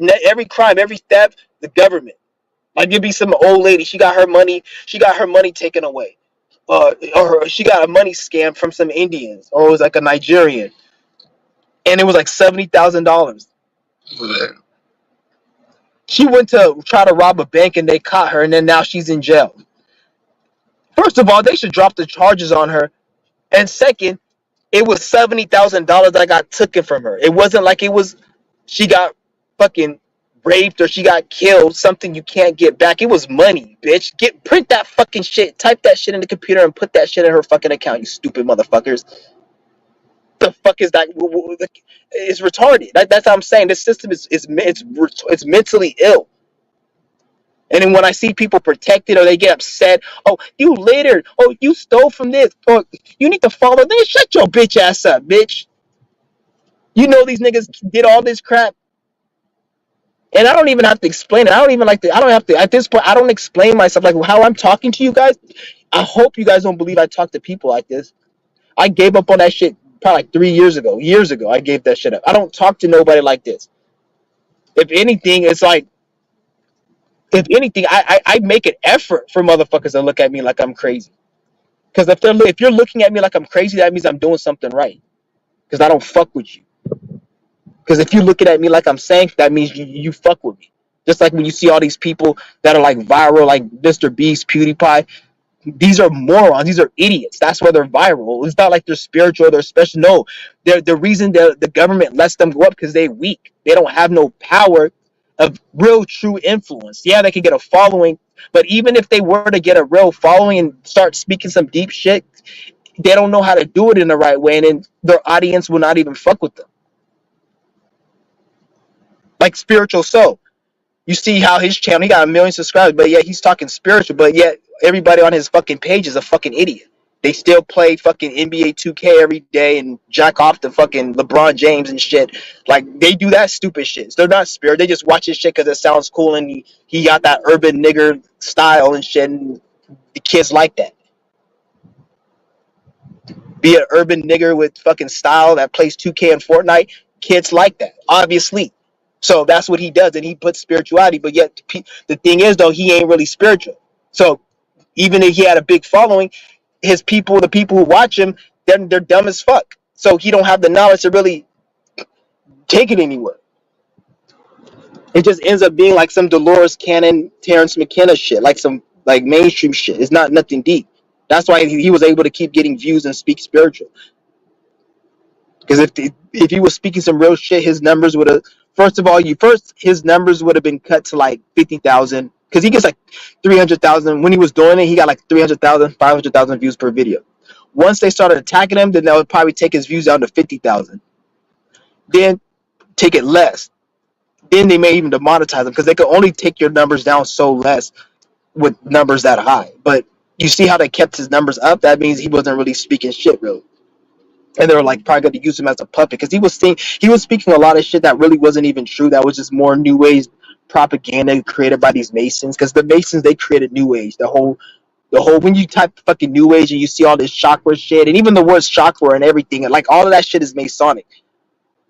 crime, every theft, the government. Like it'd be some old lady, she got her money taken away. Or she got a money scam from some Indians, or it was like a Nigerian, and it was like $70,000. She went to try to rob a bank and they caught her, and then now she's in jail. First of all, they should drop the charges on her, and second, it was $70,000 that got taken from her. It wasn't like it was she got fucking raped or she got killed, something you can't get back. It was money, bitch. Print that fucking shit, type that shit in the computer and put that shit in her fucking account, you stupid motherfuckers. The fuck is that? It's retarded. That's what I'm saying. This system it's mentally ill. And then when I see people protect it or they get upset, oh, you littered, oh, you stole from this, or you need to follow this, shut your bitch ass up, bitch. You know these niggas did all this crap. And I don't even have to explain it. I don't have to, at this point, I don't explain myself. Like how I'm talking to you guys, I hope you guys don't believe I talk to people like this. I gave up on that shit probably like 3 years ago. Years ago, I gave that shit up. I don't talk to nobody like this. If anything, it's like, I make an effort for motherfuckers to look at me like I'm crazy. Because if you're looking at me like I'm crazy, that means I'm doing something right. Because I don't fuck with you. Because if you're looking at me like I'm saying, that means you fuck with me. Just like when you see all these people that are like viral, like Mr. Beast, PewDiePie, these are morons. These are idiots. That's why they're viral. It's not like they're spiritual. They're special. No, the reason the government lets them go up because they're weak. They don't have no power of real true influence. Yeah, they can get a following, but even if they were to get a real following and start speaking some deep shit, they don't know how to do it in the right way, and then their audience will not even fuck with them. Like Spiritual Soul. You see how his channel, he got 1 million subscribers, but yet he's talking spiritual, but yet everybody on his fucking page is a fucking idiot. They still play fucking NBA 2K every day and jack off to fucking LeBron James and shit. Like, they do that stupid shit. So they're not spirit. They just watch his shit because it sounds cool and he got that urban nigger style and shit, and the kids like that. Be an urban nigger with fucking style that plays 2K and Fortnite. Kids like that, obviously. So that's what he does, and he puts spirituality. But yet, the thing is, though, he ain't really spiritual. So even if he had a big following, his people, the people who watch him, they're dumb as fuck. So he don't have the knowledge to really take it anywhere. It just ends up being like some Dolores Cannon, Terrence McKenna shit, like some like mainstream shit. It's not nothing deep. That's why he was able to keep getting views and speak spiritual. Because if he was speaking some real shit, his numbers would have. First of all, his numbers would have been cut to like 50,000. Because he gets like 300,000. When he was doing it, he got like 300,000, 500,000 views per video. Once they started attacking him, then that would probably take his views down to 50,000. Then take it less. Then they may even demonetize him because they could only take your numbers down so less with numbers that high. But you see how they kept his numbers up? That means he wasn't really speaking shit, really. And they were like probably going to use him as a puppet because he was speaking a lot of shit that really wasn't even true. That was just more New Age propaganda created by these Masons. Because the Masons, they created New Age. The whole when you type fucking New Age and you see all this chakra shit and even the word chakra and everything, like all of that shit is Masonic.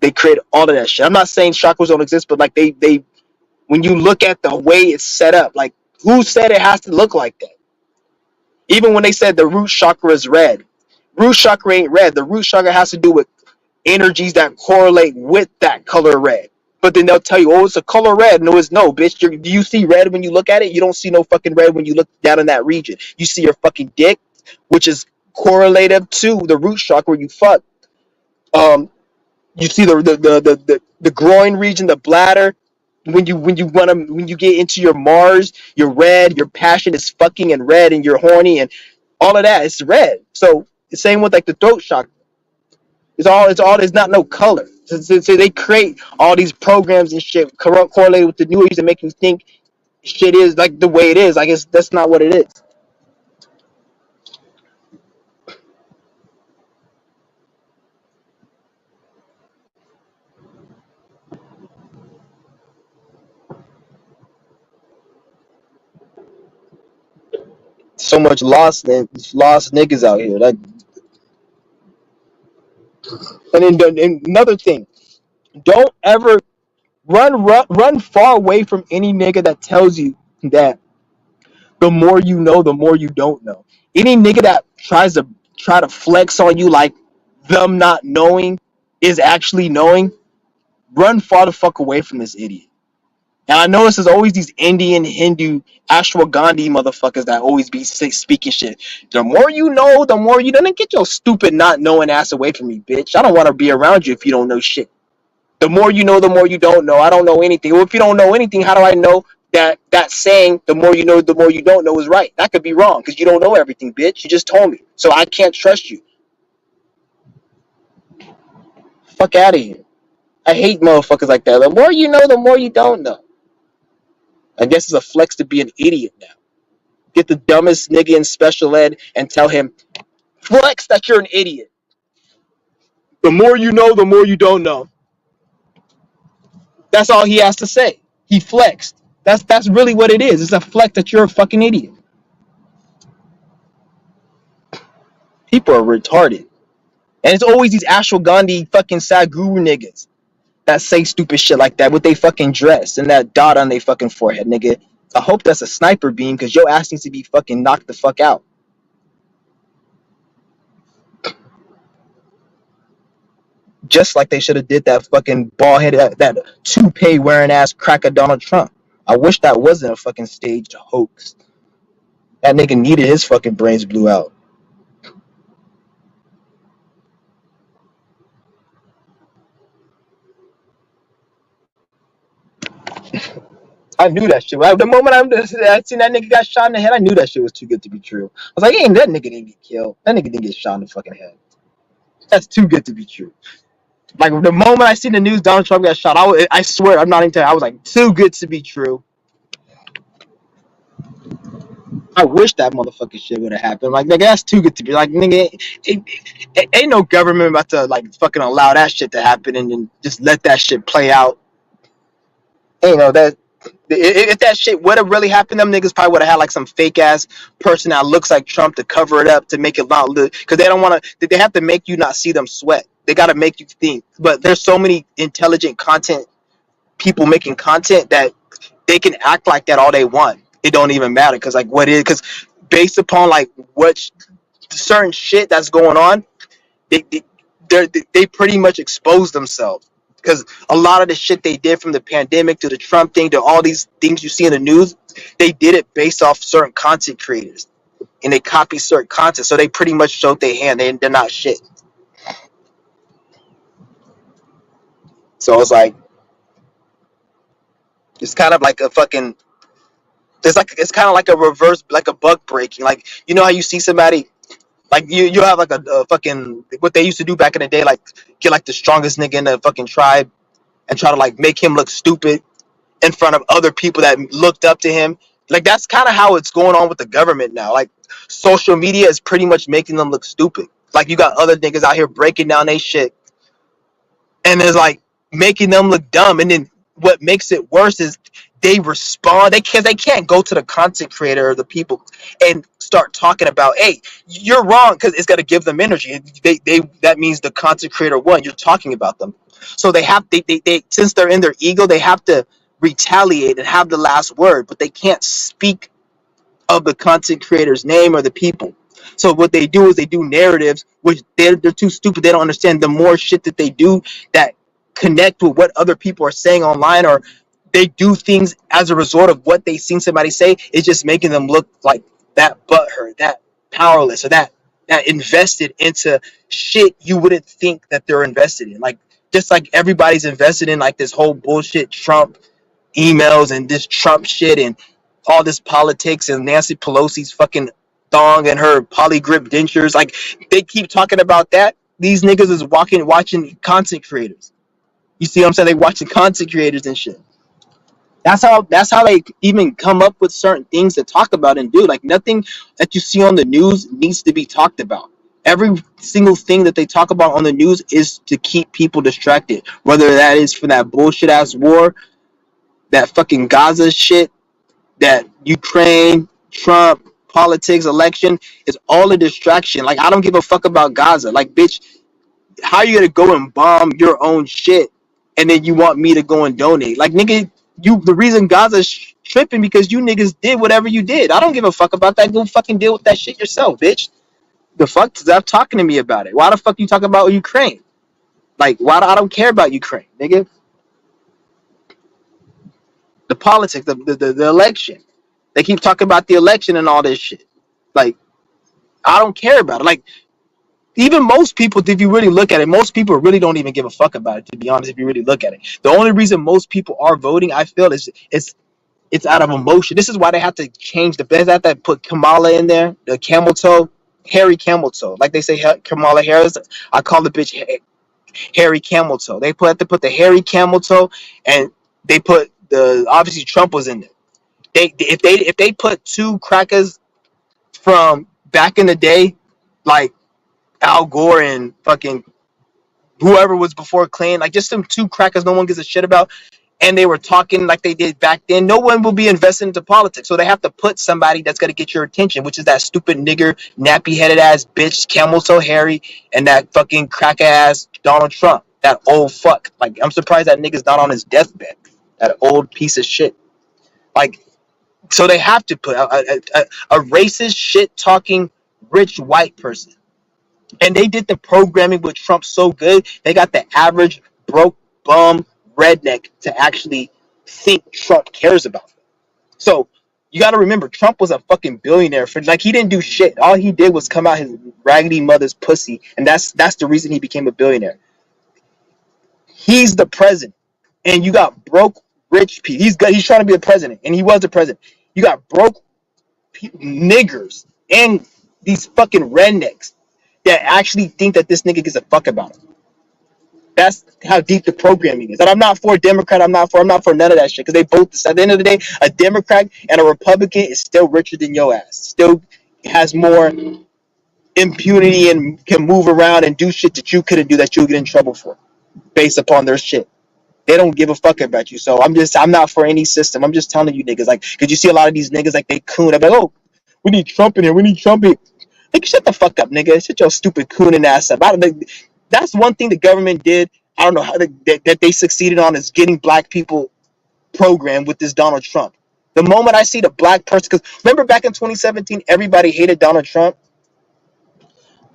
They create all of that shit. I'm not saying chakras don't exist, but like they when you look at the way it's set up, like who said it has to look like that? Even when they said the root chakra is red, root chakra ain't red. The root chakra has to do with energies that correlate with that color red. But then they'll tell you, oh, it's a color red. No, it's no, bitch. Do you see red when you look at it? You don't see no fucking red when you look down in that region. You see your fucking dick, which is correlative to the root chakra where you fuck. You see the groin region, the bladder. When you get into your Mars, you're red. Your passion is fucking and red, and you're horny and all of that. It's red. So the same with like the throat chakra. It's all. There's not no color. So they create all these programs and shit correlated with the new age and make you think shit is like the way it is. I guess that's not what it is. So much lost niggas out here. Like, and then and another thing, don't ever run far away from any nigga that tells you that the more you know, the more you don't know. Any nigga that try to flex on you like them not knowing is actually knowing, run far the fuck away from this idiot. And I notice there's always these Indian, Hindu, ashwagandhi motherfuckers that always be speaking shit. The more you know, the more you don't get your stupid not knowing ass away from me, bitch. I don't want to be around you if you don't know shit. The more you know, the more you don't know. I don't know anything. Well, if you don't know anything, how do I know that saying, the more you know, the more you don't know is right? That could be wrong because you don't know everything, bitch. You just told me. So I can't trust you. Fuck out of here. I hate motherfuckers like that. The more you know, the more you don't know. I guess it's a flex to be an idiot now. Get the dumbest nigga in special ed and tell him, flex that you're an idiot. The more you know, the more you don't know. That's all he has to say. He flexed. That's really what it is. It's a flex that you're a fucking idiot. People are retarded. And it's always these ashwagandhi fucking Sadhguru niggas that say stupid shit like that with they fucking dress and that dot on their fucking forehead, nigga. I hope that's a sniper beam because your ass needs to be fucking knocked the fuck out. Just like they should have did that fucking bald headed, that toupee wearing ass cracker Donald Trump. I wish that wasn't a fucking staged hoax. That nigga needed his fucking brains blew out. I knew that shit. The moment I seen that nigga got shot in the head, I knew that shit was too good to be true. I was like, ain't that nigga didn't get killed. That nigga didn't get shot in the fucking head. That's too good to be true. Like the moment I seen the news Donald Trump got shot, I swear, I'm not even telling you, I was like, too good to be true. I wish that motherfucking shit would have happened. Like, nigga, that's too good to be. Like, nigga, ain't no government about to like fucking allow that shit to happen and then just let that shit play out. You know that if that shit would have really happened, them niggas probably would have had like some fake ass person that looks like Trump to cover it up to make it not look, because they don't want to. They have to make you not see them sweat. They got to make you think. But there's so many intelligent content people making content that they can act like that all they want. It don't even matter because like what is because based upon like what certain shit that's going on, they pretty much expose themselves because a lot of the shit they did from the pandemic to the Trump thing to all these things you see in the news, they did it based off certain content creators and they copy certain content, so they pretty much showed their hand. They're not shit. So it's like it's kind of like a fucking it's kind of like a reverse, like a bug breaking. Like you know how you see somebody like you have like a fucking what they used to do back in the day, like get like the strongest nigga in the fucking tribe and try to like make him look stupid in front of other people that looked up to him. Like that's kind of how it's going on with the government now. Like social media is pretty much making them look stupid. Like you got other niggas out here breaking down they shit and it's like making them look dumb. And then what makes it worse is they respond. They can't go to the content creator or the people and start talking about, hey, you're wrong, because it's got to give them energy. That means the content creator won. You're talking about them. So they since they're in their ego, they have to retaliate and have the last word, but they can't speak of the content creator's name or the people. So what they do is they do narratives, which they're too stupid. They don't understand the more shit that they do that connect with what other people are saying online, or they do things as a result of what they seen somebody say. It's just making them look like that butthurt, that powerless, or that invested into shit you wouldn't think that they're invested in. Like just like everybody's invested in like this whole bullshit Trump emails and this Trump shit and all this politics and Nancy Pelosi's fucking thong and her polygrip dentures. Like they keep talking about that. These niggas is watching content creators. You see what I'm saying? They watching content creators and shit. That's how they even come up with certain things to talk about and do. Like nothing that you see on the news needs to be talked about. Every single thing that they talk about on the news is to keep people distracted. Whether that is from that bullshit ass war, that fucking Gaza shit, that Ukraine, Trump, politics, election is all a distraction. Like I don't give a fuck about Gaza. Like bitch, how are you gonna go and bomb your own shit and then you want me to go and donate? Like nigga, the reason Gaza's tripping because you niggas did whatever you did. I don't give a fuck about that. Go fucking deal with that shit yourself, bitch. The fuck? Stop talking to me about it. Why the fuck you talking about Ukraine? Like why I don't care about Ukraine, nigga. The politics, the election. They keep talking about the election and all this shit. Like I don't care about it. Like even most people, if you really look at it, most people really don't even give a fuck about it. To be honest, if you really look at it, the only reason most people are voting, I feel, is it's out of emotion. This is why they have to change the best. They have to put Kamala in there, the camel toe, Harry Camel Toe, like they say Kamala Harris. I call the bitch Harry Camel Toe. They have to put the Harry Camel Toe, and they put the obviously Trump was in there. If they put two crackers from back in the day, like Al Gore and fucking whoever was before Clinton, like just some two crackers no one gives a shit about, and they were talking like they did back then, no one will be invested into politics. So they have to put somebody that's going to get your attention, which is that stupid nigger, nappy headed ass bitch, Camel Toe Harry, and that fucking cracker ass Donald Trump, that old fuck. Like, I'm surprised that nigga's not on his deathbed. That old piece of shit. Like, so they have to put a racist, shit talking, rich white person. And they did the programming with Trump so good, they got the average broke bum redneck to actually think Trump cares about them. So you got to remember, Trump was a fucking billionaire. For like, he didn't do shit. All he did was come out his raggedy mother's pussy, and that's the reason he became a billionaire. He's the president, and you got broke rich people. He's trying to be the president, and he was the president. You got broke niggers and these fucking rednecks that actually think that this nigga gives a fuck about him. That's how deep the programming is. And I'm not for a Democrat. I'm not for none of that shit. Because they both, at the end of the day, a Democrat and a Republican is still richer than your ass. Still has more impunity and can move around and do shit that you couldn't do that you'll get in trouble for, based upon their shit. They don't give a fuck about you. So I'm not for any system. I'm just telling you niggas. Like, because you see a lot of these niggas, like, they coon. I'm like, oh, we need Trump in here. We need Trump in here. Like, shut the fuck up, nigga. Shut your stupid cooning ass up. That's one thing the government did. I don't know how that they succeeded on is getting black people programmed with this Donald Trump. The moment I see the black person, because remember back in 2017, everybody hated Donald Trump.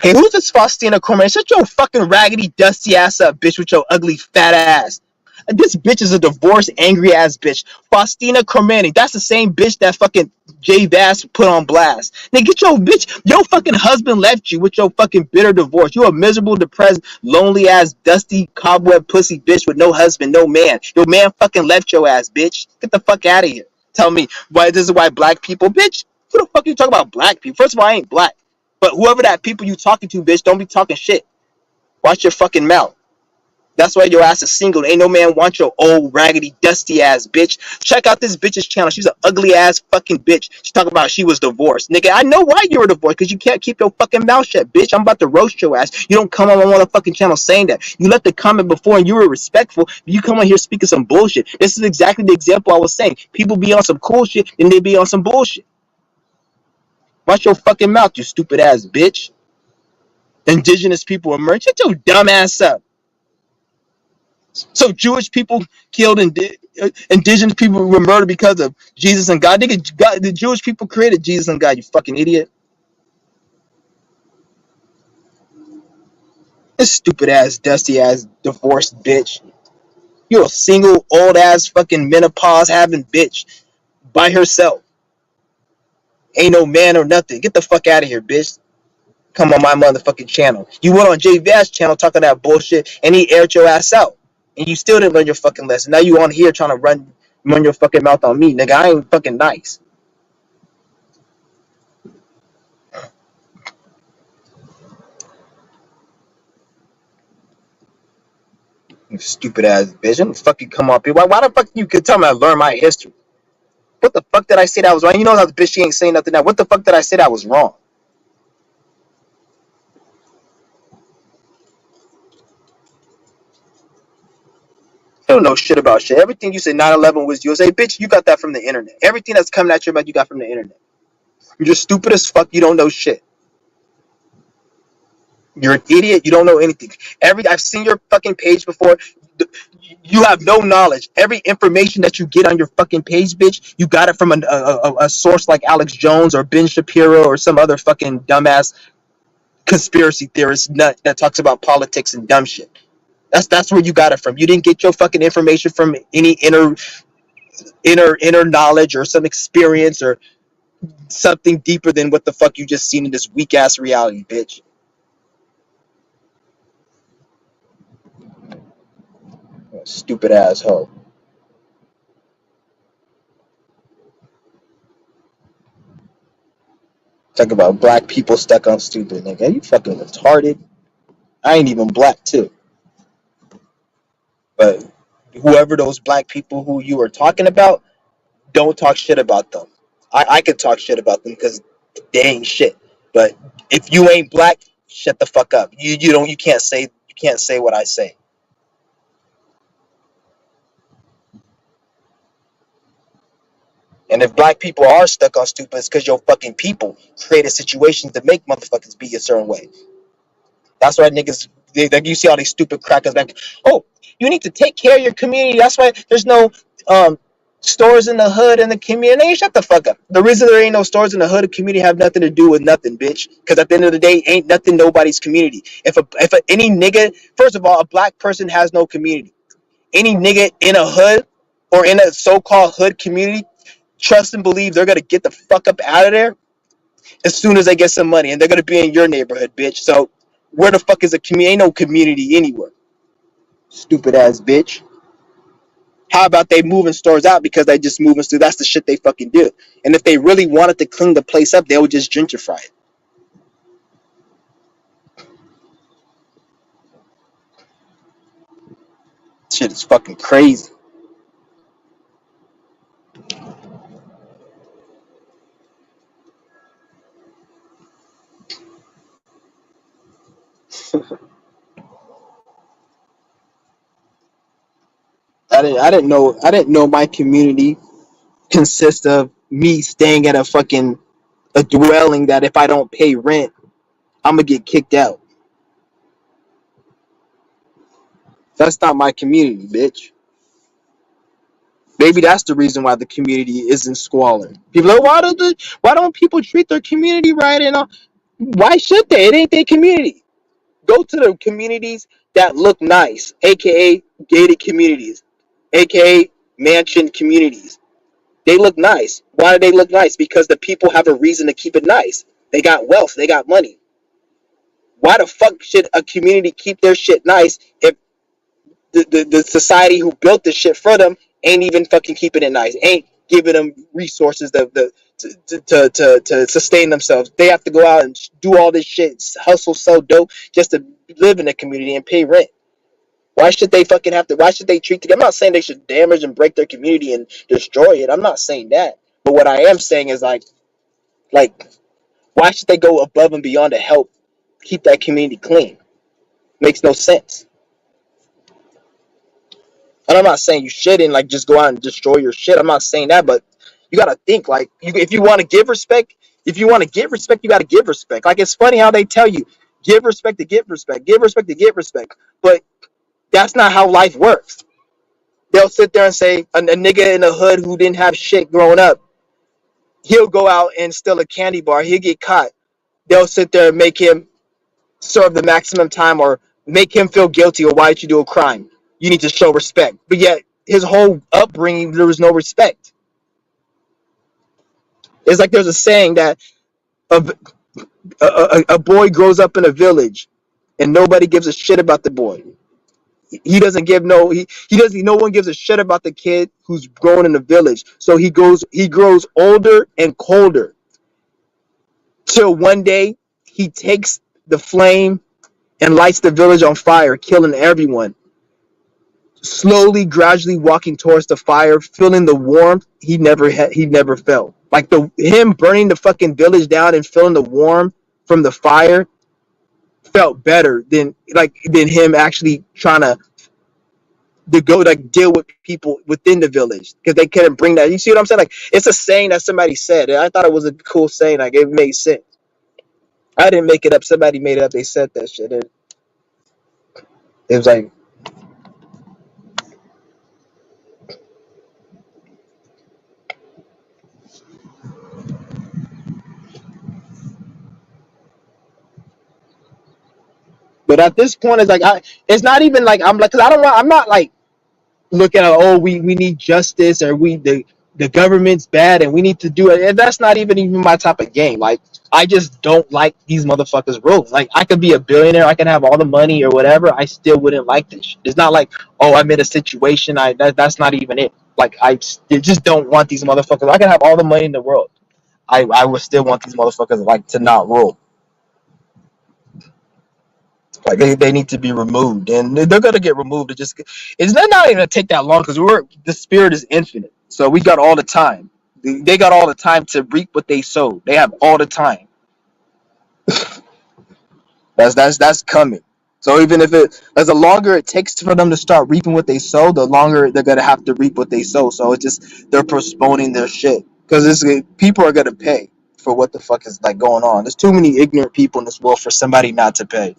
Hey, who's this Faustina Cormier? Shut your fucking raggedy, dusty ass up, bitch, with your ugly fat ass. And this bitch is a divorced, angry ass bitch. Faustina Cormier. That's the same bitch that fucking Jay Bass put on blast. Now get your bitch. Your fucking husband left you with your fucking bitter divorce. You a miserable, depressed, lonely ass, dusty, cobweb pussy bitch with no husband, no man. Your man fucking left your ass, bitch. Get the fuck out of here. Tell me why this is why black people, bitch. Who the fuck you talking about black people? First of all, I ain't black. But whoever that people you talking to, bitch, don't be talking shit. Watch your fucking mouth. That's why your ass is single. Ain't no man want your old, raggedy, dusty ass bitch. Check out this bitch's channel. She's an ugly ass fucking bitch. She talking about she was divorced. Nigga, I know why you were divorced, because you can't keep your fucking mouth shut, bitch. I'm about to roast your ass. You don't come on one fucking channel saying that. You left the comment before and you were respectful. You come on here speaking some bullshit. This is exactly the example I was saying. People be on some cool shit, then they be on some bullshit. Watch your fucking mouth, you stupid ass bitch. Indigenous people emerge. Shut your dumb ass up. So Jewish people killed and indigenous people were murdered because of Jesus and God. Nigga, God, the Jewish people created Jesus and God. You fucking idiot. This stupid ass, dusty ass, divorced bitch. You're a single old ass fucking menopause having bitch by herself. Ain't no man or nothing. Get the fuck out of here, bitch. Come on my motherfucking channel. You went on Jay Vash's channel talking that bullshit and he aired your ass out. And you still didn't learn your fucking lesson. Now you on here trying to run your fucking mouth on me, nigga. I ain't fucking nice. You stupid ass bitch. Don't fucking come up here. Why the fuck you could tell me I learned my history? What the fuck did I say that was wrong? You know that bitch, she ain't saying nothing now. What the fuck did I say that was wrong? You don't know shit about shit. Everything you say 9/11 was yours. Hey, bitch, you got that from the internet. Everything that's coming at your mouth, you got from the internet. You're just stupid as fuck. You don't know shit. You're an idiot. You don't know anything. I've seen your fucking page before. You have no knowledge. Every information that you get on your fucking page, bitch, you got it from a source like Alex Jones or Ben Shapiro or some other fucking dumbass conspiracy theorist nut that talks about politics and dumb shit. That's where you got it from. You didn't get your fucking information from any inner knowledge or some experience or something deeper than what the fuck you just seen in this weak ass reality, bitch. Stupid asshole. Talk about black people stuck on stupid, nigga. You fucking retarded. I ain't even black too. But whoever those black people who you are talking about, don't talk shit about them. I could talk shit about them because they ain't shit. But if you ain't black, shut the fuck up. You can't say what I say. And if black people are stuck on stupid, it's because your fucking people created situations to make motherfuckers be a certain way. That's why niggas, like you see all these stupid crackers like, oh, you need to take care of your community. That's why there's no um, stores in the hood and the community. Hey, shut the fuck up. The reason there ain't no stores in the hood and community have nothing to do with nothing, bitch. Because at the end of the day, ain't nothing nobody's community. Any nigga, first of all, a black person has no community. Any nigga in a hood or in a so-called hood community, trust and believe they're gonna get the fuck up out of there as soon as they get some money, and they're gonna be in your neighborhood, bitch. So where the fuck is a community? Ain't no community anywhere. Stupid ass bitch. How about they moving stores out because they just moving through? That's the shit they fucking do. And if they really wanted to clean the place up, they would just gentrify it. Shit is fucking crazy. I didn't know my community consists of me staying at a dwelling that if I don't pay rent, I'm gonna get kicked out. That's not my community, bitch. Maybe that's the reason why the community isn't squalor. People are like, why don't people treat their community right and all? Why should they? It ain't their community. Go to the communities that look nice, aka gated communities, aka mansion communities. They look nice. Why do they look nice? Because the people have a reason to keep it nice. They got wealth, they got money. Why the fuck should a community keep their shit nice if the society who built this shit for them ain't even fucking keeping it nice, ain't giving them resources to sustain themselves? They have to go out and do all this shit, hustle, sell dope just to live in the community and pay rent. Why should they fucking have to? Why should they treat? I'm not saying they should damage and break their community and destroy it. I'm not saying that. But what I am saying is like, why should they go above and beyond to help keep that community clean? Makes no sense. And I'm not saying you shouldn't like just go out and destroy your shit. I'm not saying that, but you gotta think like if you want to give respect, if you want to get respect, you gotta give respect. Like it's funny how they tell you give respect to get respect, give respect to get respect, but That's not how life works. They'll sit there and say a nigga in the hood who didn't have shit growing up, he'll go out and steal a candy bar. He'll get caught. They'll sit there and make him serve the maximum time or make him feel guilty or why did you do a crime? You need to show respect. But yet his whole upbringing, there was no respect. It's like there's a saying that a boy grows up in a village and nobody gives a shit about the boy. He doesn't give no he doesn't no one gives a shit about the kid who's grown in the village. So he grows older and colder till one day he takes the flame and lights the village on fire, killing everyone. Slowly, gradually walking towards the fire, feeling the warmth he never felt. Like him burning the fucking village down and feeling the warmth from the fire felt better than him actually trying to go like deal with people within the village because they couldn't bring that. You see what I'm saying? Like it's a saying that somebody said. And I thought it was a cool saying. Like it made sense. I didn't make it up. Somebody made it up. They said that shit. It was like, but at this point, it's not even like I'm like, cause I don't want. I'm not like looking at we need justice or the government's bad and we need to do it. And that's not even my type of game. Like I just don't like these motherfuckers rules. Like I could be a billionaire, I can have all the money or whatever. I still wouldn't like this shit. It's not like I'm in a situation. That's not even it. Like I just don't want these motherfuckers. I can have all the money in the world. I would still want these motherfuckers like to not rule. Like they need to be removed, and they're gonna get removed. It's not even gonna take that long because the spirit is infinite. So we got all the time. They got all the time to reap what they sowed. They have all the time. That's coming. So even if as the longer it takes for them to start reaping what they sow, the longer they're gonna have to reap what they sow. So it's just they're postponing their shit because people are gonna pay for what the fuck is like going on. There's too many ignorant people in this world for somebody not to pay.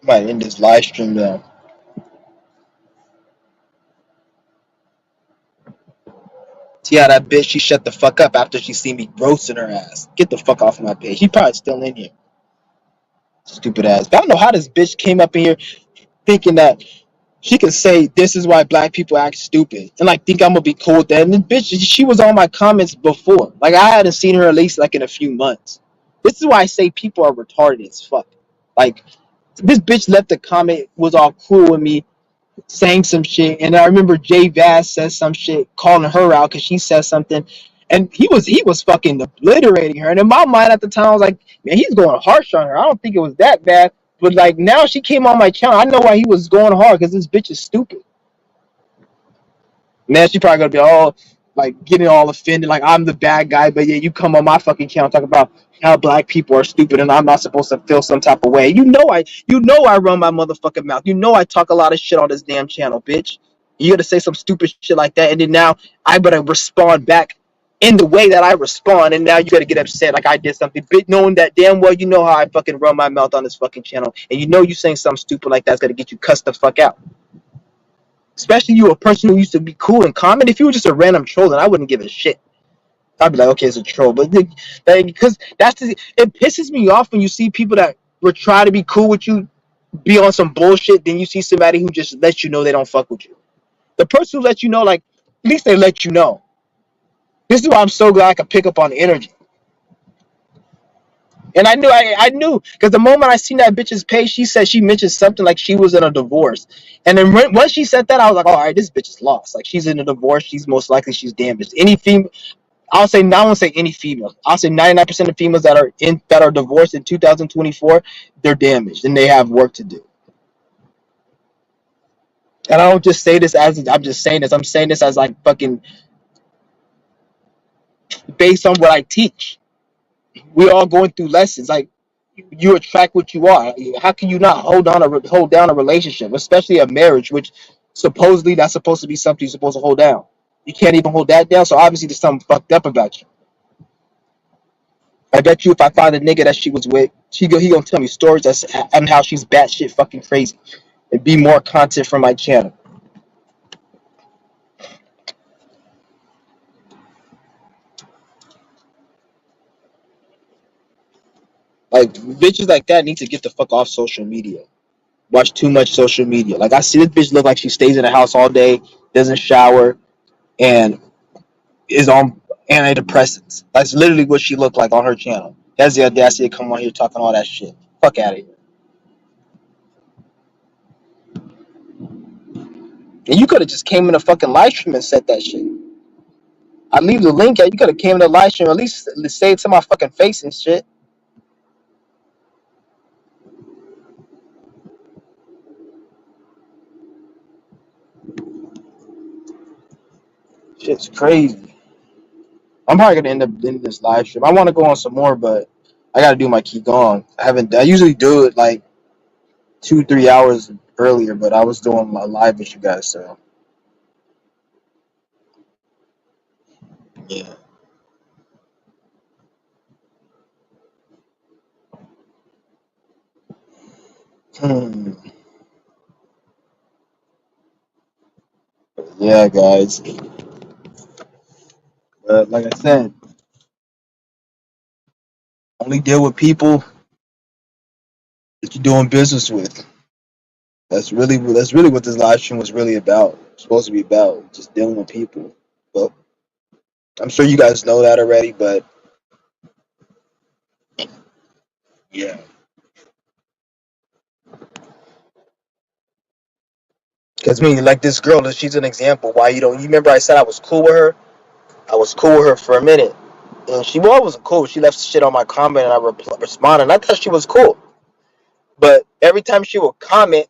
Might end this live stream now. Yeah, that bitch, she shut the fuck up after she seen me roasting her ass. Get the fuck off my page. She probably still in here. Stupid ass. But I don't know how this bitch came up in here thinking that she could say this is why black people act stupid and like think I'm gonna be cool with that. And then bitch, she was on my comments before. Like I hadn't seen her at least like in a few months. This is why I say people are retarded as fuck. Like this bitch left a comment, was all cool with me, saying some shit, and I remember Jay Vass says some shit, calling her out because she said something, and he was fucking obliterating her. And in my mind at the time, I was like, man, he's going harsh on her. I don't think it was that bad, but like now she came on my channel, I know why he was going hard because this bitch is stupid. Now she probably gonna be all like getting all offended, like I'm the bad guy, but yeah, you come on my fucking channel talking about how black people are stupid and I'm not supposed to feel some type of way. You know I run my motherfucking mouth. You know I talk a lot of shit on this damn channel, bitch. You gotta say some stupid shit like that, and then now I better respond back in the way that I respond, and now you gotta get upset like I did something, bitch, knowing that damn well you know how I fucking run my mouth on this fucking channel, and you know you saying something stupid like that's gonna get you cussed the fuck out. Especially you, a person who used to be cool and comment. If you were just a random troll, then I wouldn't give a shit. I'd be like, okay, it's a troll. But because it pisses me off when you see people that would try to be cool with you be on some bullshit. Then you see somebody who just lets you know they don't fuck with you. The person who lets you know, like, at least they let you know. This is why I'm so glad I could pick up on the energy. And I knew, because the moment I seen that bitch's page, she mentioned something like she was in a divorce. And then once she said that, I was like, all right, this bitch is lost. Like, she's in a divorce. She's most likely she's damaged. Any female, I won't say any female. I'll say 99% of females that are divorced in 2024, they're damaged and they have work to do. And I don't just say this as I'm just saying this. I'm saying this as like fucking based on what I teach. We're all going through lessons. Like, you attract what you are. How can you not hold down a relationship, especially a marriage, which supposedly that's supposed to be something you're supposed to hold down? You can't even hold that down. So obviously there's something fucked up about you. I bet you if I find a nigga that she was with, he gonna tell me stories that's on how she's batshit fucking crazy. And be more content from my channel. Like bitches like that need to get the fuck off social media. Watch too much social media. Like I see this bitch look like she stays in the house all day, doesn't shower, and is on antidepressants. That's literally what she looked like on her channel. Has the audacity to come on here talking all that shit. Fuck out of here. And you could have just came in a fucking live stream and said that shit. I leave the link out. You could have came in the live stream, at least say it to my fucking face and shit. Shit's crazy. I'm probably gonna end up in this live stream. I want to go on some more, but I gotta do my keep going. I haven't. I usually do it like 2-3 hours earlier, but I was doing my live with you guys, so yeah. Hmm. Yeah, guys. But like I said, only deal with people that you're doing business with. That's really what this live stream was really about. It's supposed to be about just dealing with people. But I'm sure you guys know that already. But yeah, because me like this girl, she's an example. Why you don't? You remember I said I was cool with her. I was cool with her for a minute, and she wasn't cool. She left shit on my comment, and I responded. And I thought she was cool, but every time she would comment,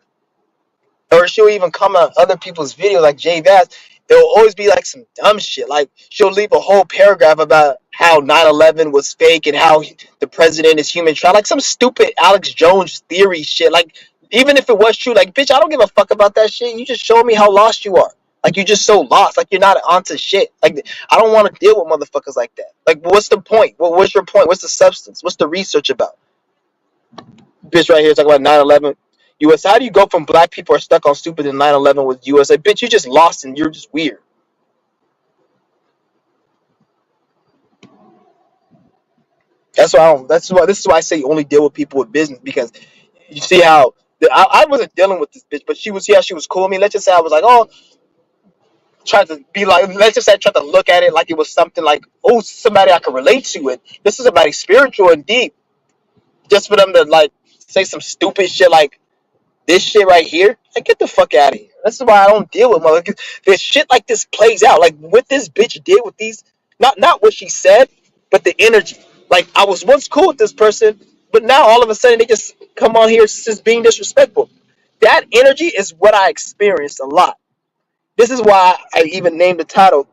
or she'll even comment on other people's videos like Jay Vaz, it'll always be like some dumb shit. Like she'll leave a whole paragraph about how 9/11 was fake and how the president is human trial, like some stupid Alex Jones theory shit. Like even if it was true, like bitch, I don't give a fuck about that shit. You just show me how lost you are. Like you're just so lost. Like you're not onto shit. Like I don't want to deal with motherfuckers like that. Like what's the point? What's your point? What's the substance? What's the research about? Bitch right here talking about 9/11 US. How do you go from black people are stuck on stupid and 9/11 with USA? Bitch, you just lost and you're just weird. That's why I don't, that's why this is why I say you only deal with people with business, because you see how I wasn't dealing with this bitch, but she was, yeah, she was cool. I mean, let's just say I was like, oh, trying to be like, let's just say I tried to look at it like it was something like, oh, somebody I could relate to, and this is somebody spiritual and deep. Just for them to like say some stupid shit like this shit right here, like get the fuck out of here. This is why I don't deal with motherfuckers. This shit like this plays out. Like what this bitch did with these, not what she said, but the energy. Like I was once cool with this person, but now all of a sudden they just come on here just being disrespectful. That energy is what I experienced a lot. This is why I even named the title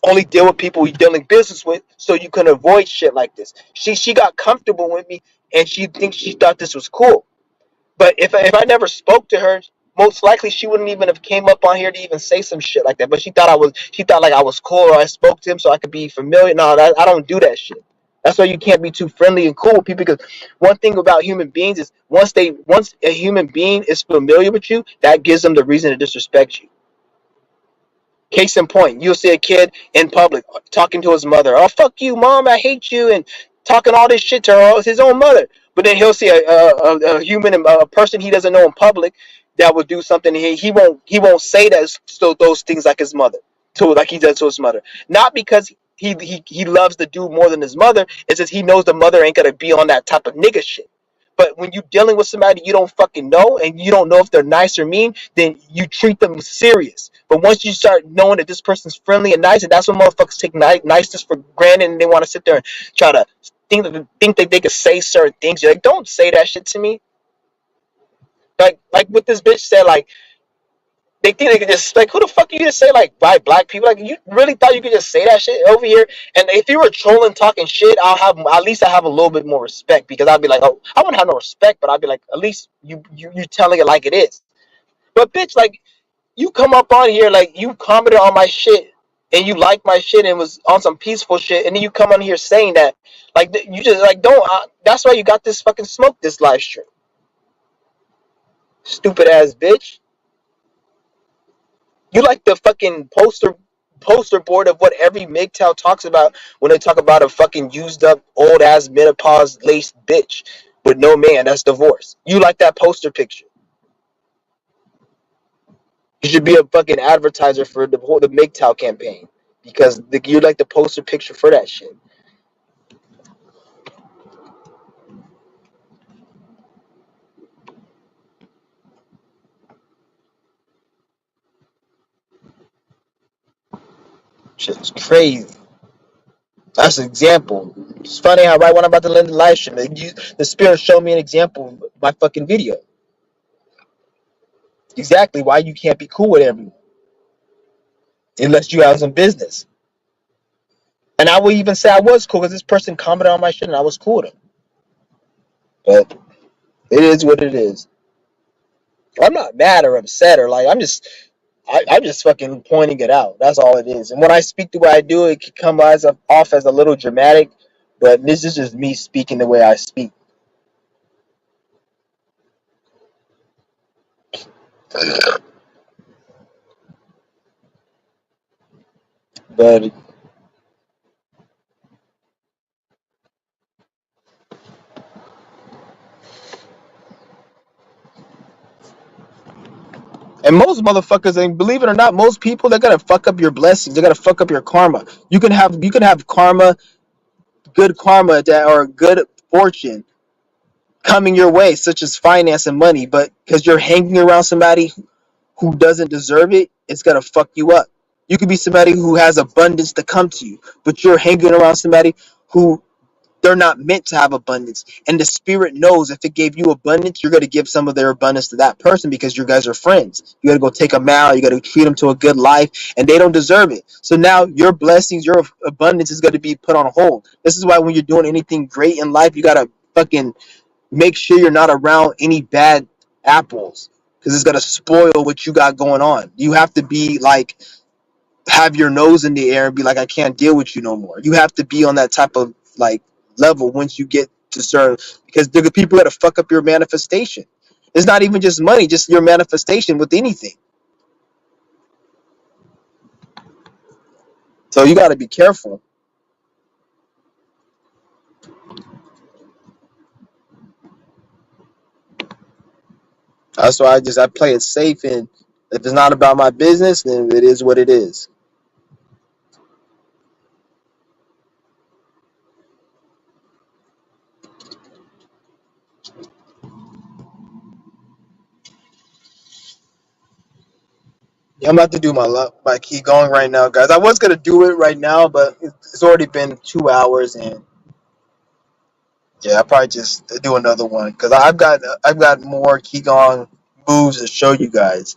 "Only Deal with People You're Dealing Business With," so you can avoid shit like this. She got comfortable with me, and she thought this was cool. But if I never spoke to her, most likely she wouldn't even have came up on here to even say some shit like that. But she thought like I was cool, or I spoke to him so I could be familiar. No, I don't do that shit. That's why you can't be too friendly and cool with people, because one thing about human beings is once a human being is familiar with you, that gives them the reason to disrespect you. Case in point, you'll see a kid in public talking to his mother. Oh, fuck you, mom, I hate you, and talking all this shit to his own mother. But then he'll see a human, a person he doesn't know in public that would do something. He won't say that, so those things like his mother, to like he does to his mother. Not because he loves the dude more than his mother. It's just he knows the mother ain't gonna be on that type of nigga shit. But when you're dealing with somebody you don't fucking know, and you don't know if they're nice or mean, then you treat them serious. But once you start knowing that this person's friendly and nice, and that's when motherfuckers take niceness for granted, and they want to sit there and try to think that they could say certain things. You're like, don't say that shit to me. Like what this bitch said, like they think they could just, like, who the fuck are you to say like by black people? Like you really thought you could just say that shit over here? And if you were trolling talking shit, at least I have a little bit more respect, because I'd be like, oh, I wouldn't have no respect, but I'd be like, at least you're telling it like it is. But bitch, like you come up on here, like you commented on my shit and you like my shit and was on some peaceful shit, and then you come on here saying that, like, you just like don't. That's why you got this fucking smoke this live stream, stupid ass bitch. You like the fucking poster board of what every MGTOW talks about when they talk about a fucking used up old ass menopause laced bitch with no man that's divorced. You like that poster picture. You should be a fucking advertiser for the MGTOW campaign because you're like the poster picture for that shit. Shit's crazy. That's an example. It's funny how right when I'm about to end the live stream, the spirit showed me an example of my fucking video. Exactly why you can't be cool with everyone unless you have some business. And I would even say I was cool because this person commented on my shit and I was cool with him. But it is what it is. I'm not mad or upset or like I'm just fucking pointing it out. That's all it is. And when I speak the way I do, it can come off as a little dramatic, but this is just me speaking the way I speak. But and most motherfuckers, and believe it or not, most people they're gonna fuck up your blessings. They're gonna fuck up your karma. You can have karma, good karma that or good fortune coming your way, such as finance and money, but because you're hanging around somebody who doesn't deserve it, it's gonna fuck you up. You could be somebody who has abundance to come to you, but you're hanging around somebody who they're not meant to have abundance. And the spirit knows if it gave you abundance, you're gonna give some of their abundance to that person because you guys are friends. You gotta go take them out, you gotta treat them to a good life, and they don't deserve it. So now your blessings, your abundance is gonna be put on hold. This is why when you're doing anything great in life, you gotta fucking make sure you're not around any bad apples because it's gonna spoil what you got going on. You have to be like have your nose in the air and be like, I can't deal with you no more. You have to be on that type of like level once you get to certain because the people that fuck up your manifestation. It's not even just money, just your manifestation with anything. So you got to be careful. That's why I play it safe, and if it's not about my business, then it is what it is. Yeah, I'm about to do my key going right now, guys. I was gonna do it right now, but it's already been 2 hours, and yeah, I'll probably just do another one because I've got more qigong moves to show you guys.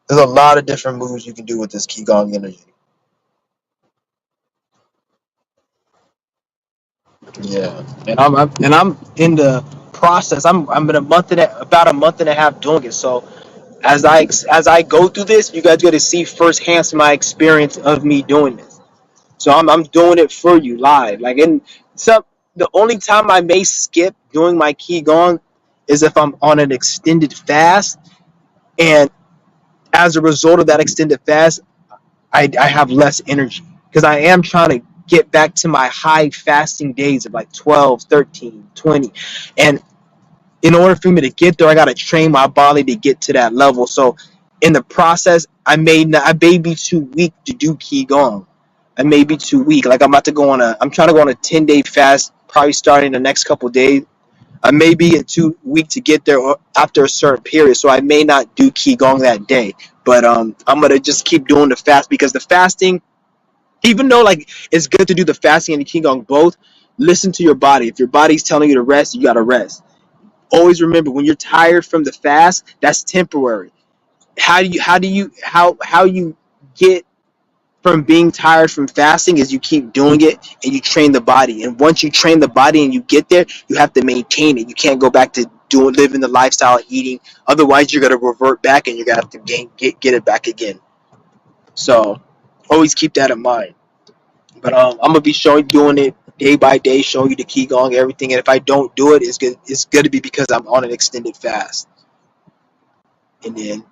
There's a lot of different moves you can do with this qigong energy. Yeah, and I'm in the process. I'm in about a month and a half doing it. So as I go through this, you guys get to see firsthand my experience of me doing this. So I'm doing it for you live. Like in some the only time I may skip doing my qigong is if I'm on an extended fast, and as a result of that extended fast, I have less energy because I am trying to get back to my high fasting days of like 12, 13, 20. And in order for me to get there, I got to train my body to get to that level. So in the process, I may be too weak to do qigong. I may be too weak. Like I'm trying to go on a 10-day fast, probably starting the next couple of days. I may be too weak to get there after a certain period, so I may not do qigong that day. But I'm gonna just keep doing the fast because the fasting, even though like it's good to do the fasting and the qigong both, listen to your body. If your body's telling you to rest, you gotta rest. Always remember when you're tired from the fast, that's temporary. How you get from being tired from fasting is you keep doing it and you train the body. And once you train the body and you get there, you have to maintain it. You can't go back to living the lifestyle of eating. Otherwise, you're gonna revert back and you're gonna have to get it back again. So Always keep that in mind. But I'm gonna be doing it day by day, showing you the qigong, everything. And if I don't do it, it's good. It's gonna be because I'm on an extended fast. And then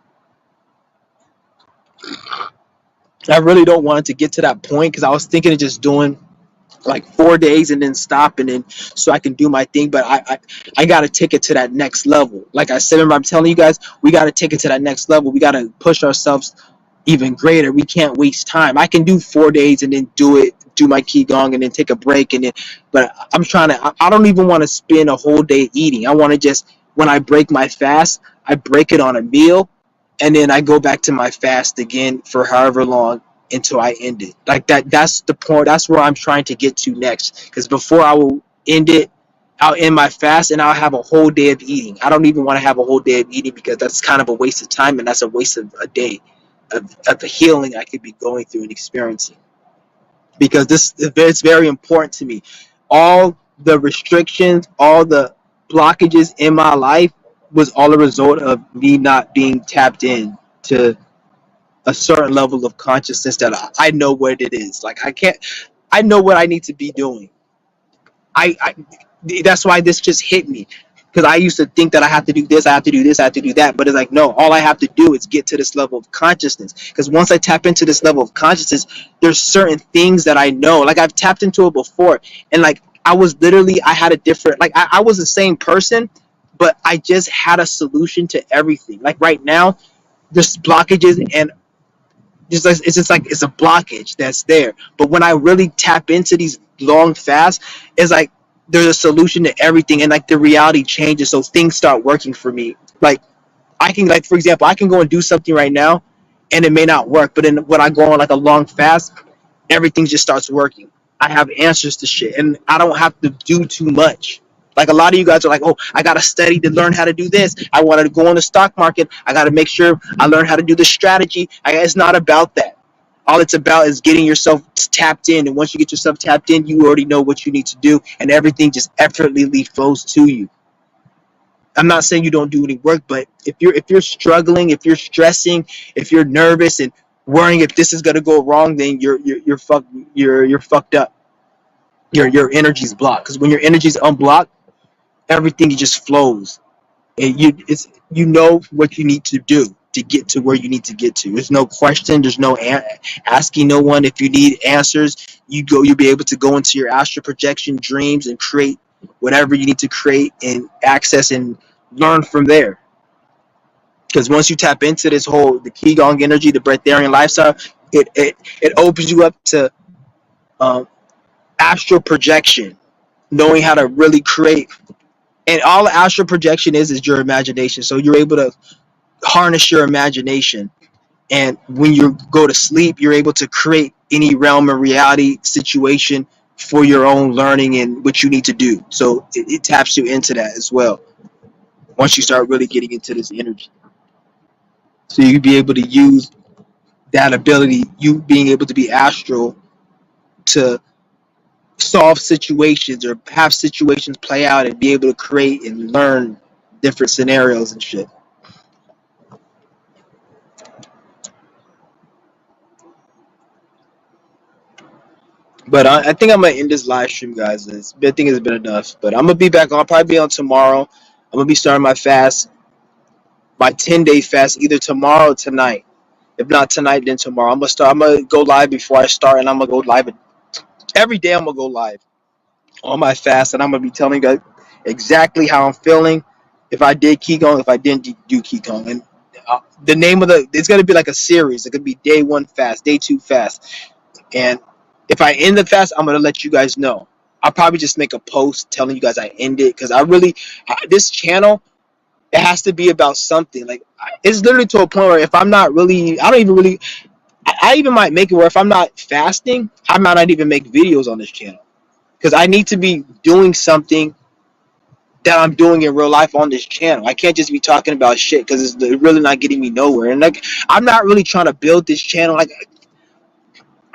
I really don't want it to get to that point because I was thinking of just doing like 4 days and then stop and then so I can do my thing. But I gotta take it to that next level. Like I said, remember I'm telling you guys, we gotta take it to that next level. We gotta push ourselves even greater. We can't waste time. I can do 4 days and then do my qigong and then take a break and then. But I'm trying to. I don't even want to spend a whole day eating. I want to just when I break my fast, I break it on a meal, and then I go back to my fast again for however long until I end it. Like that. That's the point. That's where I'm trying to get to next. Because before I will end it, I'll end my fast and I'll have a whole day of eating. I don't even want to have a whole day of eating because that's kind of a waste of time and that's a waste of a day of the healing I could be going through and experiencing. Because this it's very important to me. All the restrictions, all the blockages in my life was all a result of me not being tapped in to a certain level of consciousness that I know what it is. Like I know what I need to be doing. I that's why this just hit me because I used to think that I have to do this, I have to do this, I have to do that, but it's like no, all I have to do is get to this level of consciousness. Because once I tap into this level of consciousness, there's certain things that I know, like I've tapped into it before, and like I was literally, I had a different, like I was the same person, but I just had a solution to everything. Like right now, there's blockages and just like it's just like it's a blockage that's there. But when I really tap into these long fasts, it's like there's a solution to everything, and like the reality changes, so things start working for me. Like I can, like for example, I can go and do something right now, and it may not work. But then when I go on like a long fast, everything just starts working. I have answers to shit, and I don't have to do too much. Like a lot of you guys are like, oh, I gotta study to learn how to do this. I want to go on the stock market. I gotta make sure I learn how to do the strategy. It's not about that. All it's about is getting yourself tapped in, and once you get yourself tapped in, you already know what you need to do, and everything just effortlessly flows to you. I'm not saying you don't do any work, but if you're struggling, if you're stressing, if you're nervous and worrying if this is gonna go wrong, then you're fucked up. Your energy's blocked because when your energy's unblocked, everything just flows, and you know what you need to do to get to where you need to get to. There's no question. There's no asking no one if you need answers. You'll be able to go into your astral projection dreams and create whatever you need to create and access and learn from there. Because once you tap into this whole the qigong energy, the breatharian lifestyle, it opens you up to um, astral projection, knowing how to really create. And all astral projection is your imagination. So you're able to harness your imagination, and when you go to sleep, you're able to create any realm of reality situation for your own learning and what you need to do. So it taps you into that as well once you start really getting into this energy. So you can be able to use that ability, you being able to be astral, to solve situations or have situations play out and be able to create and learn different scenarios and shit. But I think I'm gonna end this live stream, guys. I think it's been enough. But I'm gonna be back on. I'll probably be on tomorrow. I'm gonna be starting my fast, my 10-day fast, either tomorrow or tonight. If not tonight, then tomorrow. I'm gonna start. I'm gonna go live before I start, and I'm gonna go live every day. I'm gonna go live on my fast, and I'm gonna be telling you guys exactly how I'm feeling. If I did qigong, if I didn't do qigong, and the name of it's gonna be like a series. It could be day 1 fast, day 2 fast, and if I end the fast, I'm gonna let you guys know. I'll probably just make a post telling you guys I ended because this channel, it has to be about something. Like it's literally to a point where if I'm not really, I don't even really, I even might make it where if I'm not fasting, I might not even make videos on this channel because I need to be doing something that I'm doing in real life on this channel. I can't just be talking about shit because it's really not getting me nowhere. And like, I'm not really trying to build this channel. Like,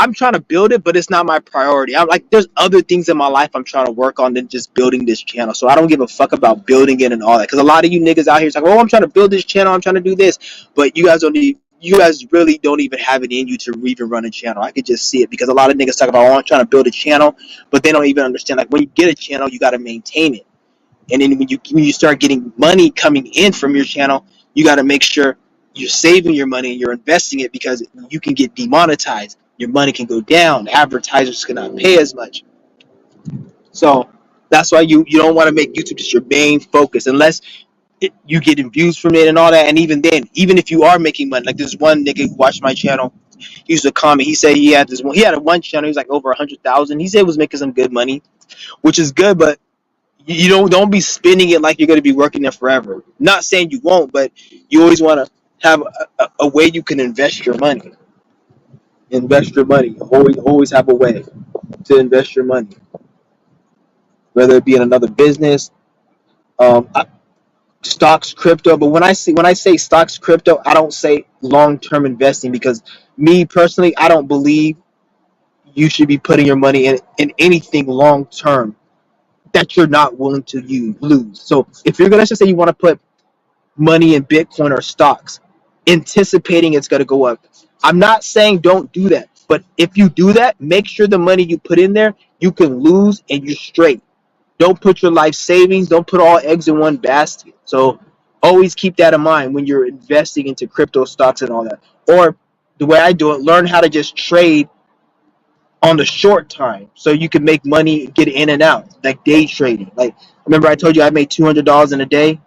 I'm trying to build it, but it's not my priority. I'm like, there's other things in my life I'm trying to work on than just building this channel. So I don't give a fuck about building it and all that. Because a lot of you niggas out here is like, oh, I'm trying to build this channel. I'm trying to do this. But you guys don't need you guys really don't even have it in you to even run a channel. I could just see it because a lot of niggas talk about, oh, I'm trying to build a channel, but they don't even understand. Like when you get a channel, you got to maintain it, and then when you start getting money coming in from your channel, you got to make sure you're saving your money and you're investing it because you can get demonetized. Your money can go down. Advertisers cannot pay as much. So that's why you don't want to make YouTube just your main focus unless you getting views from it and all that. And even then, even if you are making money, like this one nigga who watched my channel, he used to comment. He said he had a one channel. He was like over 100,000. He said he was making some good money, which is good, but you don't be spending it like you're going to be working there forever. Not saying you won't, but you always want to have a way you can invest your money. Invest your money. Always have a way to invest your money, whether it be in another business, um, stocks, crypto. But when I say stocks, crypto, I don't say long term investing because me personally, I don't believe you should be putting your money in anything long term that you're not willing to lose. So if you're gonna just say you want to put money in Bitcoin or stocks, anticipating it's gonna go up, I'm not saying don't do that. But if you do that, make sure the money you put in there you can lose and you're straight. Don't put your life savings, don't put all eggs in one basket. So always keep that in mind when you're investing into crypto stocks and all that. Or the way I do it, learn how to just trade on the short time so you can make money, get in and out, like day trading. Like remember I told you I made $200 in a day?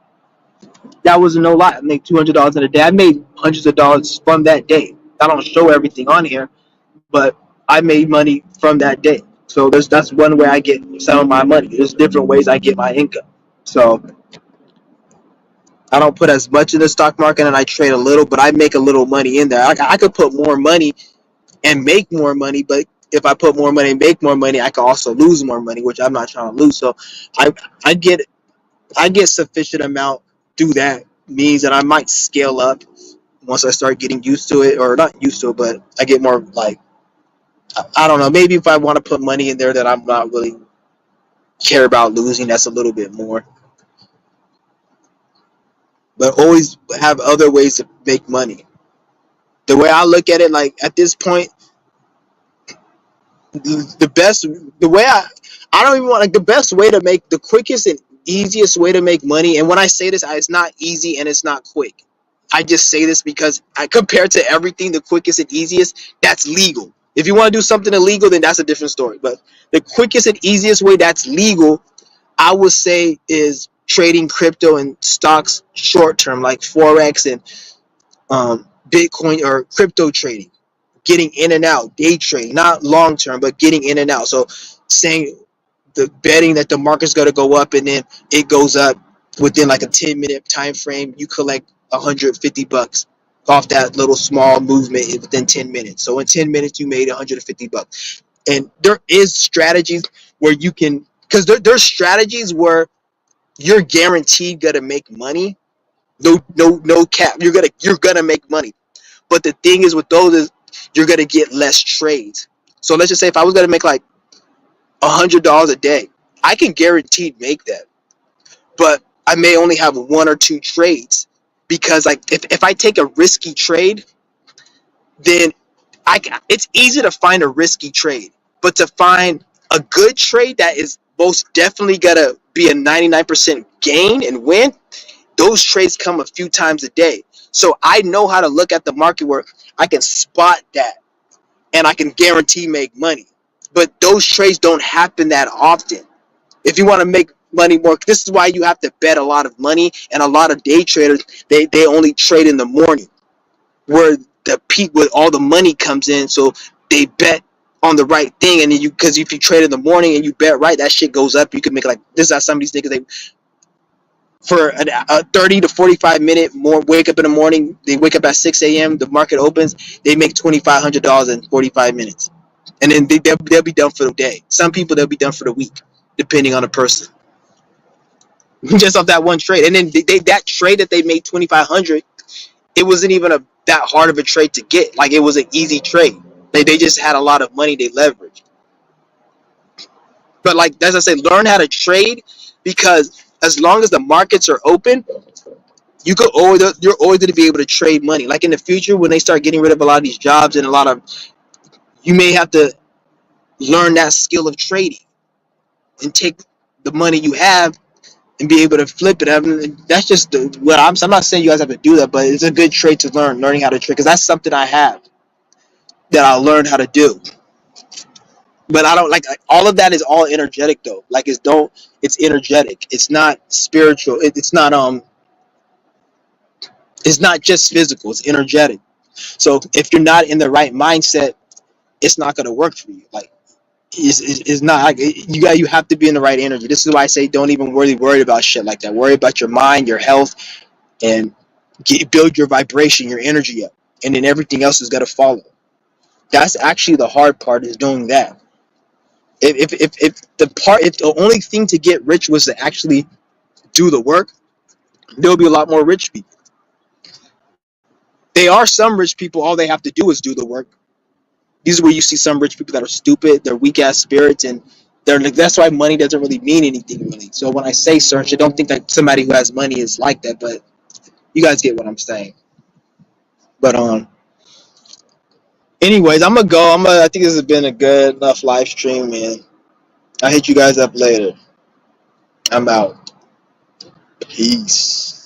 That wasn't no lie. I made $200 in a day. I made hundreds of dollars from that day. I don't show everything on here, but I made money from that day. So that's one way I get some of my money. There's different ways I get my income. So I don't put as much in the stock market and I trade a little, but I make a little money in there. I could put more money and make more money, but if I put more money and make more money, I can also lose more money, which I'm not trying to lose. So I I get I get sufficient amount do that means that I might scale up once I start getting used to it, or not used to it, but I get more like I don't know. Maybe if I want to put money in there that I'm not really care about losing, that's a little bit more. But always have other ways to make money. The way I look at it, like at this point, the best, the way I don't even want like the best way to make the quickest and easiest way to make money. And when I say this, it's not easy and it's not quick. I just say this because compared to everything, the quickest and easiest, that's legal. If you want to do something illegal, then that's a different story. But the quickest and easiest way that's legal, I would say, is trading crypto and stocks short term, like forex and Bitcoin or crypto trading, getting in and out, day trading, not long term, but getting in and out. So saying the betting that the market's going to go up and then it goes up within like a 10-minute time frame, you collect $150 off that little small movement within 10 minutes. So in 10 minutes, you made $150. And there is strategies where you can, because there's strategies where you're guaranteed gonna make money. No cap. You're gonna make money. But the thing is with those is you're gonna get less trades. So let's just say if I was gonna make like $100 a day, I can guaranteed make that. But I may only have one or two trades because like if I take a risky trade, then it's easy to find a risky trade, but to find a good trade that is most definitely gonna be a 99% gain and win, those trades come a few times a day. So I know how to look at the market where I can spot that and I can guarantee make money. But those trades don't happen that often. If you want to make money more, this is why you have to bet a lot of money, and a lot of day traders, they only trade in the morning where the peak with all the money comes in, so they bet on the right thing, and then because if you trade in the morning and you bet right, that shit goes up. You can make like this is how some of these niggas they for a 30 to 45 minute more wake up in the morning, they wake up at 6 a.m. the market opens, they make $2,500 in 45 minutes, and then they'll be done for the day. Some people they'll be done for the week depending on the person. Just off that one trade, and then that trade that they made 2,500, it wasn't even that hard of a trade to get. Like it was an easy trade. They just had a lot of money they leveraged. But like as I say, learn how to trade because as long as the markets are open, you're always going to be able to trade money. Like in the future, when they start getting rid of a lot of these jobs and a lot of, you may have to learn that skill of trading and take the money you have and be able to flip it. I mean, that's just what I'm not saying you guys have to do that, but it's a good trait to learning how to trade, because that's something I have that I learned how to do. But I don't like all of that is all energetic though. Like it's energetic. It's not spiritual. It's not just physical. It's energetic. So if you're not in the right mindset, it's not going to work for you. Like it's not like you have to be in the right energy. This is why I say don't even worry about shit like that. Worry about your mind, your health, and build your vibration, your energy up, and then everything else is going to follow. That's actually the hard part, is doing that. If the only thing to get rich was to actually do the work, there'll be a lot more rich people. There are some rich people, all they have to do is do the work. These are where you see some rich people that are stupid, they're weak ass spirits, and they're like, that's why money doesn't really mean anything really. So when I say search, I don't think that somebody who has money is like that, but you guys get what I'm saying. But anyways, I'm gonna go. I think this has been a good enough live stream, man. I'll hit you guys up later. I'm out. Peace.